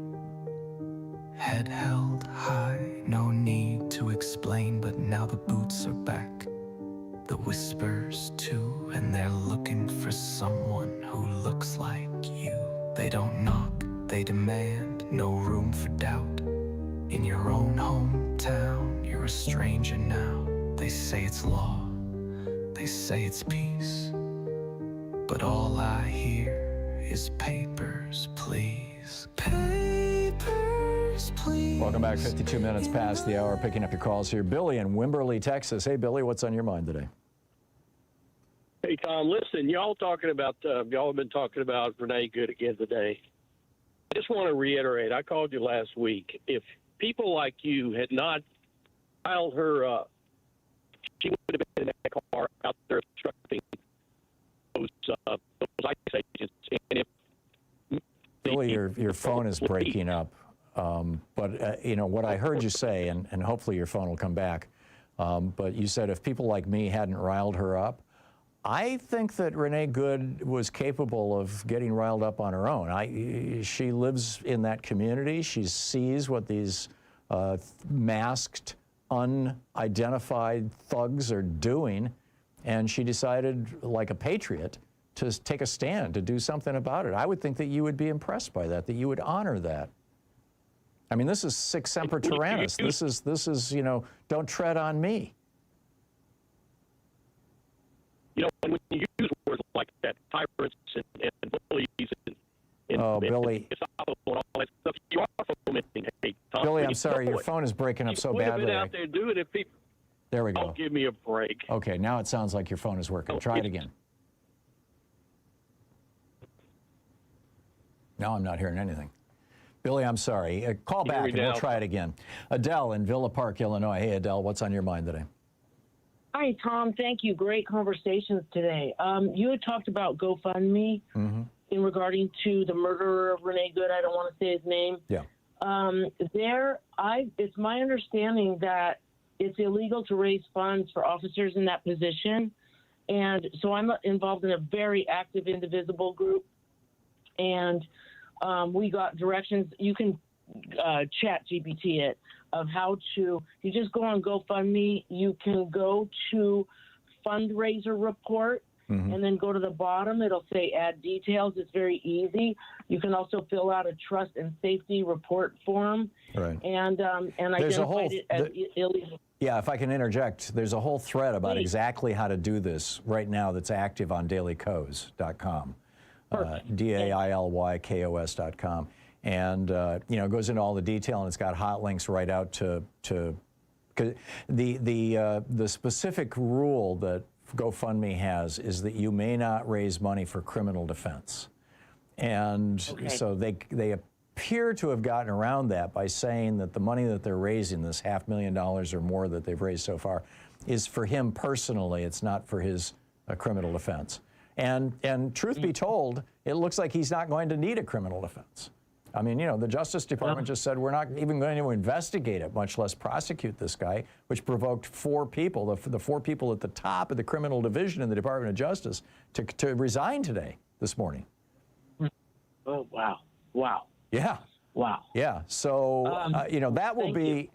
head held high, no need to explain, but now the boots are back. The whispers too, and they're looking for someone who looks like you. They don't knock, they demand, no room for doubt. In your own hometown, you're a stranger now. They say it's law, they say it's peace, but all I hear is papers, please. Papers, please. Welcome back, 52 minutes past the hour, picking up your calls here. Billy in Wimberley, Texas. Hey, Billy, what's on your mind today? Hey, Tom, listen, y'all have been talking about Renee Good again today. just want to reiterate, I called you last week. If people like you had not piled her up, she would have been in that car out there obstructing those ICE agents. And if Billy, your phone is breaking up. But you know, what I heard you say, and hopefully your phone will come back, but you said if people like me hadn't riled her up, I think that Renee Good was capable of getting riled up on her own. She lives in that community. She sees what these masked, unidentified thugs are doing, and she decided, like a patriot, to take a stand, to do something about it. I would think that you would be impressed by that you would honor that. I mean, this is sic semper tyrannis. This is, you know, don't tread on me. You know, when you use words like that, tyrants and bullies and Billy. and all that stuff, you are fomenting hate. Tom, Billy, I'm sorry, your phone is breaking up so badly. Been out there doing it, people. There we go. Oh, give me a break. Okay, now it sounds like your phone is working. Try it again. Now I'm not hearing anything. Billy, I'm sorry. Call back and we'll try it again. Adele in Villa Park, Illinois. Hey, Adele, what's on your mind today? Hi, Tom. Thank you. Great conversations today. You had talked about GoFundMe in regarding to the murderer of Renee Good. I don't want to say his name. Yeah. It's my understanding that it's illegal to raise funds for officers in that position. And so I'm involved in a very active Indivisible group. And we got directions. You can chat GPT it of how to, you just go on GoFundMe. You can go to fundraiser report and then go to the bottom. It'll say add details. It's very easy. You can also fill out a trust and safety report form and identify it as illegal. Yeah, if I can interject, there's a whole thread about exactly how to do this right now that's active on dailykos.com. DAILYKOS.com, and you know, it goes into all the detail, and it's got hot links right out to the specific rule that GoFundMe has is that you may not raise money for criminal defense, and so they appear to have gotten around that by saying that the money that they're raising, this $500,000 or more that they've raised so far, is for him personally. It's not for his criminal defense. And truth be told, it looks like he's not going to need a criminal defense. I mean, you know, the Justice Department just said we're not even going to investigate it, much less prosecute this guy, which provoked 4 people, the 4 people at the top of the criminal division in the Department of Justice, to resign today, this morning. Oh, wow. Wow. Yeah. Wow. Yeah. So, you know, that will be...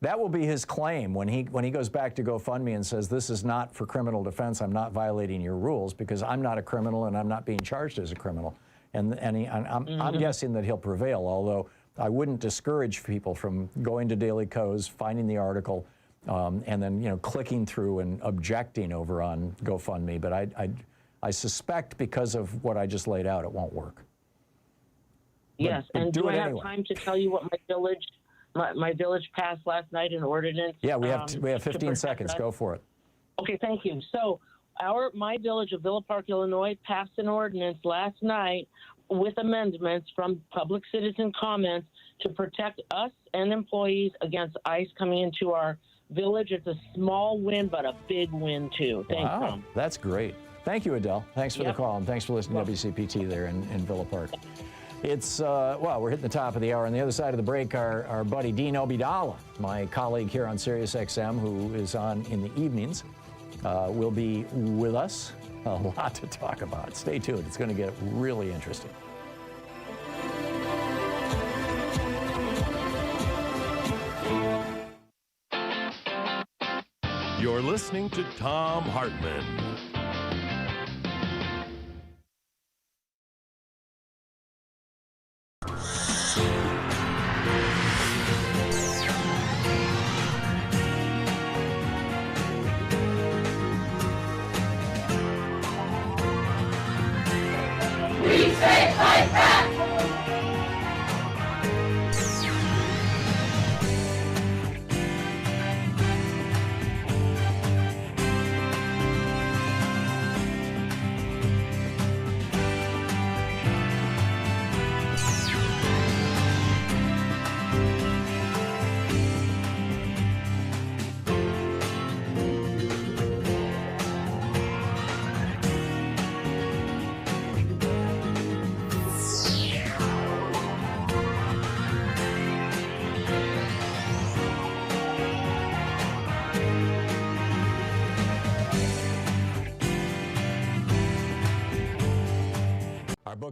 That will be his claim when he goes back to GoFundMe and says, this is not for criminal defense, I'm not violating your rules because I'm not a criminal and I'm not being charged as a criminal. And I'm guessing that he'll prevail, although I wouldn't discourage people from going to Daily Kos, finding the article, and then, you know, clicking through and objecting over on GoFundMe. But I suspect because of what I just laid out, it won't work. Yes, and do I have time to tell you what my village passed last night an ordinance? Yeah, we have 15 seconds. Go for it. Okay, thank you. So my village of Villa Park, Illinois, passed an ordinance last night with amendments from public citizen comments to protect us and employees against ICE coming into our village. It's a small win, but a big win, too. Thanks, Tom. That's great. Thank you, Adele. Thanks for the call, and thanks for listening to WCPT there in Villa Park. It's, well, we're hitting the top of the hour. On the other side of the break, our buddy Dean Obeidallah, my colleague here on Sirius XM, who is on in the evenings, will be with us. A lot to talk about. Stay tuned. It's going to get really interesting. You're listening to Thom Hartmann.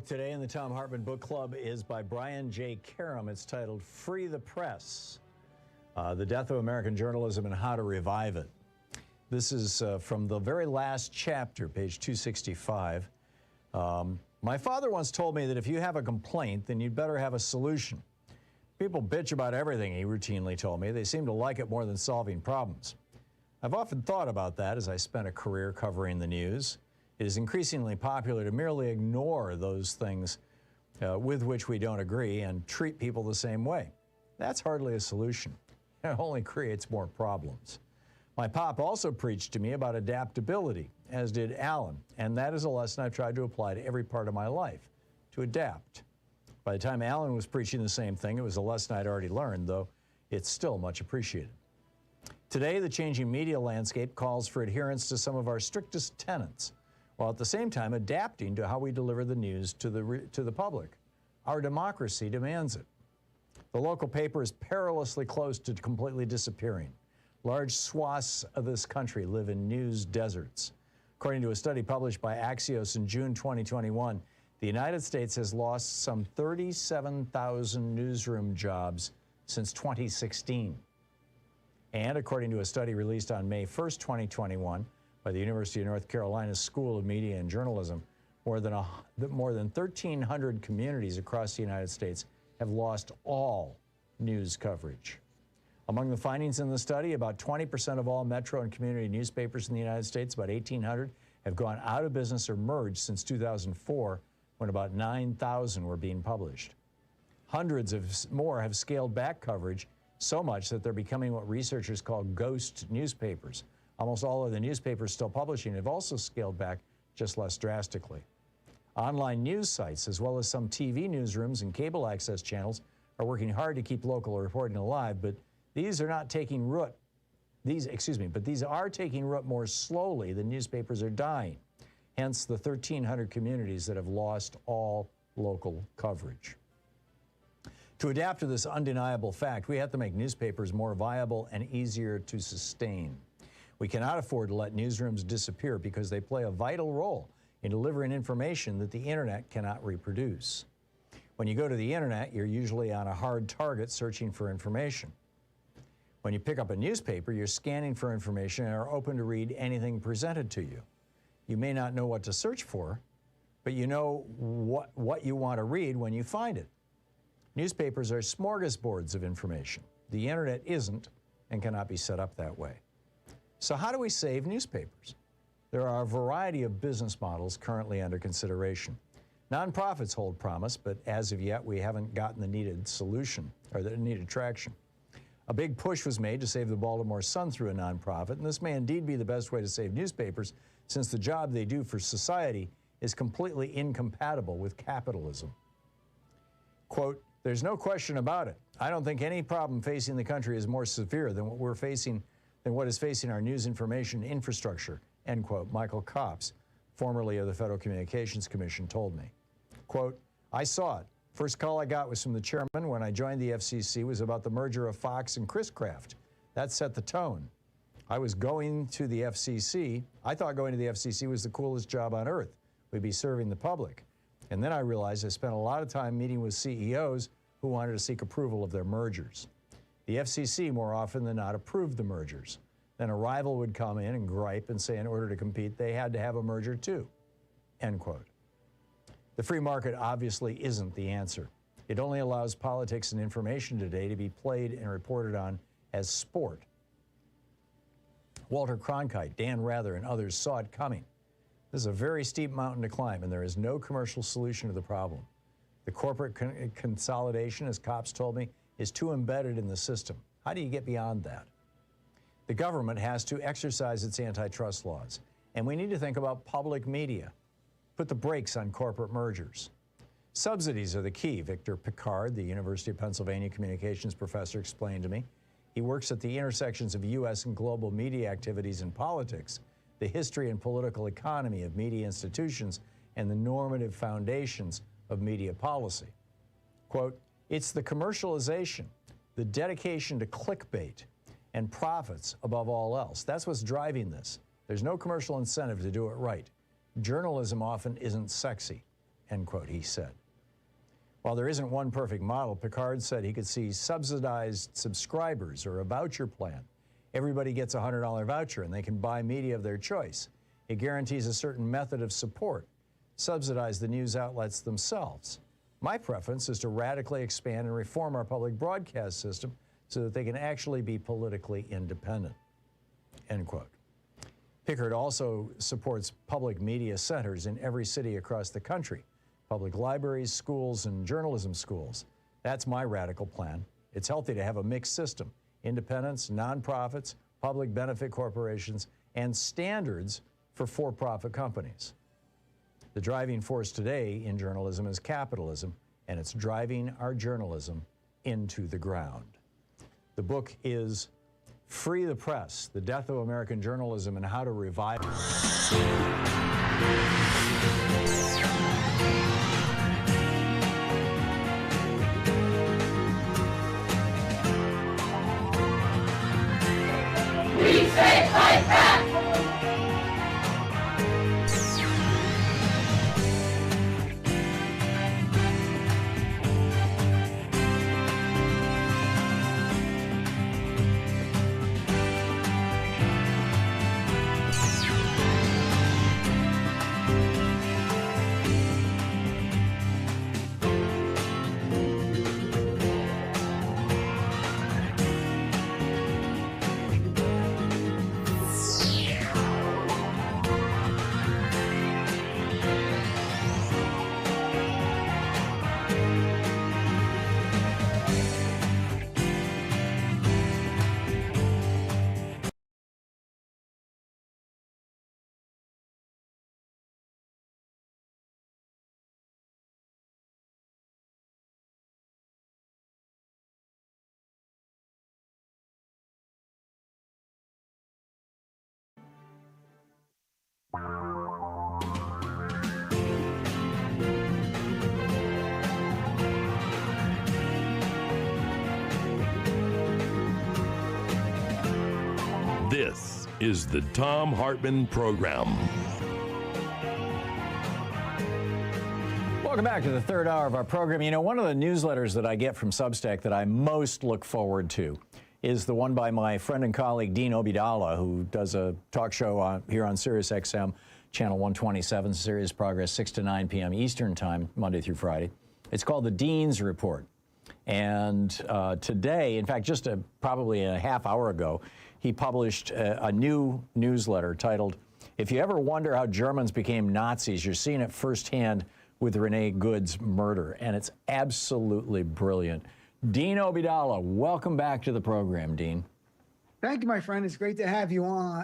book today in the Thom Hartmann Book Club is by Brian J. Karam. It's titled Free the Press, The Death of American Journalism and How to Revive It. This is from the very last chapter, page 265. My father once told me that if you have a complaint, then you'd better have a solution. People bitch about everything, he routinely told me. They seem to like it more than solving problems. I've often thought about that as I spent a career covering the news. It is increasingly popular to merely ignore those things with which we don't agree and treat people the same way. That's hardly a solution. It only creates more problems. My pop also preached to me about adaptability, as did Alan, and that is a lesson I've tried to apply to every part of my life, to adapt. By the time Alan was preaching the same thing, it was a lesson I'd already learned, though it's still much appreciated. Today, the changing media landscape calls for adherence to some of our strictest tenets, while at the same time adapting to how we deliver the news to the public. Our democracy demands it. The local paper is perilously close to completely disappearing. Large swaths of this country live in news deserts. According to a study published by Axios in June 2021, the United States has lost some 37,000 newsroom jobs since 2016. And according to a study released on May 1st, 2021, by the University of North Carolina School of Media and Journalism, more than 1,300 communities across the United States have lost all news coverage. Among the findings in the study, about 20% of all metro and community newspapers in the United States, about 1,800, have gone out of business or merged since 2004, when about 9,000 were being published. Hundreds of more have scaled back coverage so much that they're becoming what researchers call ghost newspapers. Almost all of the newspapers still publishing have also scaled back, just less drastically. Online news sites, as well as some TV newsrooms and cable access channels, are working hard to keep local reporting alive, but these are not taking root. These are taking root more slowly than newspapers are dying. Hence the 1,300 communities that have lost all local coverage. To adapt to this undeniable fact, we have to make newspapers more viable and easier to sustain. We cannot afford to let newsrooms disappear because they play a vital role in delivering information that the internet cannot reproduce. When you go to the internet, you're usually on a hard target searching for information. When you pick up a newspaper, you're scanning for information and are open to read anything presented to you. You may not know what to search for, but you know what you want to read when you find it. Newspapers are smorgasbords of information. The internet isn't and cannot be set up that way. So how do we save newspapers? There are a variety of business models currently under consideration. Nonprofits hold promise, but as of yet, we haven't gotten the needed solution or the needed traction. A big push was made to save the Baltimore Sun through a nonprofit, and this may indeed be the best way to save newspapers, since the job they do for society is completely incompatible with capitalism. Quote, "There's no question about it. I don't think any problem facing the country is more severe than what is facing our news information infrastructure," end quote. Michael Copps, formerly of the Federal Communications Commission, told me. Quote, "I saw it. First call I got was from the chairman when I joined the FCC was about the merger of Fox and Chris-Craft. That set the tone. I was going to the FCC. I thought going to the FCC was the coolest job on earth. We'd be serving the public. And then I realized I spent a lot of time meeting with CEOs who wanted to seek approval of their mergers. The FCC more often than not approved the mergers. Then a rival would come in and gripe and say in order to compete, they had to have a merger too," end quote. The free market obviously isn't the answer. It only allows politics and information today to be played and reported on as sport. Walter Cronkite, Dan Rather, and others saw it coming. This is a very steep mountain to climb, and there is no commercial solution to the problem. The corporate consolidation, as Copps told me, is too embedded in the system. How do you get beyond that? The government has to exercise its antitrust laws, and we need to think about public media. Put the brakes on corporate mergers. Subsidies are the key, Victor Picard, the University of Pennsylvania communications professor, explained to me. He works at the intersections of U.S. and global media activities and politics, the history and political economy of media institutions, and the normative foundations of media policy. Quote, "It's the commercialization, the dedication to clickbait, and profits above all else. That's what's driving this. There's no commercial incentive to do it right. Journalism often isn't sexy," end quote, he said. While there isn't one perfect model, Picard said he could see subsidized subscribers or a voucher plan. Everybody gets a $100 voucher and they can buy media of their choice. It guarantees a certain method of support. Subsidize the news outlets themselves. My preference is to radically expand and reform our public broadcast system so that they can actually be politically independent, end quote. Pickard also supports public media centers in every city across the country, public libraries, schools, and journalism schools. That's my radical plan. It's healthy to have a mixed system, independents, nonprofits, public benefit corporations, and standards for-profit companies. The driving force today in journalism is capitalism, and it's driving our journalism into the ground. The book is Free the Press, The Death of American Journalism and How to Revive it. We say fight back! This is the Thom Hartmann Program. Welcome back to the third hour of our program. You know, one of the newsletters that I get from Substack that I most look forward to is the one by my friend and colleague, Dean Obeidallah, who does a talk show here on Sirius XM, channel 127, Sirius Progress, 6 to 9 p.m. Eastern Time, Monday through Friday. It's called the Dean's Report. And today, in fact, just probably a half hour ago, he published a new newsletter titled, If You Ever Wonder How Germans Became Nazis, You're Seeing It Firsthand with Renee Good's Murder. And it's absolutely brilliant. Dean Obeidallah, welcome back to the program, Dean. Thank you, my friend. It's great to have you on.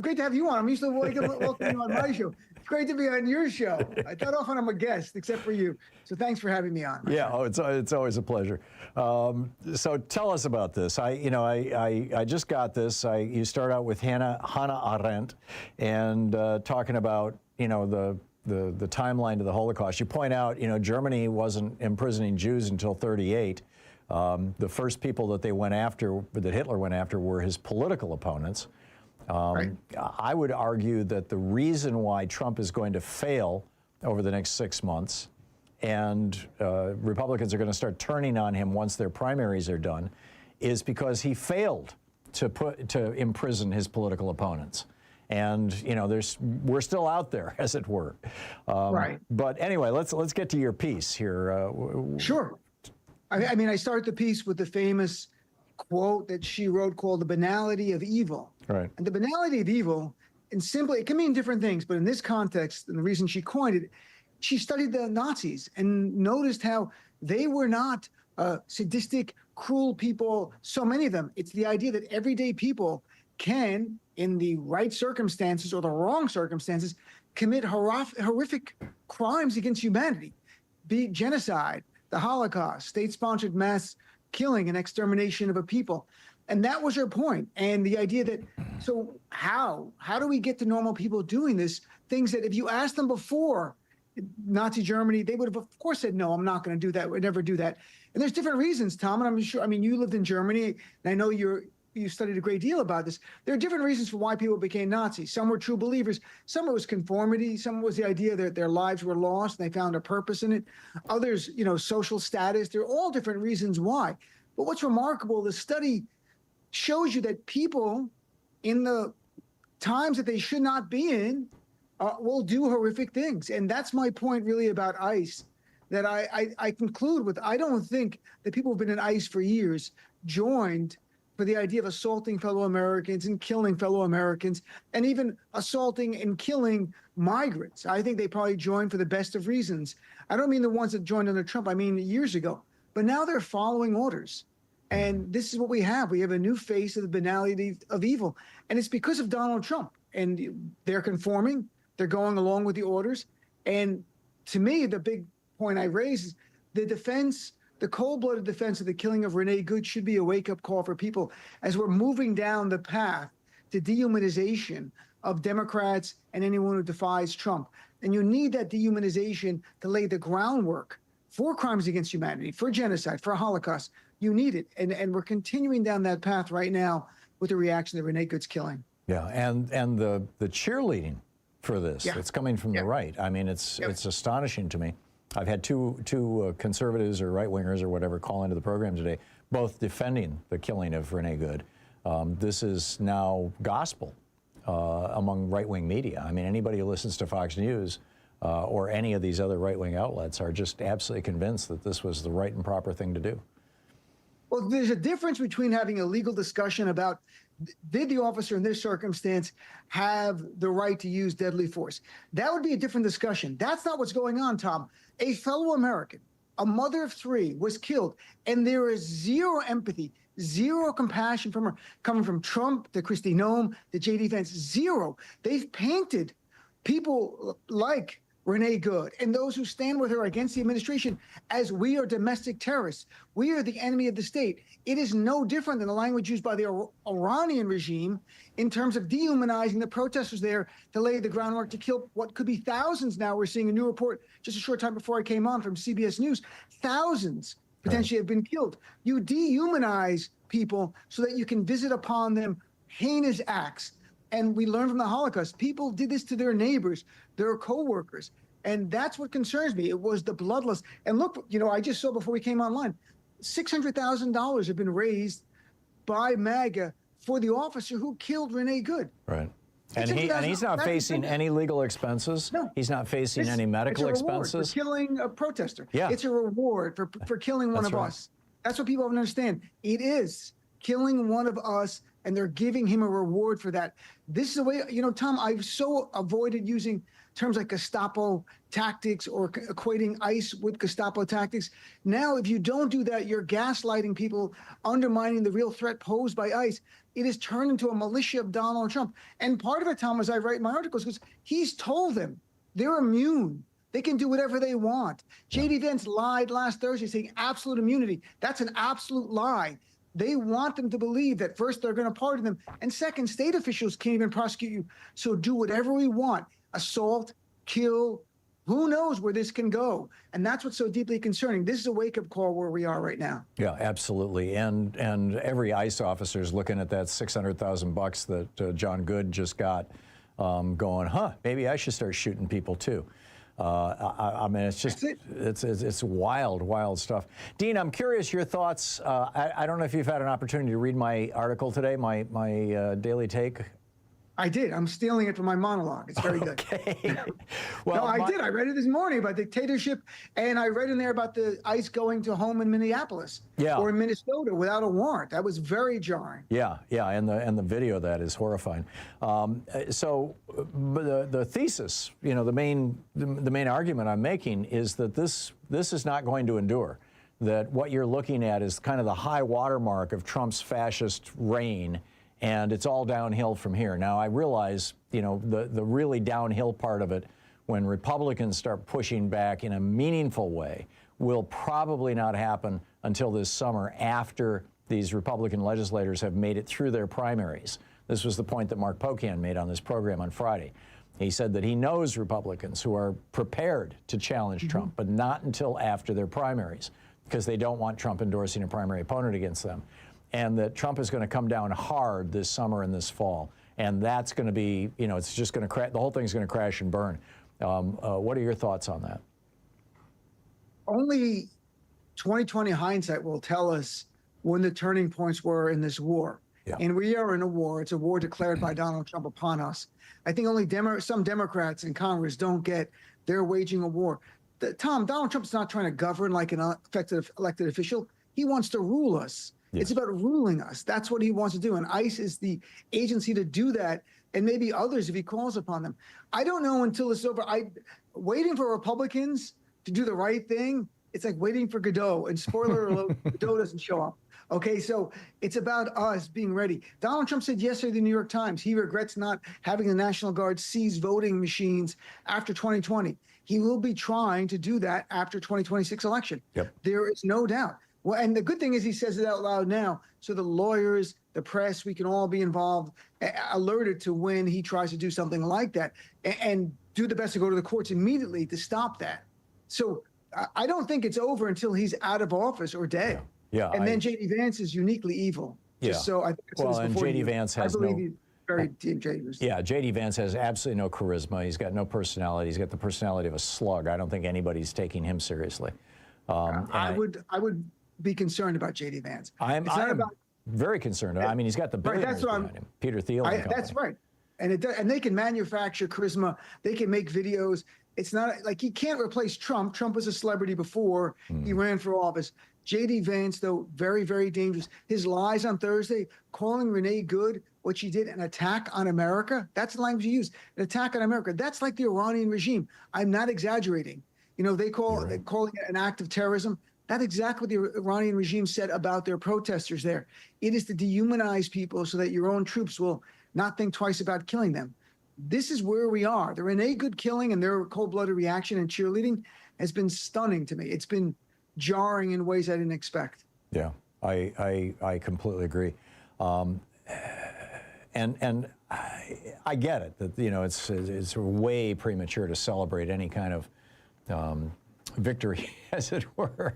Great to have you on. I'm used to welcoming you on my show. It's great to be on your show. Not often I'm a guest, except for you. So thanks for having me on. Yeah, it's always a pleasure. So tell us about this. I just got this. You start out with Hannah Arendt and talking about the timeline to the Holocaust. You point out Germany wasn't imprisoning Jews until 1938. The first people that Hitler went after were his political opponents. Right. I would argue that the reason why Trump is going to fail over the next 6 months and Republicans are going to start turning on him once their primaries are done is because he failed to imprison his political opponents. And we're still out there, as it were. Right. But anyway, let's get to your piece here. Sure. I mean, I start the piece with the famous quote that she wrote called "The Banality of Evil." Right. And the banality of evil, and simply, it can mean different things, but in this context, and the reason she coined it, she studied the Nazis and noticed how they were not sadistic, cruel people, so many of them. It's the idea that everyday people can, in the right circumstances or the wrong circumstances, commit horrific crimes against humanity, be it genocide, the Holocaust, state-sponsored mass killing and extermination of a people. And that was her point. And the idea that, so how do we get to normal people doing this? Things that if you asked them before Nazi Germany, they would have, of course, said, no, I'm not going to do that. We'd never do that. And there's different reasons, Tom, and I'm sure, I mean, you lived in Germany, and I know you're you studied a great deal about this. There are different reasons for why people became Nazis. Some were true believers. Some it was conformity. Some was the idea that their lives were lost and they found a purpose in it. Others, social status. There are all different reasons why. But what's remarkable, the study shows you that people in the times that they should not be in will do horrific things. And that's my point really about ICE, that I conclude with. I don't think that people who've been in ICE for years joined for the idea of assaulting fellow Americans and killing fellow Americans and even assaulting and killing migrants. I think they probably joined for the best of reasons. I don't mean the ones that joined under Trump. I mean years ago. But now they're following orders. And this is what we have. We have a new face of the banality of evil. And it's because of Donald Trump. And they're conforming. They're going along with the orders. And to me, the big point I raise is the defense, the cold-blooded defense of the killing of Renee Good should be a wake-up call for people as we're moving down the path to dehumanization of Democrats and anyone who defies Trump. And you need that dehumanization to lay the groundwork for crimes against humanity, for genocide, for Holocaust. You need it. And we're continuing down that path right now with the reaction to Renee Good's killing. Yeah, and the cheerleading for this, it's coming from the right. I mean, it's astonishing to me. I've had two conservatives or right-wingers or whatever call into the program today, both defending the killing of Renee Good. This is now gospel among right-wing media. I mean, anybody who listens to Fox News or any of these other right-wing outlets are just absolutely convinced that this was the right and proper thing to do. Well, there's a difference between having a legal discussion about did the officer in this circumstance have the right to use deadly force. That would be a different discussion. That's not what's going on, Tom. A fellow American, a mother of three, was killed, and there is zero empathy, zero compassion from her, coming from Trump to Kristi Noem to J.D. Vance, zero. They've painted people like Renee Good and those who stand with her against the administration as we are domestic terrorists. We are the enemy of the state. It is no different than the language used by the Iranian regime in terms of dehumanizing the protesters there to lay the groundwork to kill what could be thousands now. We're seeing a new report just a short time before I came on from CBS News. Thousands potentially have been killed. You dehumanize people so that you can visit upon them heinous acts. And we learned from the Holocaust, people did this to their neighbors, their co-workers. And that's what concerns me. It was the bloodlust. And look, I just saw before we came online, $600,000 have been raised by MAGA for the officer who killed Renee Good. Right. And he's not facing any legal expenses. No. He's not facing any medical expenses. For killing a protester. Yeah. It's a reward for killing one of us. That's what people don't understand. It is killing one of us, and they're giving him a reward for that. This is the way, Tom, I've so avoided using terms like Gestapo tactics or equating ICE with Gestapo tactics. Now, if you don't do that, you're gaslighting people, undermining the real threat posed by ICE. It has turned into a militia of Donald Trump. And part of it, Tom, as I write my articles, because he's told them they're immune. They can do whatever they want. J.D. Vance lied last Thursday saying absolute immunity. That's an absolute lie. They want them to believe that first they're going to pardon them, and second, state officials can't even prosecute you. So do whatever we want. Assault, kill, who knows where this can go. And that's what's so deeply concerning. This is a wake-up call where we are right now. Yeah, absolutely. And every ICE officer is looking at that $600,000 that John Good just got, going, maybe I should start shooting people too. I mean, it's just, it's wild, wild stuff. Dean, I'm curious your thoughts. I don't know if you've had an opportunity to read my article today, my daily take. I did. I'm stealing it from my monologue. It's very good. Well, no, I did. I read it this morning about dictatorship, and I read in there about the ICE going to home in Minneapolis or in Minnesota without a warrant. That was very jarring. Yeah, and the video of that is horrifying. So the thesis, the main argument I'm making is that this is not going to endure. That what you're looking at is kind of the high watermark of Trump's fascist reign. And it's all downhill from here. Now, I realize, the really downhill part of it, when Republicans start pushing back in a meaningful way, will probably not happen until this summer after these Republican legislators have made it through their primaries. This was the point that Mark Pocan made on this program on Friday. He said that he knows Republicans who are prepared to challenge Trump, but not until after their primaries, because they don't want Trump endorsing a primary opponent against them. and that Trump is going to come down hard this summer and this fall. And that's going to be, it's just going to the whole thing's going to crash and burn. What are your thoughts on that? Only 2020 hindsight will tell us when the turning points were in this war. Yeah. And we are in a war. It's a war declared by Donald Trump upon us. I think only some Democrats in Congress don't get they're waging a war. Tom, Donald Trump's not trying to govern like an elected official. He wants to rule us. Yes. It's about ruling us. That's what he wants to do. And ICE is the agency to do that, and maybe others if he calls upon them. I don't know until it's over. Waiting for Republicans to do the right thing, it's like waiting for Godot. And spoiler alert, Godot doesn't show up. Okay, so it's about us being ready. Donald Trump said yesterday in the New York Times he regrets not having the National Guard seize voting machines after 2020. He will be trying to do that after 2026 election. Yep. There is no doubt. Well, and the good thing is he says it out loud now, so the lawyers, the press, we can all be involved, alerted to when he tries to do something like that, and do the best to go to the courts immediately to stop that. So I don't think it's over until he's out of office or dead. Yeah. And then J.D. Vance is uniquely evil. Yeah. So I think and J.D. Vance has he's very dangerous. Yeah, J.D. Vance has absolutely no charisma. He's got no personality. He's got the personality of a slug. I don't think anybody's taking him seriously. I would be concerned about J.D. Vance. I'm very concerned. I mean, he's got the billionaires behind him. Peter Thiel. That's right. And they can manufacture charisma. They can make videos. It's not like he can't replace Trump. Trump was a celebrity before he ran for office. J.D. Vance, though, very, very dangerous. His lies on Thursday, calling Renee Good what she did an attack on America. That's the language he used. An attack on America. That's like the Iranian regime. I'm not exaggerating. They're calling it an act of terrorism. That's exactly what the Iranian regime said about their protesters there. It is to dehumanize people so that your own troops will not think twice about killing them. This is where we are. The Renee Good killing and their cold-blooded reaction and cheerleading has been stunning to me. It's been jarring in ways I didn't expect. Yeah, I completely agree. And I get it that it's way premature to celebrate any kind of victory, as it were.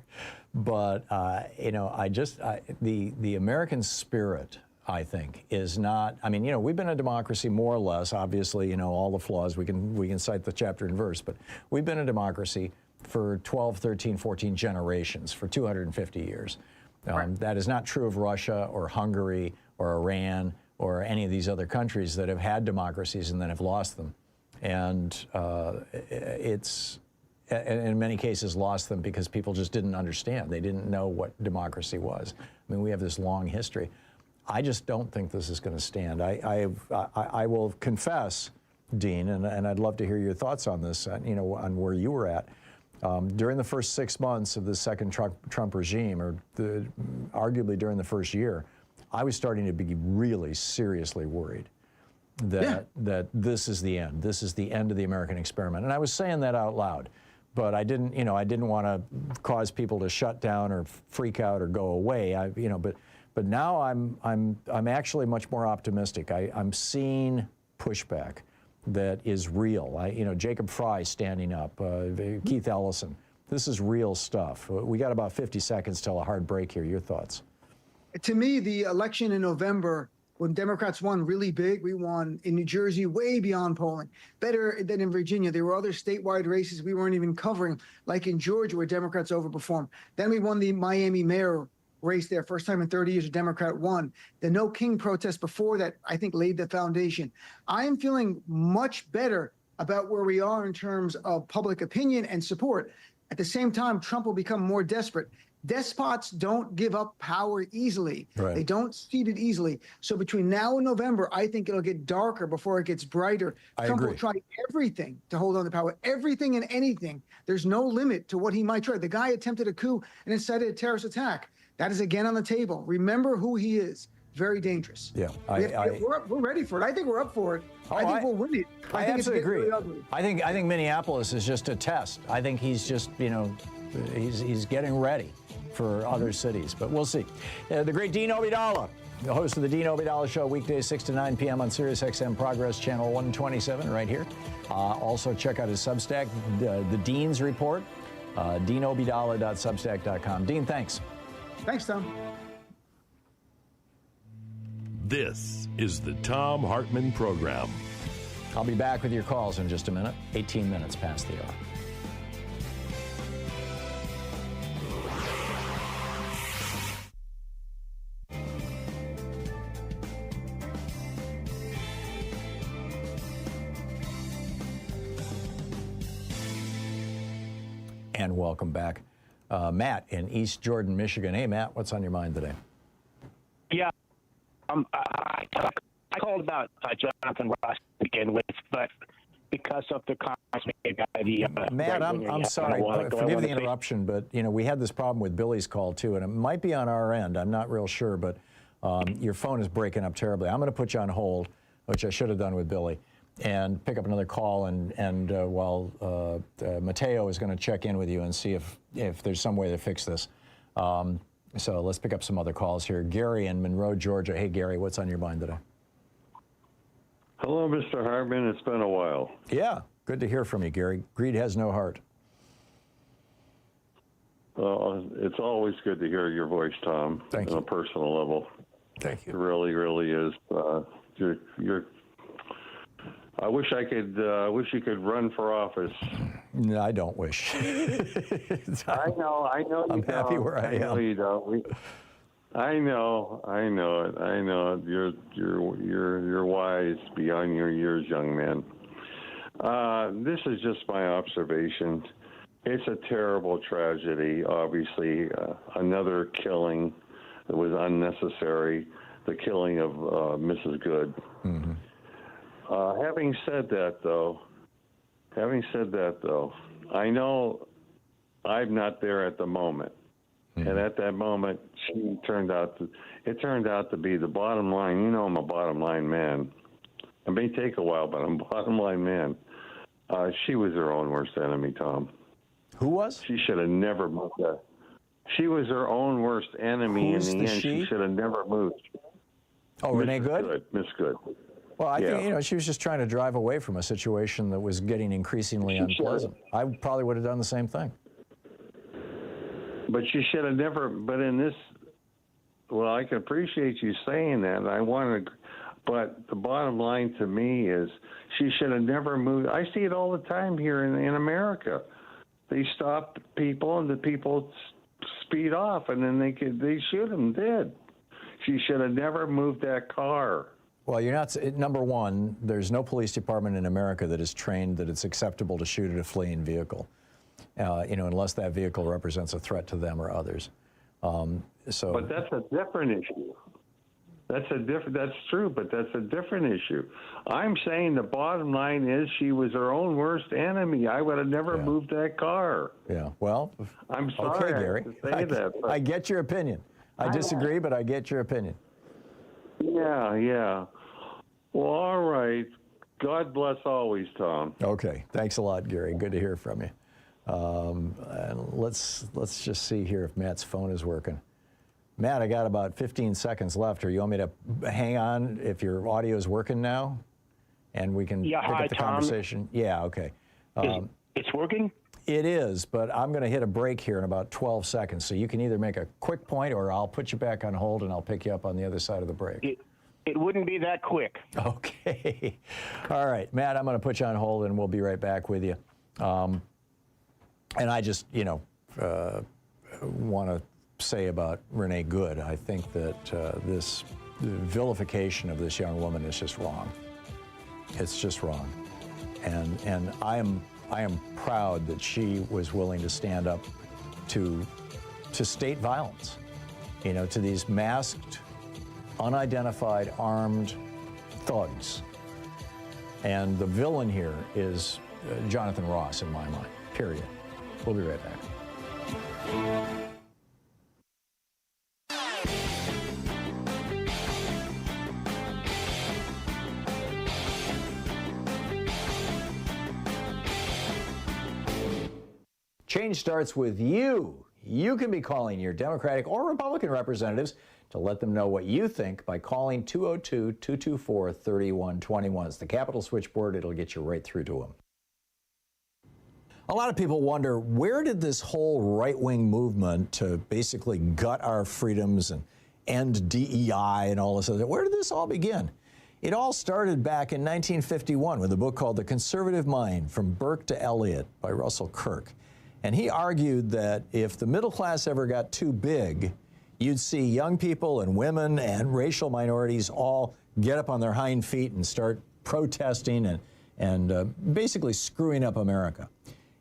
But the American spirit, I think, is not. I mean, we've been a democracy more or less. Obviously, all the flaws we can cite the chapter and verse, but we've been a democracy for 12, 13, 14 generations, for 250 years. That is not true of Russia or Hungary or Iran or any of these other countries that have had democracies and then have lost them. And it's, in many cases, lost them because people just didn't understand. They didn't know what democracy was. I mean, we have this long history. I just don't think this is going to stand. I will confess, Dean, and I'd love to hear your thoughts on this, on where you were at. During the first 6 months of the second Trump regime, or arguably during the first year, I was starting to be really seriously worried that this is the end. This is the end of the American experiment. And I was saying that out loud, but I didn't want to cause people to shut down or freak out or go away. But now I'm actually much more optimistic. I'm seeing pushback that is real. Jacob Fry standing up, Keith Ellison. This is real stuff. We got about 50 seconds till a hard break here. Your thoughts? To me, the election in November, when Democrats won really big, we won in New Jersey way beyond polling, better than in Virginia. There were other statewide races we weren't even covering, like in Georgia, where Democrats overperformed. Then we won the Miami mayor race there, first time in 30 years a Democrat won. The No King protest before that, I think, laid the foundation. I am feeling much better about where we are in terms of public opinion and support. At the same time, Trump will become more desperate. Despots don't give up power easily. Right. They don't cede it easily. So between now and November, I think it'll get darker before it gets brighter. Trump will try everything to hold on to power, everything and anything. There's no limit to what he might try. The guy attempted a coup and incited a terrorist attack. That is again on the table. Remember who he is. Very dangerous. Yeah, we're ready for it. I think we're up for it. I think we'll win it. I think absolutely agree. Really ugly. I think Minneapolis is just a test. I think he's just he's getting ready for other cities, but we'll see. The great Dean Obeidallah, the host of the Dean Obeidallah Show, weekdays 6 to 9 p.m. on Sirius XM Progress Channel 127, right here. Also check out his Substack, the Dean's Report, deanobeidallah.substack.com. Dean, thanks. Thanks, Tom. This is the Thom Hartmann Program. I'll be back with your calls in just a minute. 18 minutes past the hour. And welcome back. Matt in East Jordan, Michigan. Hey, Matt, what's on your mind today? Yeah, I called about Jonathan Ross to begin with, but because of the comments made by the Matt, I'm sorry. Forgive the interruption, but you know we had this problem with Billy's call too, and it might be on our end. I'm not real sure, but your phone is breaking up terribly. I'm going to put you on hold, which I should have done with Billy, and pick up another call. And while Mateo is going to check in with you and see if there's some way to fix this. So let's pick up some other calls here. Gary in Monroe, Georgia. Hey, Gary, what's on your mind today? Hello, Mr. Hartmann. It's been a while. Yeah, good to hear from you, Gary. Greed has no heart. Well, it's always good to hear your voice, Tom. Thank you. On a personal level. Thank you. It really, really is. You're I wish you could run for office. No, I don't wish. I know. I'm happy where I am. I know you don't. I know it. You're wise beyond your years, young man. This is just my observation. It's a terrible tragedy. Obviously, another killing that was unnecessary. The killing of Mrs. Good. Mm-hmm. Having said that, though, I know I'm not there at the moment. Mm-hmm. And at that moment, it turned out to be the bottom line. You know, I'm a bottom line man. It may take a while, but I'm a bottom line man. She was her own worst enemy, Tom. Who was? She should have never moved that. She was her own worst enemy. Who's in the the end. She should have never moved. Oh, Renee Good? Miss Good. Well, I think, she was just trying to drive away from a situation that was getting increasingly unpleasant. I probably would have done the same thing. But she should have never, but in this, well, I can appreciate you saying that. But the bottom line to me is she should have never moved. I see it all the time here in America. They stop people and the people speed off and then they shoot them dead. She should have never moved that car. Well, you're not. Number one, there's no police department in America that is trained that it's acceptable to shoot at a fleeing vehicle, unless that vehicle represents a threat to them or others. But that's a different issue. That's true, but that's a different issue. I'm saying the bottom line is she was her own worst enemy. I would have never moved that car. Yeah. Well, I'm sorry. Okay, Gary. I get your opinion. I disagree, but I get your opinion. Yeah. Well, all right. God bless always, Tom. Okay. Thanks a lot, Gary. Good to hear from you. And let's just see here if Matt's phone is working. Matt, I got about 15 seconds left. Or you want me to hang on if your audio is working now? And we can pick up the conversation? Yeah, okay. It's working? It is, but I'm going to hit a break here in about 12 seconds. So you can either make a quick point or I'll put you back on hold and I'll pick you up on the other side of the break. It wouldn't be that quick. Okay. All right, Matt, I'm going to put you on hold and we'll be right back with you. And I just, want to say about Renee Good, I think that this vilification of this young woman is just wrong. It's just wrong. And I am proud that she was willing to stand up to state violence, to these masked, unidentified, armed thugs. And the villain here is Jonathan Ross, in my mind, period. We'll be right back. Change starts with you. You can be calling your Democratic or Republican representatives to let them know what you think by calling 202-224-3121. It's the Capitol switchboard. It'll get you right through to them. A lot of people wonder, where did this whole right-wing movement to basically gut our freedoms end DEI and all this other. Where did this all begin? It all started back in 1951 with a book called The Conservative Mind, From Burke to Eliot by Russell Kirk. And he argued that if the middle class ever got too big, you'd see young people and women and racial minorities all get up on their hind feet and start protesting and basically screwing up America.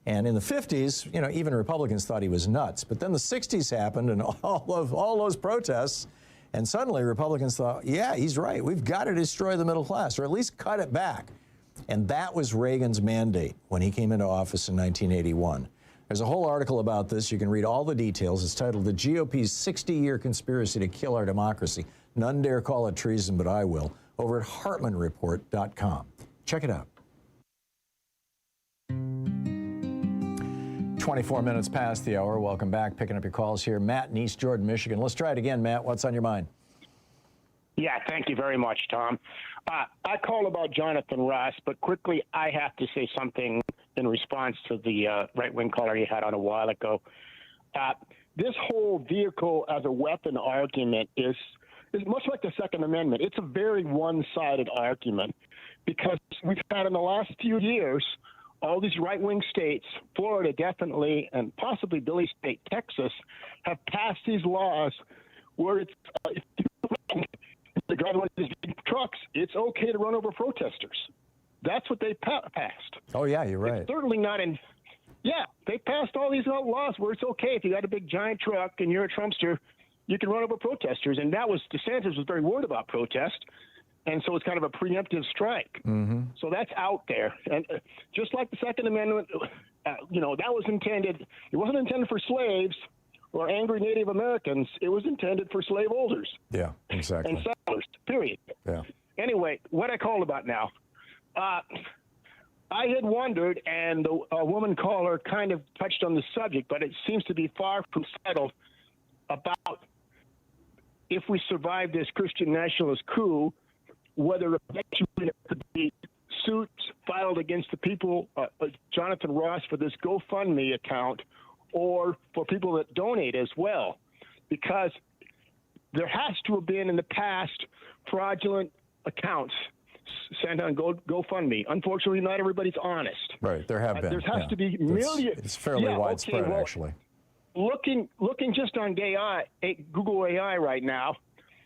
And in the 50s, you know, even Republicans thought he was nuts. But then the 60s happened and all those protests, and suddenly Republicans thought, yeah, he's right. We've got to destroy the middle class, or at least cut it back. And that was Reagan's mandate when he came into office in 1981. There's a whole article about this. You can read all the details. It's titled The GOP's 60-Year Conspiracy to Kill Our Democracy. None dare call it treason, but I will. Over at HartmannReport.com. Check it out. 24 minutes past the hour. Welcome back. Picking up your calls here. Matt in East Jordan, Michigan. Let's try it again, Matt. What's on your mind? Yeah, thank you very much, Tom. I called about Jonathan Ross, but quickly I have to say something in response to the right-wing caller you had on a while ago. This whole vehicle as a weapon argument is much like the Second Amendment. It's a very one-sided argument because we've had in the last few years all these right-wing states, Florida definitely, and possibly Billy's state, Texas, have passed these laws where it's the guy who is trucks, it's okay to run over protesters. That's what they passed. Oh, yeah, you're right. It's certainly not in. Yeah, they passed all these laws where it's okay if you got a big giant truck and you're a Trumpster, you can run over protesters. And that was, DeSantis was very worried about protest. And so it's kind of a preemptive strike. Mm-hmm. So that's out there. And just like the Second Amendment, you know, that was intended, it wasn't intended for slaves or angry Native Americans. It was intended for slaveholders. Yeah, exactly. And settlers, period. Yeah. Anyway, what I called about now, I had wondered, and a woman caller kind of touched on the subject, but it seems to be far from settled about if we survive this Christian nationalist coup, whether eventually there could be suits filed against the people, Jonathan Ross, for this GoFundMe account, or for people that donate as well, because there has to have been in the past fraudulent accounts sent on GoFundMe. Unfortunately, not everybody's honest. Right, there have been. There has to be millions. It's fairly widespread, well, actually. Looking just on Google AI right now,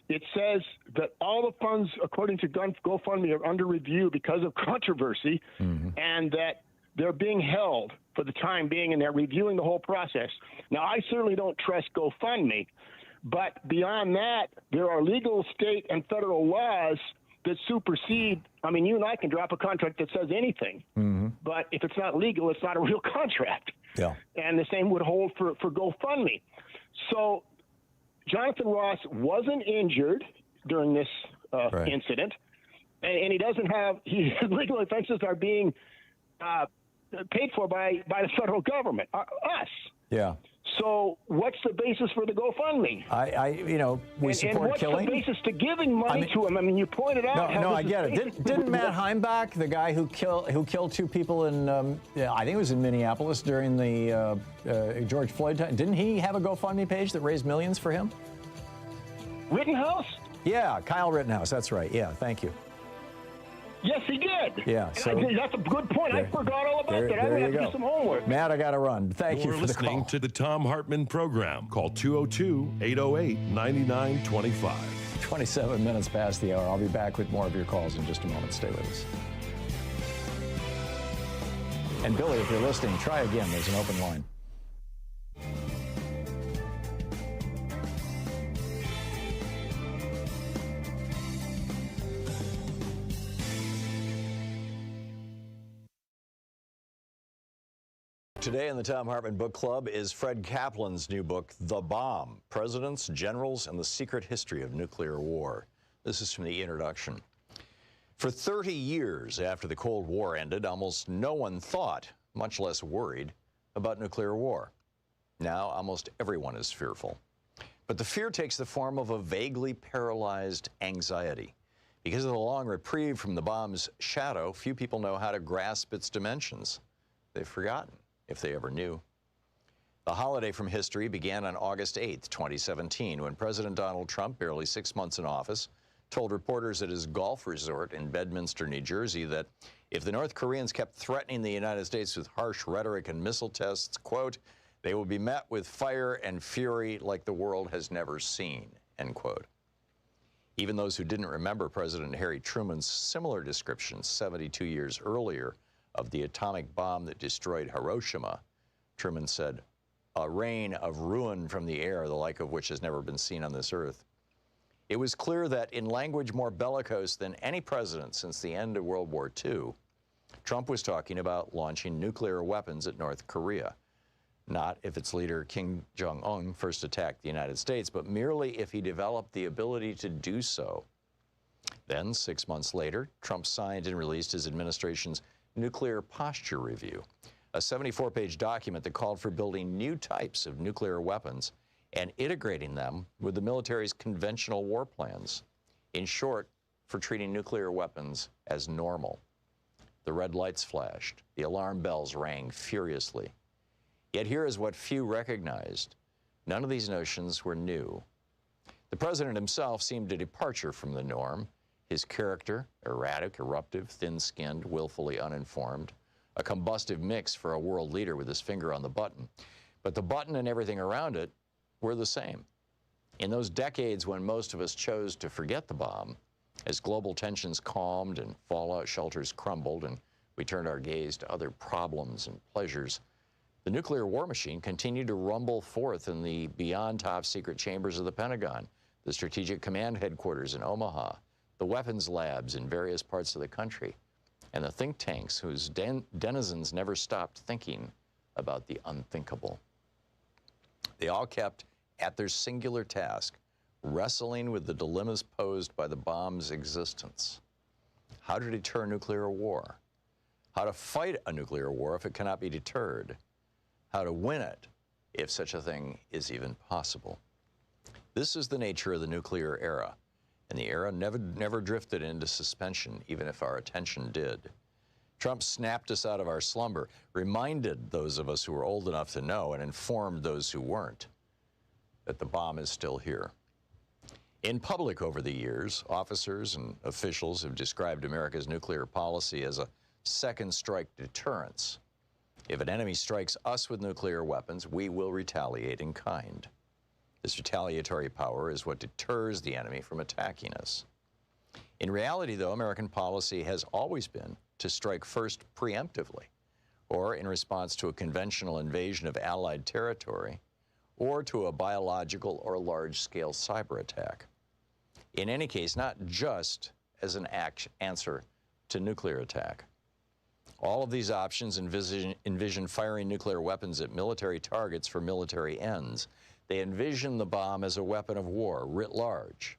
it says that all the funds, according to GoFundMe, are under review because of controversy, and that they're being held for the time being, and they're reviewing the whole process. Now, I certainly don't trust GoFundMe, but beyond that, there are legal state and federal laws that supersede. I mean, you and I can drop a contract that says anything, but if it's not legal, it's not a real contract. Yeah. And the same would hold for GoFundMe. So Jonathan Ross wasn't injured during this incident, and he doesn't have his legal offenses are being paid for by the federal government, us. Yeah. So what's the basis for the GoFundMe? We support killing. And what's the basis to giving money to him? I mean, you pointed out. No, I get it. Didn't Matt Heimbach, the guy who killed two people in, I think it was in Minneapolis during the George Floyd time, didn't he have a GoFundMe page that raised millions for him? Rittenhouse? Yeah, Kyle Rittenhouse. That's right. Yeah, thank you. Yes, he did. Yeah, so that's a good point. I forgot all about that. I'm going to have to do some homework. Matt, I got to run. Thank you for the call. You're listening to the Thom Hartmann program. Call 202-808-9925. 27 minutes past the hour. I'll be back with more of your calls in just a moment. Stay with us. And Billy, if you're listening, try again. There's an open line. Today in the Thom Hartmann Book Club is Fred Kaplan's new book, The Bomb: Presidents, Generals, and the Secret History of Nuclear War. This is from the introduction. For 30 years after the Cold War ended, almost no one thought, much less worried, about nuclear war. Now almost everyone is fearful. But the fear takes the form of a vaguely paralyzed anxiety. Because of the long reprieve from the bomb's shadow, few people know how to grasp its dimensions. They've forgotten, if they ever knew. The holiday from history began on August 8, 2017, when President Donald Trump, barely 6 months in office, told reporters at his golf resort in Bedminster, New Jersey, that if the North Koreans kept threatening the United States with harsh rhetoric and missile tests, quote, they will be met with fire and fury like the world has never seen, end quote. Even those who didn't remember President Harry Truman's similar description 72 years earlier of the atomic bomb that destroyed Hiroshima, Truman said, a rain of ruin from the air, the like of which has never been seen on this earth. It was clear that in language more bellicose than any president since the end of World War II, Trump was talking about launching nuclear weapons at North Korea. Not if its leader, Kim Jong-un, first attacked the United States, but merely if he developed the ability to do so. Then, 6 months later, Trump signed and released his administration's Nuclear Posture Review, a 74-page document that called for building new types of nuclear weapons and integrating them with the military's conventional war plans. In short, for treating nuclear weapons as normal. The red lights flashed. The alarm bells rang furiously. Yet here is what few recognized. None of these notions were new. The president himself seemed a departure from the norm. His character, erratic, eruptive, thin-skinned, willfully uninformed, a combustive mix for a world leader with his finger on the button. But the button and everything around it were the same. In those decades when most of us chose to forget the bomb, as global tensions calmed and fallout shelters crumbled and we turned our gaze to other problems and pleasures, the nuclear war machine continued to rumble forth in the beyond top secret chambers of the Pentagon, the Strategic Command Headquarters in Omaha, the weapons labs in various parts of the country, and the think tanks whose denizens never stopped thinking about the unthinkable. They all kept at their singular task, wrestling with the dilemmas posed by the bomb's existence. How to deter nuclear war? How to fight a nuclear war if it cannot be deterred? How to win it if such a thing is even possible? This is the nature of the nuclear era. And the era never drifted into suspension, even if our attention did. Trump snapped us out of our slumber, reminded those of us who were old enough to know, and informed those who weren't, that the bomb is still here. In public over the years, officers and officials have described America's nuclear policy as a second strike deterrence. If an enemy strikes us with nuclear weapons, we will retaliate in kind. This retaliatory power is what deters the enemy from attacking us. In reality, though, American policy has always been to strike first preemptively, or in response to a conventional invasion of Allied territory, or to a biological or large-scale cyber attack. In any case, not just as an answer to nuclear attack. All of these options envision firing nuclear weapons at military targets for military ends. They envision the bomb as a weapon of war, writ large.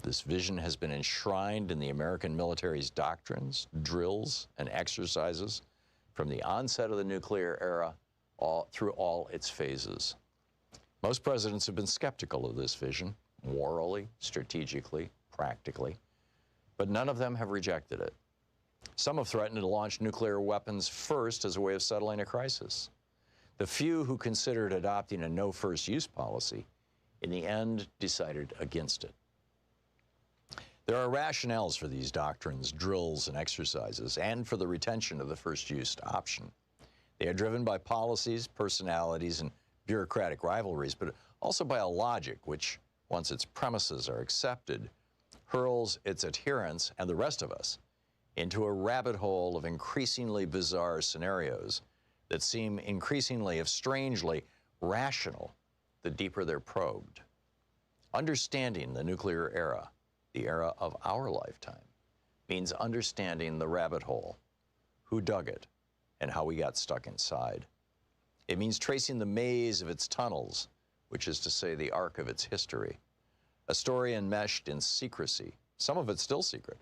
This vision has been enshrined in the American military's doctrines, drills, and exercises from the onset of the nuclear era through all its phases. Most presidents have been skeptical of this vision, morally, strategically, practically, but none of them have rejected it. Some have threatened to launch nuclear weapons first as a way of settling a crisis. The few who considered adopting a no first use policy, in the end, decided against it. There are rationales for these doctrines, drills, and exercises, and for the retention of the first use option. They are driven by policies, personalities, and bureaucratic rivalries, but also by a logic which, once its premises are accepted, hurls its adherents and the rest of us into a rabbit hole of increasingly bizarre scenarios that seem increasingly, if strangely, rational the deeper they're probed. Understanding the nuclear era, the era of our lifetime, means understanding the rabbit hole, who dug it, and how we got stuck inside. It means tracing the maze of its tunnels, which is to say the arc of its history. A story enmeshed in secrecy, some of it still secret,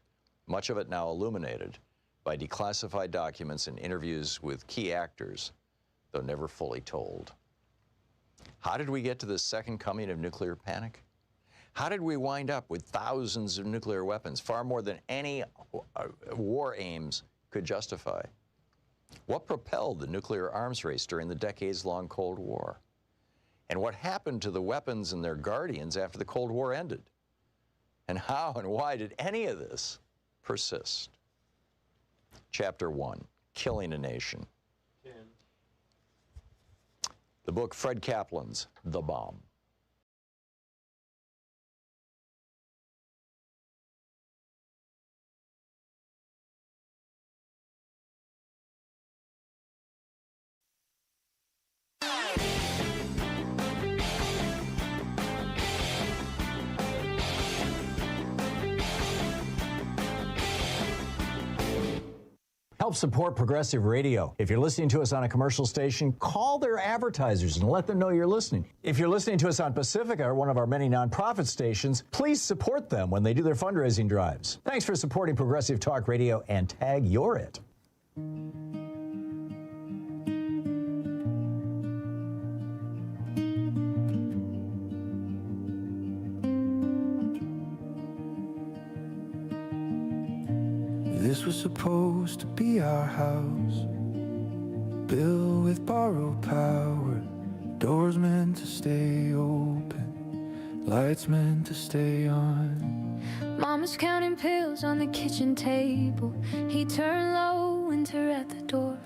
much of it now illuminated by declassified documents and interviews with key actors, though never fully told. How did we get to this second coming of nuclear panic? How did we wind up with thousands of nuclear weapons, far more than any war aims could justify? What propelled the nuclear arms race during the decades-long Cold War? and what happened to the weapons and their guardians after the Cold War ended. And how and why did any of this persist? Chapter 1, Killing a Nation. The book Fred Kaplan's The Bomb. Help support progressive radio. If you're listening to us on a commercial station, call their advertisers and let them know you're listening. If you're listening to us on Pacifica, or one of our many nonprofit stations, please support them when they do their fundraising drives. Thanks for supporting Progressive Talk Radio, and tag you're it. This was supposed to be our house, built with borrowed power, doors meant to stay open, lights meant to stay on. Mama's counting pills on the kitchen table. He turned low and her at the door.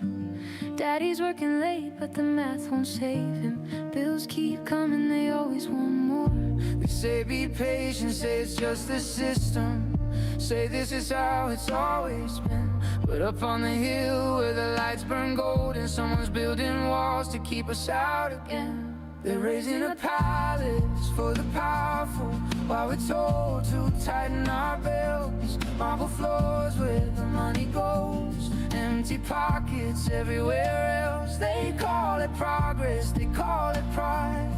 Daddy's working late, but the math won't save him. Bills keep coming, they always want more. They say be patient, say it's just the system. Say this is how it's always been. But up on the hill where the lights burn gold, and someone's building walls to keep us out again. They're raising a palace for the powerful, while we're told to tighten our belts. Marble floors where the money goes, empty pockets everywhere else. They call it progress, they call it pride,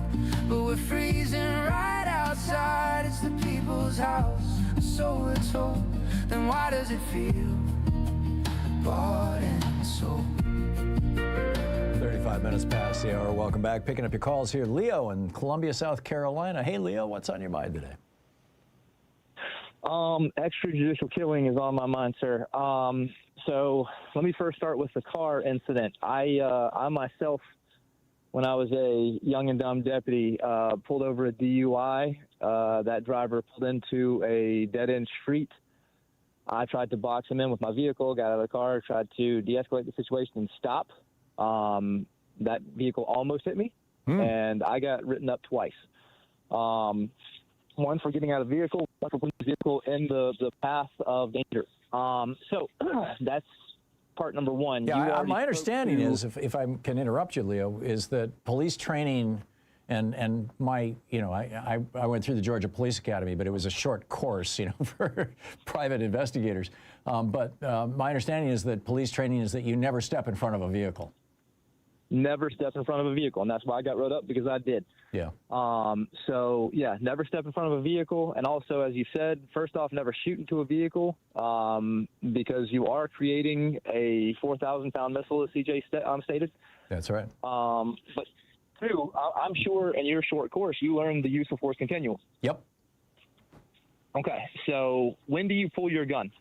but we're freezing right outside. It's the people's house, so we're told. Then why does it feel bought and sold? 35 minutes past the hour. Welcome back. Picking up your calls here. Leo in Columbia, South Carolina. Hey, Leo, what's on your mind today? Extrajudicial killing is on my mind, sir. So let me first start with the car incident. I myself, when I was a young and dumb deputy, pulled over a DUI. That driver pulled into a dead-end street. I tried to box him in with my vehicle, got out of the car, tried to de-escalate the situation and stop. That vehicle almost hit me, and I got written up twice. One for getting out of the vehicle, one for putting the vehicle in the path of danger. So that's part number one. Yeah, my understanding is, if I can interrupt you, Leo, is that police training and my, I went through the Georgia Police Academy, but it was a short course, for private investigators. But my understanding is that police training is that you never step in front of a vehicle. Never step in front of a vehicle, and that's why I got wrote up, because I did. Yeah. So, yeah, never step in front of a vehicle. And also, as you said, first off, never shoot into a vehicle, because you are creating a 4,000-pound missile, as CJ stated. That's right. But, two, I'm sure in your short course, you learned the use of force continuum. Yep. Okay, so when do you pull your gun?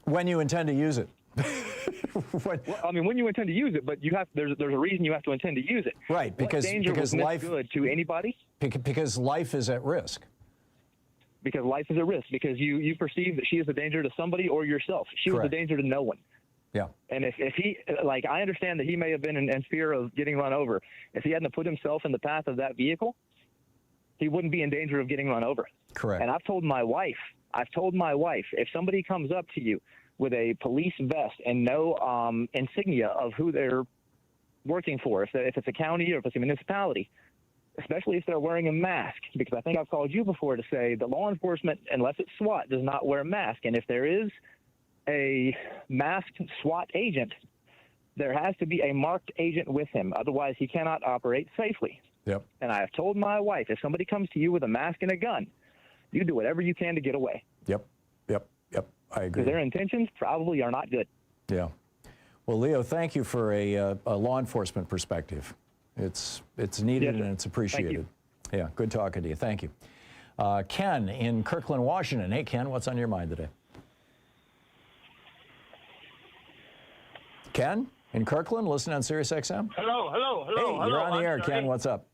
When you intend to use it. Well, I mean, when you intend to use it, but there's a reason you have to intend to use it. Right, because life good to anybody. Because life is at risk. Because life is at risk. Because you perceive that she is a danger to somebody or yourself. She was a danger to no one. Yeah. And if he, I understand that he may have been in fear of getting run over. If he hadn't put himself in the path of that vehicle, he wouldn't be in danger of getting run over. Correct. And I've told my wife, if somebody comes up to you with a police vest and no insignia of who they're working for, if it's a county or if it's a municipality, especially if they're wearing a mask, because I think I've called you before to say that law enforcement, unless it's SWAT, does not wear a mask. And if there is a masked SWAT agent, there has to be a marked agent with him. Otherwise, he cannot operate safely. Yep. And I have told my wife, if somebody comes to you with a mask and a gun, you do whatever you can to get away. Yep. I agree. Because their intentions probably are not good. Yeah. Well, Leo, thank you for a law enforcement perspective. It's needed and it's appreciated. Yeah, good talking to you. Thank you. Ken in Kirkland, Washington. Hey, Ken, what's on your mind today? Ken in Kirkland, listening on Sirius XM? Hello. Hey, you're on the air, Ken. What's up?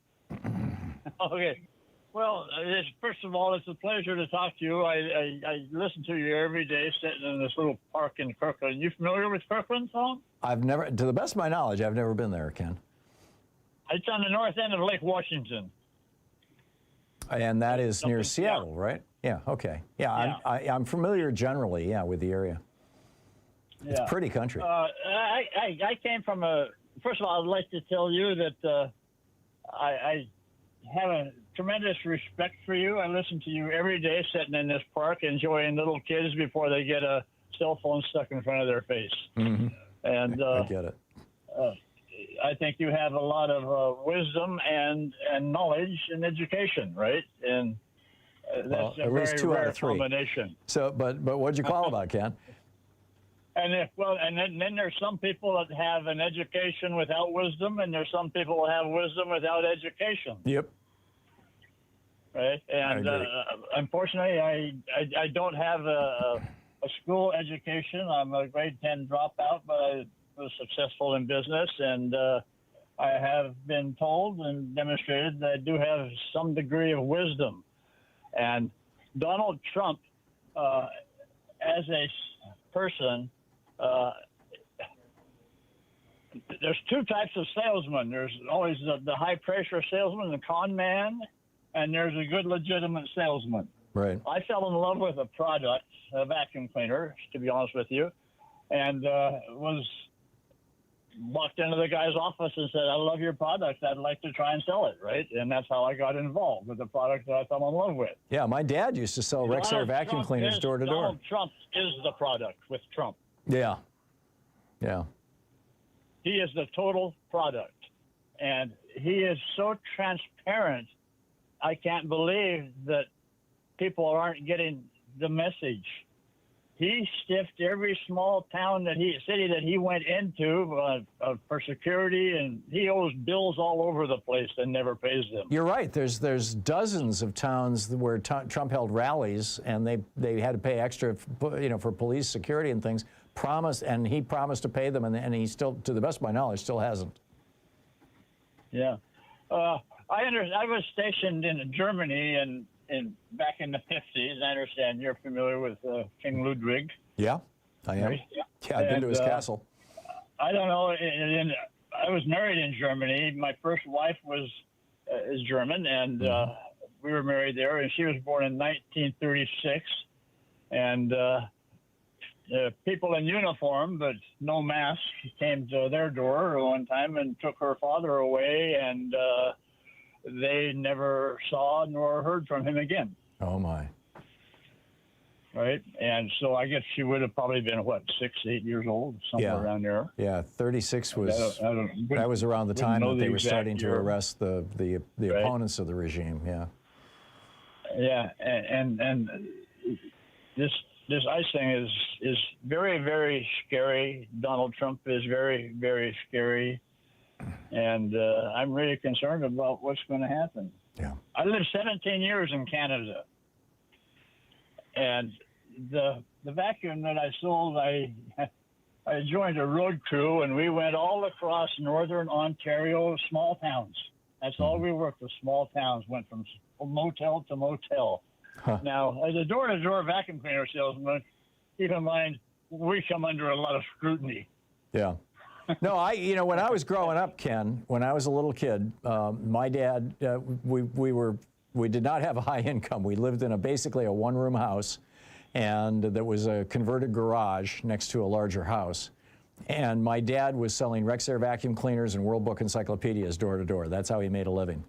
Okay. Well, first of all, it's a pleasure to talk to you. I listen to you every day sitting in this little park in Kirkland. You familiar with Kirkland, Thom? I've never, to the best of my knowledge, I've never been there, Ken. It's on the north end of Lake Washington. And that is near Seattle, right? Yeah, okay. Yeah, yeah. I'm familiar generally, with the area. It's pretty country. I came from first of all, I'd like to tell you that I have a tremendous respect for you. I listen to you every day sitting in this park enjoying little kids before they get a cell phone stuck in front of their face. Mm-hmm. And I get it. I think you have a lot of wisdom and knowledge and education, right? And that's at a least very 2 out rare of 3. combination. So, but what'd you call about, Ken? And then there's some people that have an education without wisdom, and there's some people who have wisdom without education. Yep. Right. And unfortunately, I don't have a school education. I'm a grade 10 dropout, but I was successful in business, and I have been told and demonstrated that I do have some degree of wisdom. And Donald Trump, as a person, there's 2 types of salesmen. There's always the high-pressure salesman, the con man, and there's a good, legitimate salesman. Right. I fell in love with a product, a vacuum cleaner, to be honest with you, and walked into the guy's office and said, I love your product. I'd like to try and sell it, right? And that's how I got involved with the product that I fell in love with. Yeah, my dad used to sell Rexair vacuum cleaners door to door. Donald Trump is the product with Trump. Yeah. Yeah. He is the total product. And he is so transparent, I can't believe that people aren't getting the message. He stiffed every small city that he went into for security, and he owes bills all over the place and never pays them. You're right. There's dozens of towns where Trump held rallies, and they had to pay extra, for police security and things. And he promised to pay them, and he still, to the best of my knowledge, still hasn't. Yeah, I was stationed in Germany and back in the 50s. I understand you're familiar with King Ludwig. Yeah, I am. Right? Yeah, I've been to his castle. I don't know. I was married in Germany. My first wife is German, and we were married there. And she was born in 1936. And people in uniform but no mask came to their door one time and took her father away, and they never saw nor heard from him again. Oh, my. Right? And so I guess she would have probably been, 6, 8 years old, somewhere around there. Yeah, 36 was, that was around the time that they were starting to arrest the opponents of the regime, yeah. Yeah, and this ICE thing is very, very scary. Donald Trump is very, very scary. And I'm really concerned about what's going to happen. Yeah. I lived 17 years in Canada. And the vacuum that I sold, I joined a road crew, and we went all across northern Ontario, small towns. That's all we worked with, small towns, went from motel to motel. Huh. Now, as a door-to-door vacuum cleaner salesman, keep in mind, we come under a lot of scrutiny. Yeah. No, when I was growing up, Ken, when I was a little kid, my dad, we did not have a high income. We lived in basically a one-room house, and there was a converted garage next to a larger house. And my dad was selling Rexair vacuum cleaners and World Book encyclopedias door to door. That's how he made a living.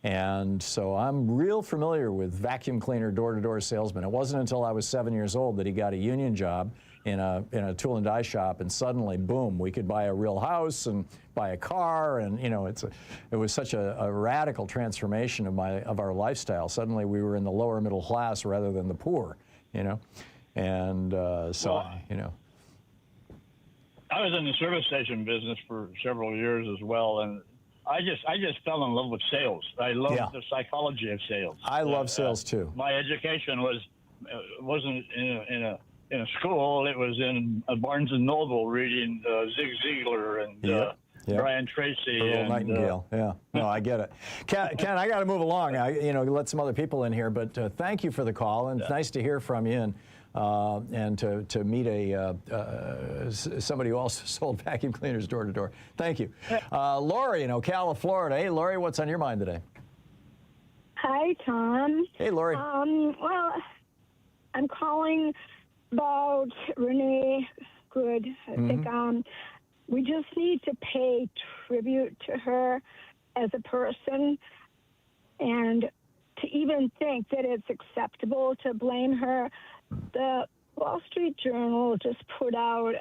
And so I'm real familiar with vacuum cleaner door-to-door salesman. It wasn't until I was 7 years old that he got a union job in a tool and die shop, and suddenly, boom, we could buy a real house and buy a car, and it was such a radical transformation of our lifestyle. Suddenly, we were in the lower middle class rather than the poor, and I was in the service station business for several years as well, and I just fell in love with sales. I love the psychology of sales. I love sales too. My education wasn't in a school. It was in a Barnes and Noble reading Zig Ziglar and Brian Tracy. Earl and, Nightingale. Yeah. No, I get it. Ken, I got to move along. Let some other people in here, but thank you for the call, and it's nice to hear from you, and to meet somebody who also sold vacuum cleaners door to door. Thank you. Lori in Ocala, Florida. Hey, Lori, what's on your mind today? Hi, Tom. Hey, Lori. Well, I'm calling about Renee Good. I think we just need to pay tribute to her as a person, and to even think that it's acceptable to blame her. The Wall Street Journal just put out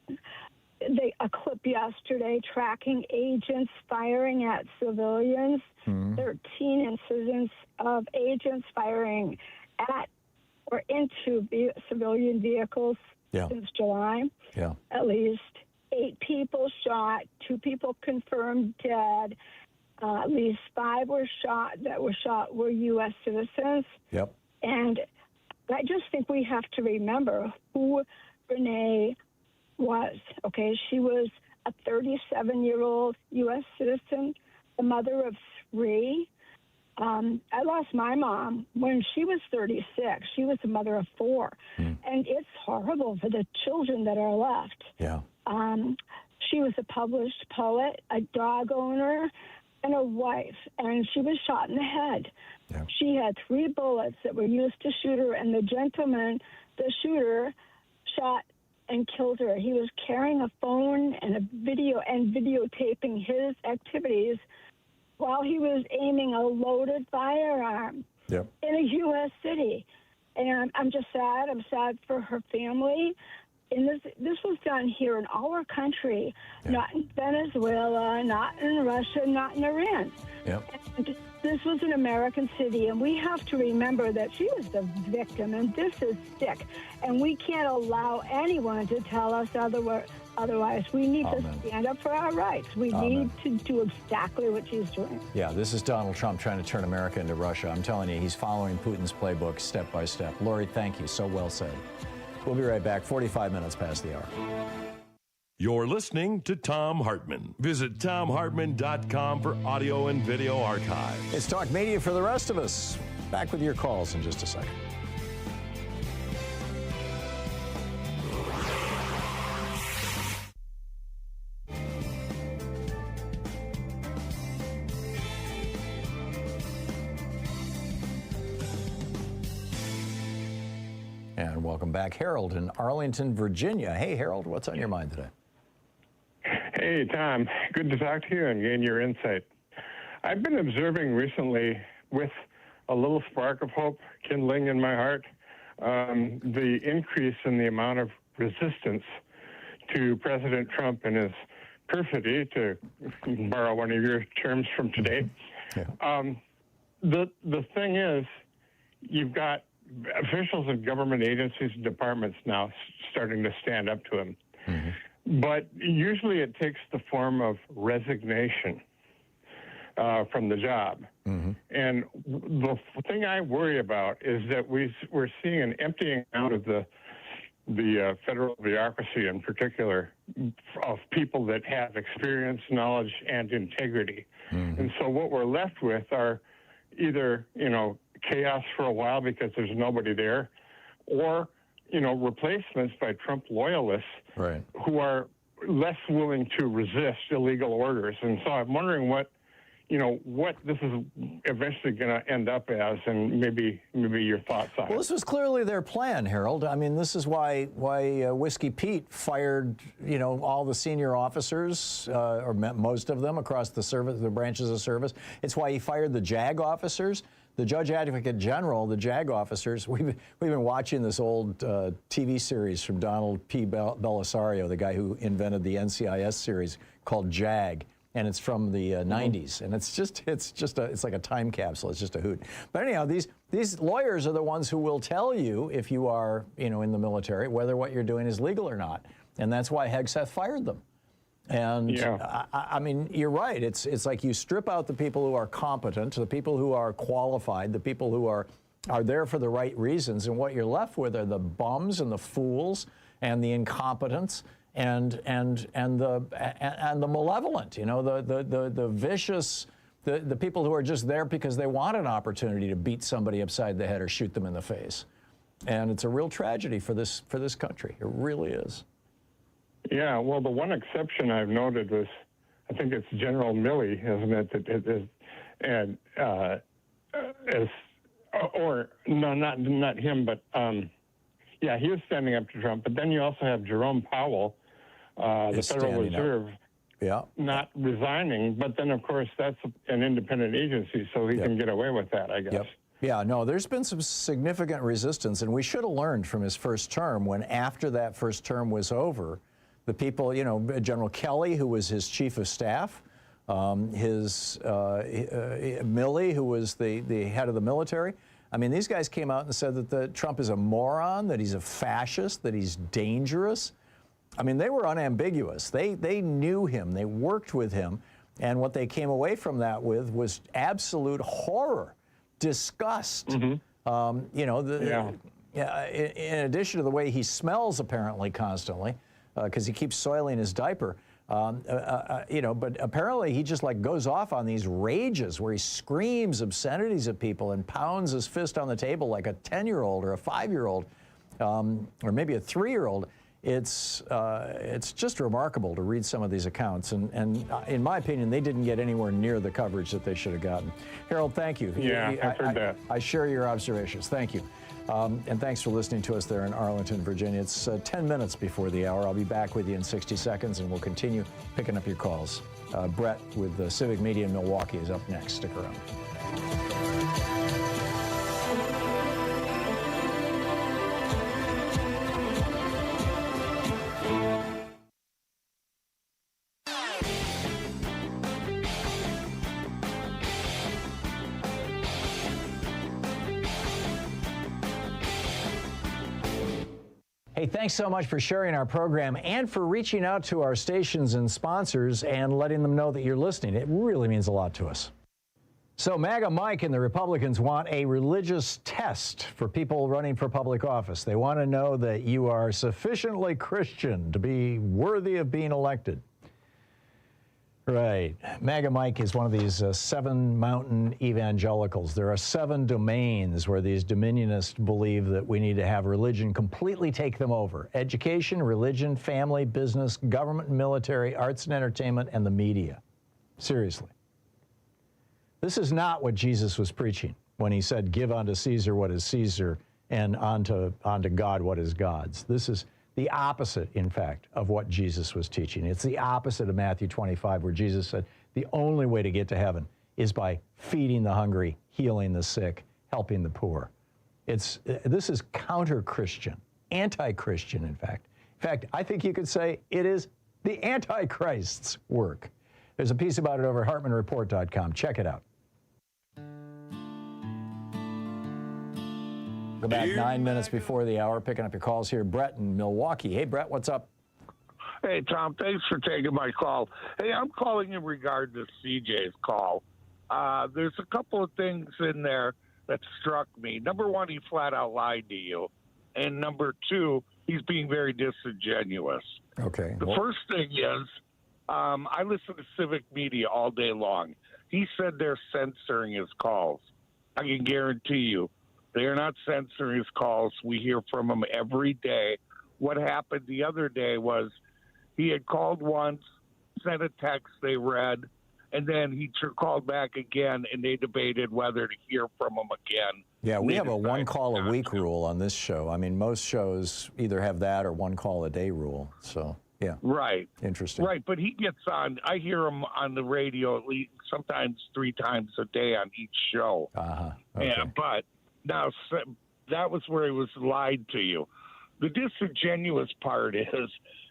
a clip yesterday tracking agents firing at civilians. 13 incidents of agents firing at or into civilian vehicles since July. Yeah. At least 8 people shot, 2 people confirmed dead. At least 5 were shot were U.S. citizens. Yep. And I just think we have to remember who Renee was. Okay, she was a 37-year-old U.S. citizen, the mother of 3. I lost my mom when she was 36. She was the mother of 4. And it's horrible for the children that are left. Yeah. She was a published poet, a dog owner, and a wife, and she was shot in the head. Yeah. She had 3 bullets that were used to shoot her, and the shooter, shot and killed her. He was carrying a phone and videotaping his activities while he was aiming a loaded firearm in a U.S. city. And I'm just sad. I'm sad for her family. And this was done here in our country, not in Venezuela, not in Russia, not in Iran. And this was an American city, and we have to remember that she was the victim, and this is sick. And we can't allow anyone to tell us otherwise. We need to stand up for our rights. We need to do exactly what she's doing. Yeah, this is Donald Trump trying to turn America into Russia. I'm telling you, he's following Putin's playbook step by step. Lori, thank you. So well said. We'll be right back, 45 minutes past the hour. You're listening to Thom Hartmann. Visit thomhartmann.com for audio and video archive. It's Talk Media for the rest of us. Back with your calls in just a second. And welcome back, Harold in Arlington, Virginia. Hey, Harold, what's on your mind today? Hey, Tom. Good to talk to you and gain your insight. I've been observing recently, with a little spark of hope kindling in my heart, the increase in the amount of resistance to President Trump and his perfidy, to borrow one of your terms from today. The thing is, you've got officials of government agencies and departments now starting to stand up to him. But usually it takes the form of resignation from the job. And the thing I worry about is that we're seeing an emptying out of the federal bureaucracy in particular of people that have experience, knowledge, and integrity. And so what we're left with are either, chaos for a while because there's nobody there, or, replacements by Trump loyalists who are less willing to resist illegal orders. And so I'm wondering what this is eventually going to end up as, and maybe your thoughts on it. Well, this was clearly their plan, Harold. I mean, this is why Whiskey Pete fired, all the senior officers, or most of them across the branches of service. It's why he fired the JAG officers. The Judge Advocate General, the JAG officers, we've been watching this old TV series from Donald P. Belisario, the guy who invented the NCIS series called JAG, and it's from the 90s, and it's like a time capsule. It's just a hoot. But anyhow, these lawyers are the ones who will tell you, if you are in the military, whether what you're doing is legal or not, and that's why Hegseth fired them. And I mean, you're right. It's like you strip out the people who are competent, the people who are qualified, the people who are there for the right reasons, and what you're left with are the bums and the fools and the incompetents and the malevolent, you know, the vicious, the people who are just there because they want an opportunity to beat somebody upside the head or shoot them in the face. And it's a real tragedy for this country. It really is. Yeah, well, the one exception I've noted was, I think it's General Milley, isn't it? Or no, not him, but yeah, he was standing up to Trump. But then you also have Jerome Powell, the Federal Reserve, not resigning. But then, of course, that's an independent agency, so he can get away with that, I guess. Yeah, no, there's been some significant resistance, and we should have learned from his first term when, after that first term was over, the people, you know, General Kelly, who was his chief of staff, Milley, who was the head of the military. I mean, these guys came out and said that Trump is a moron, that he's a fascist, that he's dangerous. I mean, they were unambiguous. They knew him. They worked with him. And what they came away from that with was absolute horror, disgust. You know, in addition to the way he smells apparently constantly, because he keeps soiling his diaper. You know, but apparently he just like goes off on these rages where he screams obscenities at people and pounds his fist on the table like a 10-year-old or a 5-year-old, or maybe a 3-year-old. It's just remarkable to read some of these accounts, and in my opinion, they didn't get anywhere near the coverage that they should have gotten. Harold, thank you. Yeah, I've heard that. I share your observations. Thank you. And thanks for listening to us there in Arlington, Virginia. It's 10 minutes before the hour. I'll be back with you in 60 seconds, and we'll continue picking up your calls. Brett with Civic Media in Milwaukee is up next. Stick around. Hey, thanks so much for sharing our program and for reaching out to our stations and sponsors and letting them know that you're listening. It really means a lot to us. So MAGA Mike and the Republicans want a religious test for people running for public office. They want to know that you are sufficiently Christian to be worthy of being elected. Right. MAGA Mike is one of these 7 mountain evangelicals. There are 7 domains where these dominionists believe that we need to have religion completely take them over. Education, religion, family, business, government and military, arts and entertainment, and the media. Seriously. This is not what Jesus was preaching when he said, give unto Caesar what is Caesar and unto God what is God's. This is the opposite, in fact, of what Jesus was teaching. It's the opposite of Matthew 25, where Jesus said the only way to get to heaven is by feeding the hungry, healing the sick, helping the poor. This is counter-Christian, anti-Christian, in fact. In fact, I think you could say it is the Antichrist's work. There's a piece about it over at HartmannReport.com. Check it out. Go back 9 minutes before the hour, picking up your calls here. Brett in Milwaukee. Hey, Brett, what's up? Hey, Tom, thanks for taking my call. Hey, I'm calling in regard to CJ's call. There's a couple of things in there that struck me. Number one, he flat out lied to you. And number two, he's being very disingenuous. Okay. The first thing is, I listen to Civic Media all day long. He said they're censoring his calls. I can guarantee you, they are not censoring his calls. We hear from him every day. What happened the other day was he had called once, sent a text they read, and then he called back again, and they debated whether to hear from him again. Yeah, we have a 1 call a week rule on this show. I mean, most shows either have that or 1 call a day rule. So, yeah. Right. Interesting. Right, but he gets on. I hear him on the radio at least sometimes 3 times a day on each show. Okay. Yeah, but now that was where he was lied to you. The disingenuous part is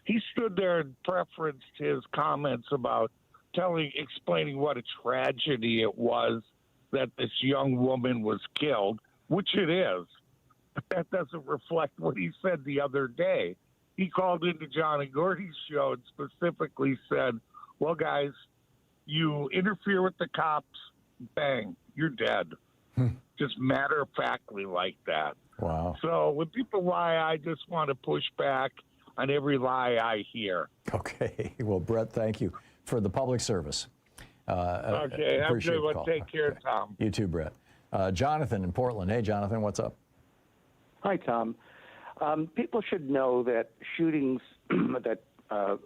he stood there and preferenced his comments about explaining what a tragedy it was that this young woman was killed, which it is. But that doesn't reflect what he said the other day. He called into John and Gordy's show and specifically said, well, guys, you interfere with the cops, bang, you're dead. Just matter-of-factly like that. Wow. So when people lie, I just want to push back. on every lie I hear. Okay. Well, Brett, thank you for the public service. Okay, have a appreciate good the one. call. Take care, Tom. You too, Brett. Jonathan in Portland. Hey, Jonathan, what's up? Hi, Tom. People should know that shootings that,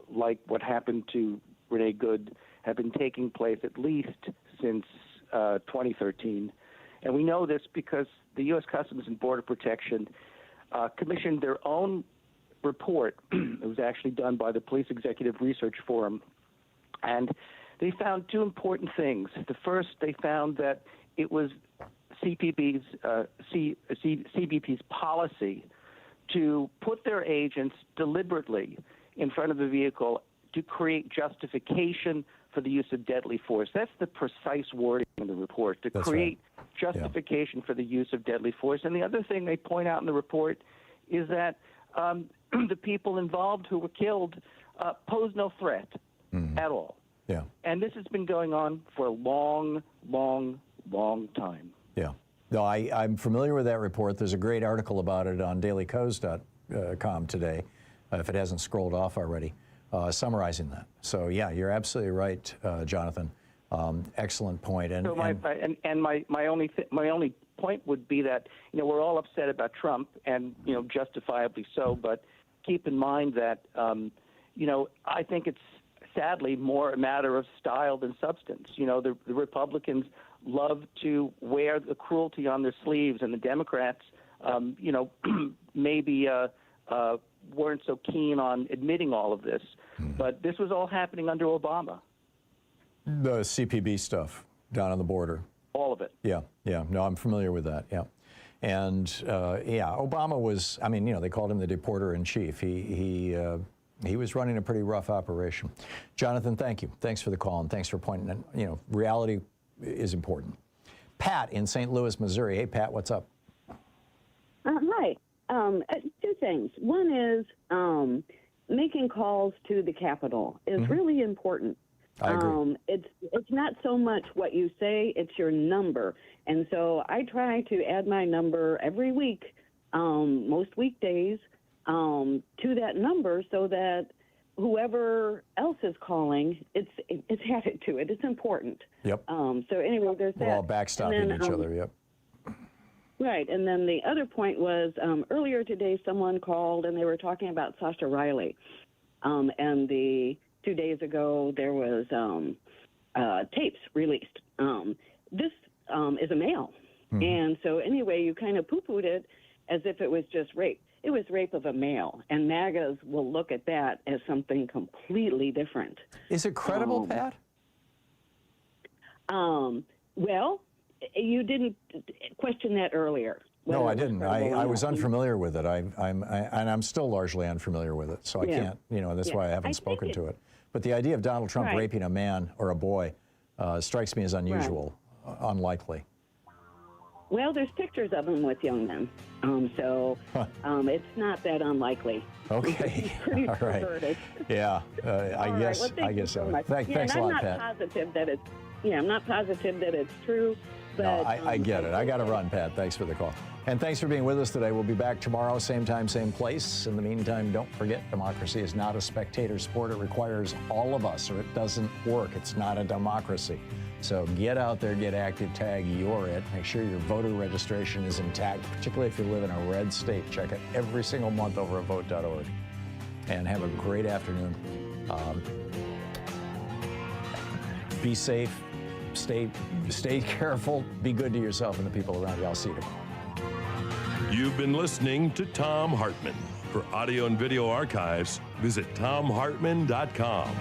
like what happened to Renee Good, have been taking place at least since 2013. And we know this because the U.S. Customs and Border Protection commissioned their own report. It was actually done by the Police Executive Research Forum. And they found two important things. The first, they found that it was CBP's policy to put their agents deliberately in front of a vehicle to create justification for the use of deadly force. That's the precise wording in the report, to create justification for the use of deadly force. And the other thing they point out in the report is that the people involved who were killed pose no threat at all. Yeah. And this has been going on for a long, long, long time. Yeah. No, I'm familiar with that report. There's a great article about it on dailycoast.com today, if it hasn't scrolled off already, summarizing that. So, yeah, you're absolutely right, Jonathan. Excellent point. And, so my only point would be that, you know, we're all upset about Trump, and, you know, justifiably so, but keep in mind that, you know, I think it's sadly more a matter of style than substance. You know, the Republicans love to wear the cruelty on their sleeves, and the Democrats, you know, maybe weren't so keen on admitting all of this. But this was all happening under Obama. The CPB stuff down on the border. All of it. Yeah, yeah. No, I'm familiar with that, yeah. And, yeah, Obama was, I mean, you know, they called him the deporter-in-chief. He was running a pretty rough operation. Jonathan, thank you. Thanks for the call, and thanks for pointing out, you know, reality is important. Pat in St. Louis, Missouri. Hey, Pat, what's up? Hi. Two things. One is making calls to the Capitol is really important. I agree. It's not so much what you say, it's your number. And so I try to add my number every week, most weekdays, to that number so that whoever else is calling, it's added to it. It's important. Yep. So anyway, there's that. We're all backstopping each other, yep. Right. And then the other point was earlier today someone called and they were talking about Sasha Riley. And 2 days ago there was tapes released. This is a male. And so anyway, you kind of poo-pooed it as if it was just rape. It was rape of a male, and MAGAs will look at that as something completely different. Is it credible, Pat? Well, you didn't question that earlier. No, I didn't. I was unfamiliar with it. I'm still largely unfamiliar with it, so I can't, you know, that's why I haven't spoken to it. But the idea of Donald Trump raping a man or a boy strikes me as unusual, unlikely. Well, there's pictures of him with young men, so it's not that unlikely. Okay, Pretty all right. perverted. Yeah, I guess so. Thanks a lot, Pat. I'm not positive that it's true. But, no, I get it. I got to run, Pat. Thanks for the call. And thanks for being with us today. We'll be back tomorrow, same time, same place. In the meantime, don't forget, democracy is not a spectator sport. It requires all of us, or it doesn't work. It's not a democracy. So get out there, get active, tag you're it. Make sure your voter registration is intact, particularly if you live in a red state. Check it every single month over at vote.org. And have a great afternoon. Be safe. Stay careful. Be good to yourself and the people around you. I'll see you tomorrow. You've been listening to Thom Hartmann. For audio and video archives, visit thomhartmann.com.